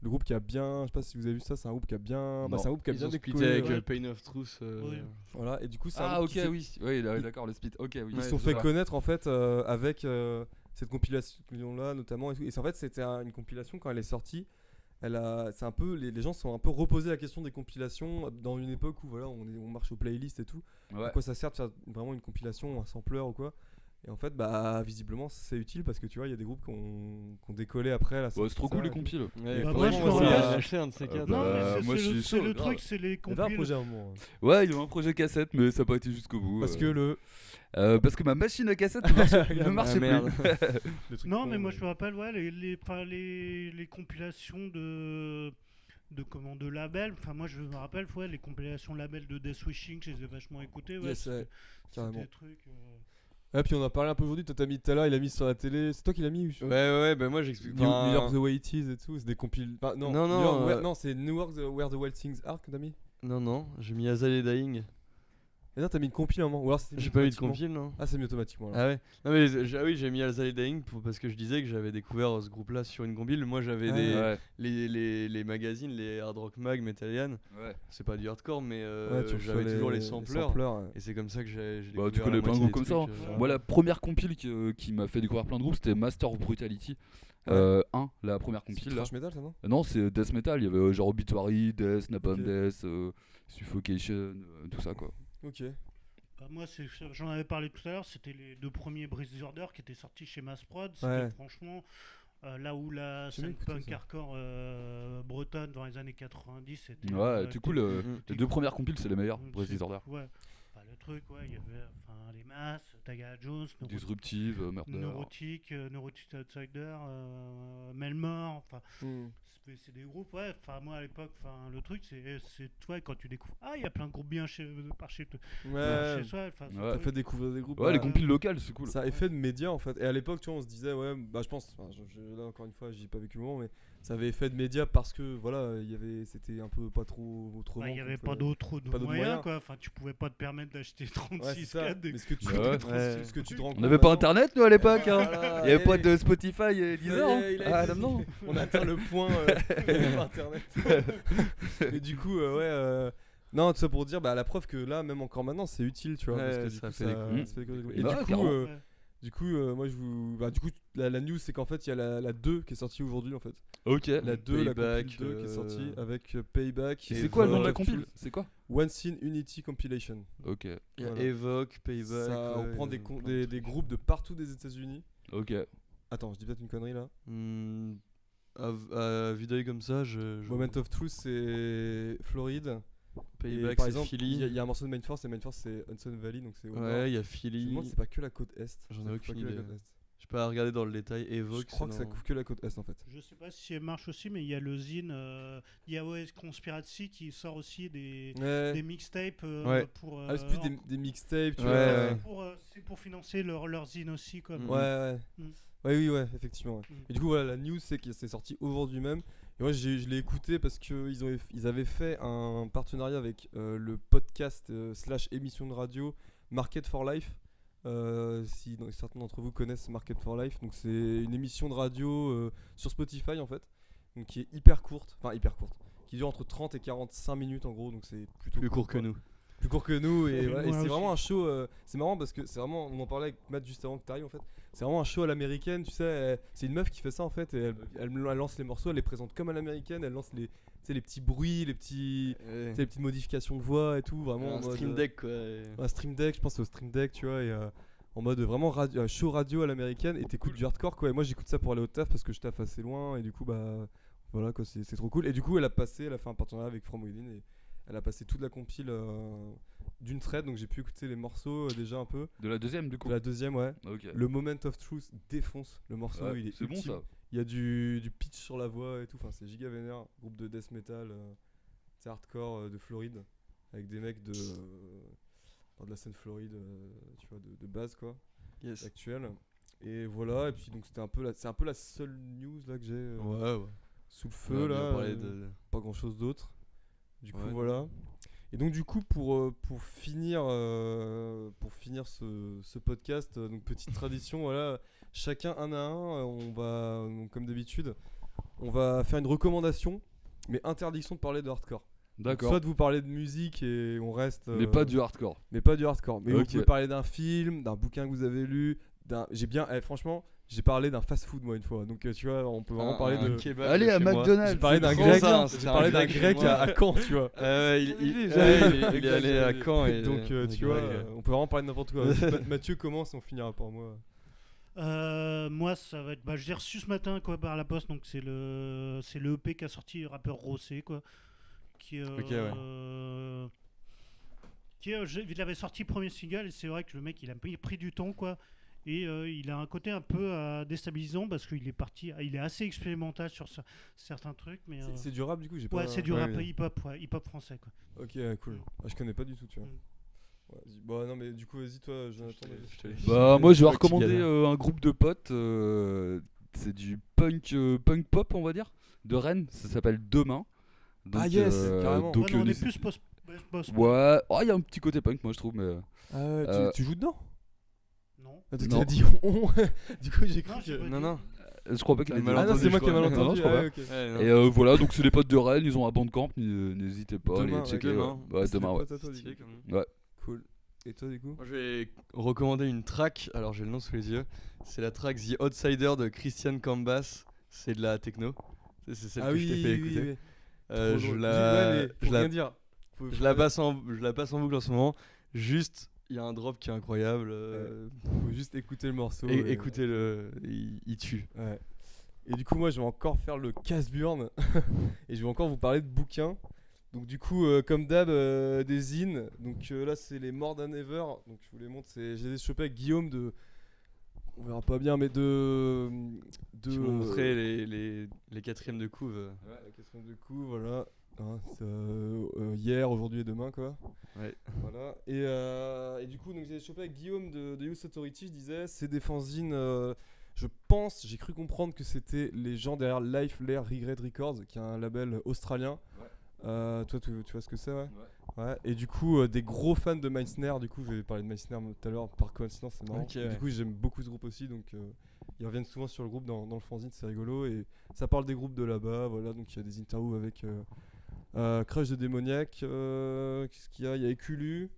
le groupe qui a bien, je sais pas si vous avez vu ça, c'est un groupe qui a bien, Non. c'est un groupe qui a Ils bien ont splitté décollé, avec ouais. Pain of Truth. Oui. Voilà, et du coup, c'est un Ah, groupe ok, qui s'est- oui. Oui, d'accord, le split. Ok, oui. ils se Ouais, sont c'est fait ça. connaître en fait avec cette compilation là notamment et tout. Et en fait, c'était une compilation quand elle est sortie. C'est un peu les gens se sont un peu reposé la question des compilations dans une époque où voilà, on marche aux playlists et tout. Ouais. À quoi ça sert de faire vraiment une compilation, un sampler ou quoi? Et en fait, bah visiblement c'est utile parce que tu vois, il y a des groupes qui ont décollé après la Ouais, c'est trop cool les compiles. Ouais, Bah, faudrait moi, que je je me me rappelle- acheter un de ces quatre. Non, Bah, mais moi, je suis c'est chaud, le grave. truc, c'est les Il y avait un compiles. projet à un moment. Ouais, il y avait un projet cassette, mais ça n'a pas été jusqu'au bout. Parce que parce que ma machine à cassette ne marchait merde. plus. le truc Non, con, mais moi je me rappelle, ouais, les compilations de labels. Enfin, moi je me rappelle, ouais, les compilations labels de Death Wishing, je les ai vachement écoutées. Ouais, Yes, c'était- ouais, carrément. c'était des trucs. Ah, puis on en parlait un peu aujourd'hui. Toi, t'as mis tout à l'heure, il a mis sur la télé. C'est toi qui l'as mis ou... Ouais, bah moi j'explique. New York the Way It Is et tout, c'est des compiles. Enfin, non, Non, New York, non, non, c'est New York Where the Wild Things Are que t'as mis. Non, j'ai mis Azalea Dying. Et là, t'as mis une compile à un moment. Ou alors c'était J'ai pas mis de automatiquement. compile, non. Ah, c'est mis automatiquement là. Ah ouais. Non mais oui, j'ai mis Azalea Dying parce que je disais que j'avais découvert ce groupe-là sur une compile. Moi j'avais Ouais. les magazines, les Hard Rock Mag, Metallian. Ouais. C'est pas du hardcore, mais Ouais, tu reçois j'avais toujours les sampleurs. ouais. Et c'est comme ça que j'ai Bah, découvert tu connais la plein de moitié groupes des comme trucs, ça. Moi, la première compile qui m'a fait découvrir plein de groupes, c'était Master of Brutality. Ouais. 1, la première C'est compile là. thrash metal, ça, non? Non, c'est Death Metal. Il y avait genre Obituary, Death, Napalm Ok. Death, Suffocation, tout ça quoi. Ok. Bah, moi, j'en avais parlé tout à l'heure, c'était les 2 premiers Breeze Disorder qui étaient sortis chez Mass Prod. C'était Ouais. franchement là où la J'ai jamais scène écouté punk ça. hardcore bretonne dans les années 90, c'était. Ouais, c'est cool. Mhm. Les 2 premières compiles, c'est les meilleures. Mm, Breath c'est- Disorder. Ouais. Enfin, le truc, ouais, il y avait les masses, Tagala Jones, Disruptive, Murder. Neurotic Outsider, Melmore, enfin. C'est des groupes, ouais. Enfin, moi à l'époque, enfin, le truc, c'est toi quand tu découvres. Ah, il y a plein de groupes bien par chez Ouais. soi. Enfin, ce Ouais. Ça truc. fait découvrir des groupes. Ouais, les bah, compiles locales, c'est cool. Ça a effet de média en fait. Et à l'époque, tu vois, on se disait, ouais, bah je pense, enfin, là encore une fois, j'ai pas vécu le moment, mais ça avait effet de média parce que voilà, c'était un peu pas trop autrement. Bah, il n'y avait qu'on pas pouvait- d'autres pas d'autres moyens, moyens. quoi. Enfin, tu pouvais pas te permettre d'acheter Ouais, 36 c'est ça. 4 Mais ce que tu, Ouais. ce que tu te rends On compte n'avait pas maintenant- internet nous à l'époque, hein. Voilà, Il y avait pas allez. de Spotify et Ça y Deezer. est, il a Ah été- non. On a atteint le point par internet. Et du coup, non, tout ça pour dire, bah la preuve que là, même encore maintenant, c'est utile, tu vois. Ouais, parce que du ça coup, fait des coups. ça fait des coups. Ouais, Et carrément. du coup, moi je vous. Bah, du coup, la news, c'est qu'en fait, il y a la 2 qui est sortie aujourd'hui en fait. Ok. La 2, la Payback, compile 2 qui est sortie avec Payback. Et et c'est quoi le nom de la Evoke. compile? C'est quoi? One Scene Unity Compilation. Ok. Il y a Voilà. Evoque, Payback. Ça ouais, reprend il y a plein de des trucs. groupes de partout des États-Unis. Ok. Attends, je dis peut-être une connerie là. À vue d'œil comme ça, je Moment of Truth, c'est Floride. Et Payback, par c'est exemple, Philly. il y a un morceau de Main Force, et Main Force c'est Hudson Valley, donc c'est au nord. Ouais, il y a Je me Philly. demande si c'est pas que la côte est. J'en ai Ça couvre aucune pas que la idée. côte est. Je peux pas regarder dans le détail. Je Evoque. crois que c'est ça dans- couvre que la côte est en fait. Je sais pas si elle marche aussi, mais il y a le zine Yahweh Conspiracy qui sort aussi des Ouais. mixtapes Ouais. pour. Ah, c'est plus des mixtapes, tu Ouais, vois. ouais. C'est pour financer leur zine aussi, quoi. Mm. Ouais, ouais. Mm. Ouais, oui, ouais, effectivement. Ouais. Mm. Et du coup, voilà, la news, c'est que c'est sorti aujourd'hui même. Et moi, je l'ai écouté parce qu'ils avaient fait un partenariat avec le podcast / émission de radio Market for Life. Si certains d'entre vous connaissent Market for Life, donc c'est une émission de radio sur Spotify en fait, donc qui est hyper courte, qui dure entre 30 et 45 minutes en gros, donc c'est plutôt Plus court quoi. que nous. Plus court que nous et, Et voilà, et moi c'est aussi. vraiment un show c'est marrant parce que c'est vraiment, on en parlait avec Matt juste avant que tu arrives en fait, c'est vraiment un show à l'américaine, tu sais, c'est une meuf qui fait ça en fait et elle lance les morceaux, elle les présente comme à l'américaine, elle lance les petits bruits, les petites modifications de voix et tout, vraiment en Un mode, stream deck quoi. un stream deck, je pense c'est au stream deck, tu vois, et en mode vraiment show radio à l'américaine, et t'écoutes du hardcore quoi. Et moi j'écoute ça pour aller au taf parce que je taffe assez loin, et du coup bah voilà quoi, c'est trop cool. Et du coup elle a fait un partenariat avec From Within, et elle a passé toute la compile d'une traite, donc j'ai pu écouter les morceaux déjà un peu. De la deuxième, du coup. De la deuxième, ouais. Ok. Le Moment of Truth défonce le morceau, Ouais, il est c'est bon ultime. ça. Il y a du pitch sur la voix et tout, enfin c'est giga vénère. Groupe de death metal, c'est hardcore de Floride, avec des mecs de la scène Floride, tu vois, de base quoi, Yes. actuelle. Et voilà, et puis donc c'est un peu la seule news là que j'ai Ouais. sous le On feu a bien là, parlé de- pas grand chose d'autre. Du coup Ouais. voilà. Et donc du coup pour finir ce podcast, donc petite tradition, voilà, chacun un à un, on va donc, comme d'habitude, on va faire une recommandation, mais interdiction de parler de hardcore. D'accord. Soit de vous parler de musique et on reste. Mais pas du hardcore. Mais pas du hardcore. Mais vous Ok. pouvez parler d'un film, d'un bouquin que vous avez lu. Franchement, j'ai parlé d'un fast-food moi une fois. Donc tu vois, on peut vraiment parler de. kebab Allez de à chez moi. McDonald's. J'ai parlé d'un trop grec. ça, J'ai c'est parlé un d'un grec chez grec moi. à Caen, tu vois. Il est allé à Caen et Donc tu vois, on peut vraiment parler de n'importe quoi. Mathieu commence, on finira par moi. Moi, ça va être. Bah, j'ai reçu ce matin quoi par la poste, donc c'est le EP qu'a sorti le rappeur Rossé quoi, qui il avait sorti le premier single et c'est vrai que le mec il a pris du temps quoi, et il a un côté un peu déstabilisant parce qu'il est parti, il est assez expérimental sur certains trucs, mais C'est du rap du coup, j'ai ouais pas. c'est du Ouais, rap ouais. hip-hop français quoi. Ok, cool. Ah, je connais pas du tout, tu vois. Ouais, bon, non, mais du coup, vas-y, toi, Jonathan. Je te laisse. Bah, moi je vais Toi qui recommander galères. un groupe de potes. C'est du punk pop, on va dire, de Rennes. Ça s'appelle Demain. Donc, Ah, yes, carrément. donc, Ouais, non, on est n'hésite- plus post. Ouais, oh, il y a un petit côté punk, moi je trouve, mais. Ah ouais, tu joues dedans? Non. Ah, tu Non. as dit on. Du coup, j'ai cru Non, j'ai que. pas Non, dit. non. Je crois pas qu'il T'as est mal Ah non, entendu, c'est moi je qui ai mal crois. Non, entendu. je crois Ah, pas. ouais, ok. Ouais, non. Et voilà, donc c'est les potes de Rennes, ils ont un Bandcamp, n'hésitez pas à Demain, aller checker. Demain. Ouais, C'est demain, des ouais. potes à toi, du Stylé, coup. quand même. Ouais. Cool. Et toi, du coup? Moi, je vais recommander une track. Alors, j'ai le nom sous les yeux. C'est la track The Outsider de Christian Cambas. C'est de la techno. C'est celle que je t'ai fait écouter. Trop Je drôle. la, Ouais, mais je faut la, rien dire. je la passe en boucle en ce moment. Juste, il y a un drop qui est incroyable. Faut juste écouter le morceau. Et écoutez-le, il tue. Ouais. Et du coup, moi, je vais encore faire le casse-burn. Et je vais encore vous parler de bouquins. Donc, du coup, comme d'hab, des zines. Donc là, c'est les More Than Ever. Donc, je vous les montre. Je les ai chopés avec Guillaume de. On verra pas bien, mais de. Tu m'as montré les quatrièmes de couve. Ouais, la question de coup, voilà. Hein, c'est, hier, aujourd'hui et demain, quoi. Ouais. Voilà. Et du coup, donc j'ai chopé avec Guillaume de Youth Authority. Je disais, c'est des fanzines. Je pense, j'ai cru comprendre que c'était les gens derrière Life Lair Regret Records, qui est un label australien. Toi, tu vois ce que c'est, ouais. Ouais. Et du coup, des gros fans de Meissner. Du coup, je vais parler de Meissner tout à l'heure par coïncidence, c'est marrant. Ok, Et ouais. Du coup, j'aime beaucoup ce groupe aussi, donc ils reviennent souvent sur le groupe dans le fanzine, c'est rigolo. Et ça parle des groupes de là-bas, voilà. Donc il y a des interviews avec Crush de Démoniaque. Qu'est-ce qu'il y a? Il y a Eculu.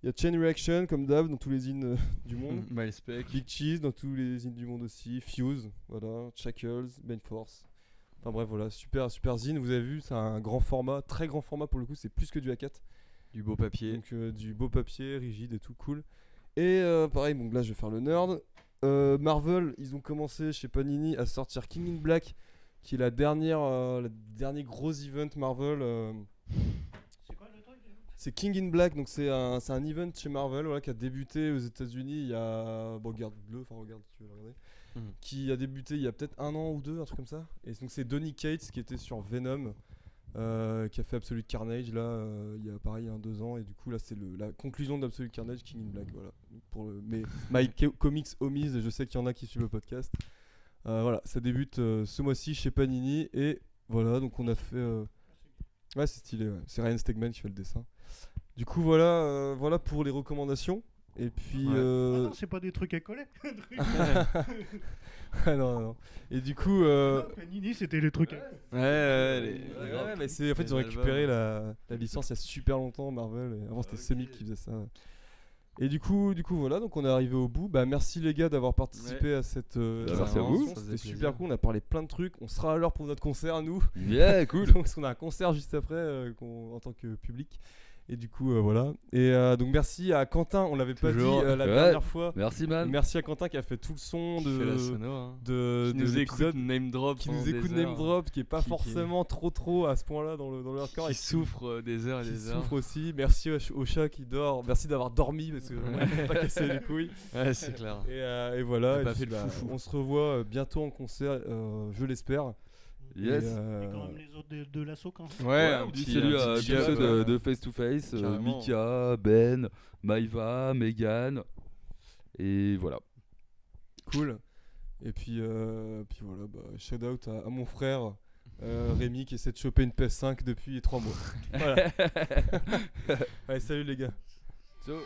Il y a Chain Reaction, comme d'hab, dans tous les zines du monde. Miles Peck. Big Cheese, dans tous les zines du monde aussi. Fuse, voilà. Shackles, Main Force. Enfin bref, voilà, super zine. Vous avez vu, c'est un grand format, très grand format pour le coup, c'est plus que du A4. Du beau papier. Donc du beau papier, rigide et tout, cool. Et pareil, donc là je vais faire le nerd. Marvel, ils ont commencé chez Panini à sortir King in Black, qui est le dernier gros event Marvel. C'est quoi le truc déjà? C'est King in Black, donc c'est un event chez Marvel, voilà, qui a débuté aux États-Unis il y a. Bon, regarde-le, enfin regarde si tu veux le regarder. Qui a débuté il y a peut-être 1 an ou 2, un truc comme ça. Et donc c'est Donny Cates qui était sur Venom, qui a fait Absolute Carnage là, il y a pareil 2 ans. Et du coup là c'est la conclusion d'Absolute Carnage, King in Black, voilà. Mais My Comics Homies, je sais qu'il y en a qui suivent le podcast. Voilà, ça débute ce mois-ci chez Panini. Et voilà, donc on a fait... Ouais, c'est stylé, ouais. C'est Ryan Stegman qui fait le dessin. Du coup voilà pour les recommandations. Et puis... Ouais. Ah non, c'est pas des trucs à coller. Ah non. Et du coup... Non, Panini, c'était les trucs à coller. Ouais, mais c'est en fait Les ils ont récupéré albums. la licence il y a super longtemps Marvel, et avant c'était Semic qui faisait ça. Et du coup voilà, donc on est arrivé au bout. Bah merci les gars d'avoir participé à cette merci à vous. émission. C'était super cool, on a parlé plein de trucs. On sera à l'heure pour notre concert nous. Yeah, cool. Donc parce qu'on a un concert juste après en tant que public. Et du coup, voilà. Et donc merci à Quentin, on l'avait pas dit Toujours. la Ouais. dernière fois. Merci, man. Merci à Quentin qui a fait tout le son Qui fait la de sono, hein. de Qui nous l'épisode, écoute name drop. qui pendant nous des écoute heures, name drop, qui est pas Qui- forcément trop à ce point-là dans le hardcore, Qui et souffre des heures et qui des heures. souffre aussi. Merci au chat qui dort. Merci d'avoir dormi parce que on Ouais. m'a pas cassé les couilles. Ouais, c'est clair. Et voilà. T'as Et pas puis, fait le foufou. on se revoit bientôt en concert, je l'espère. Yes. Et, Et quand même les autres de l'assaut quand même. Ouais, un petit salut à tous big up, ceux de Face to Face, Carrément. Mika, Ben, Maïva, Megan, et voilà. Cool. Et puis voilà, shout out à mon frère Rémi qui essaie de choper une PS5 depuis 3 mois. Voilà. Allez, salut les gars. Ciao.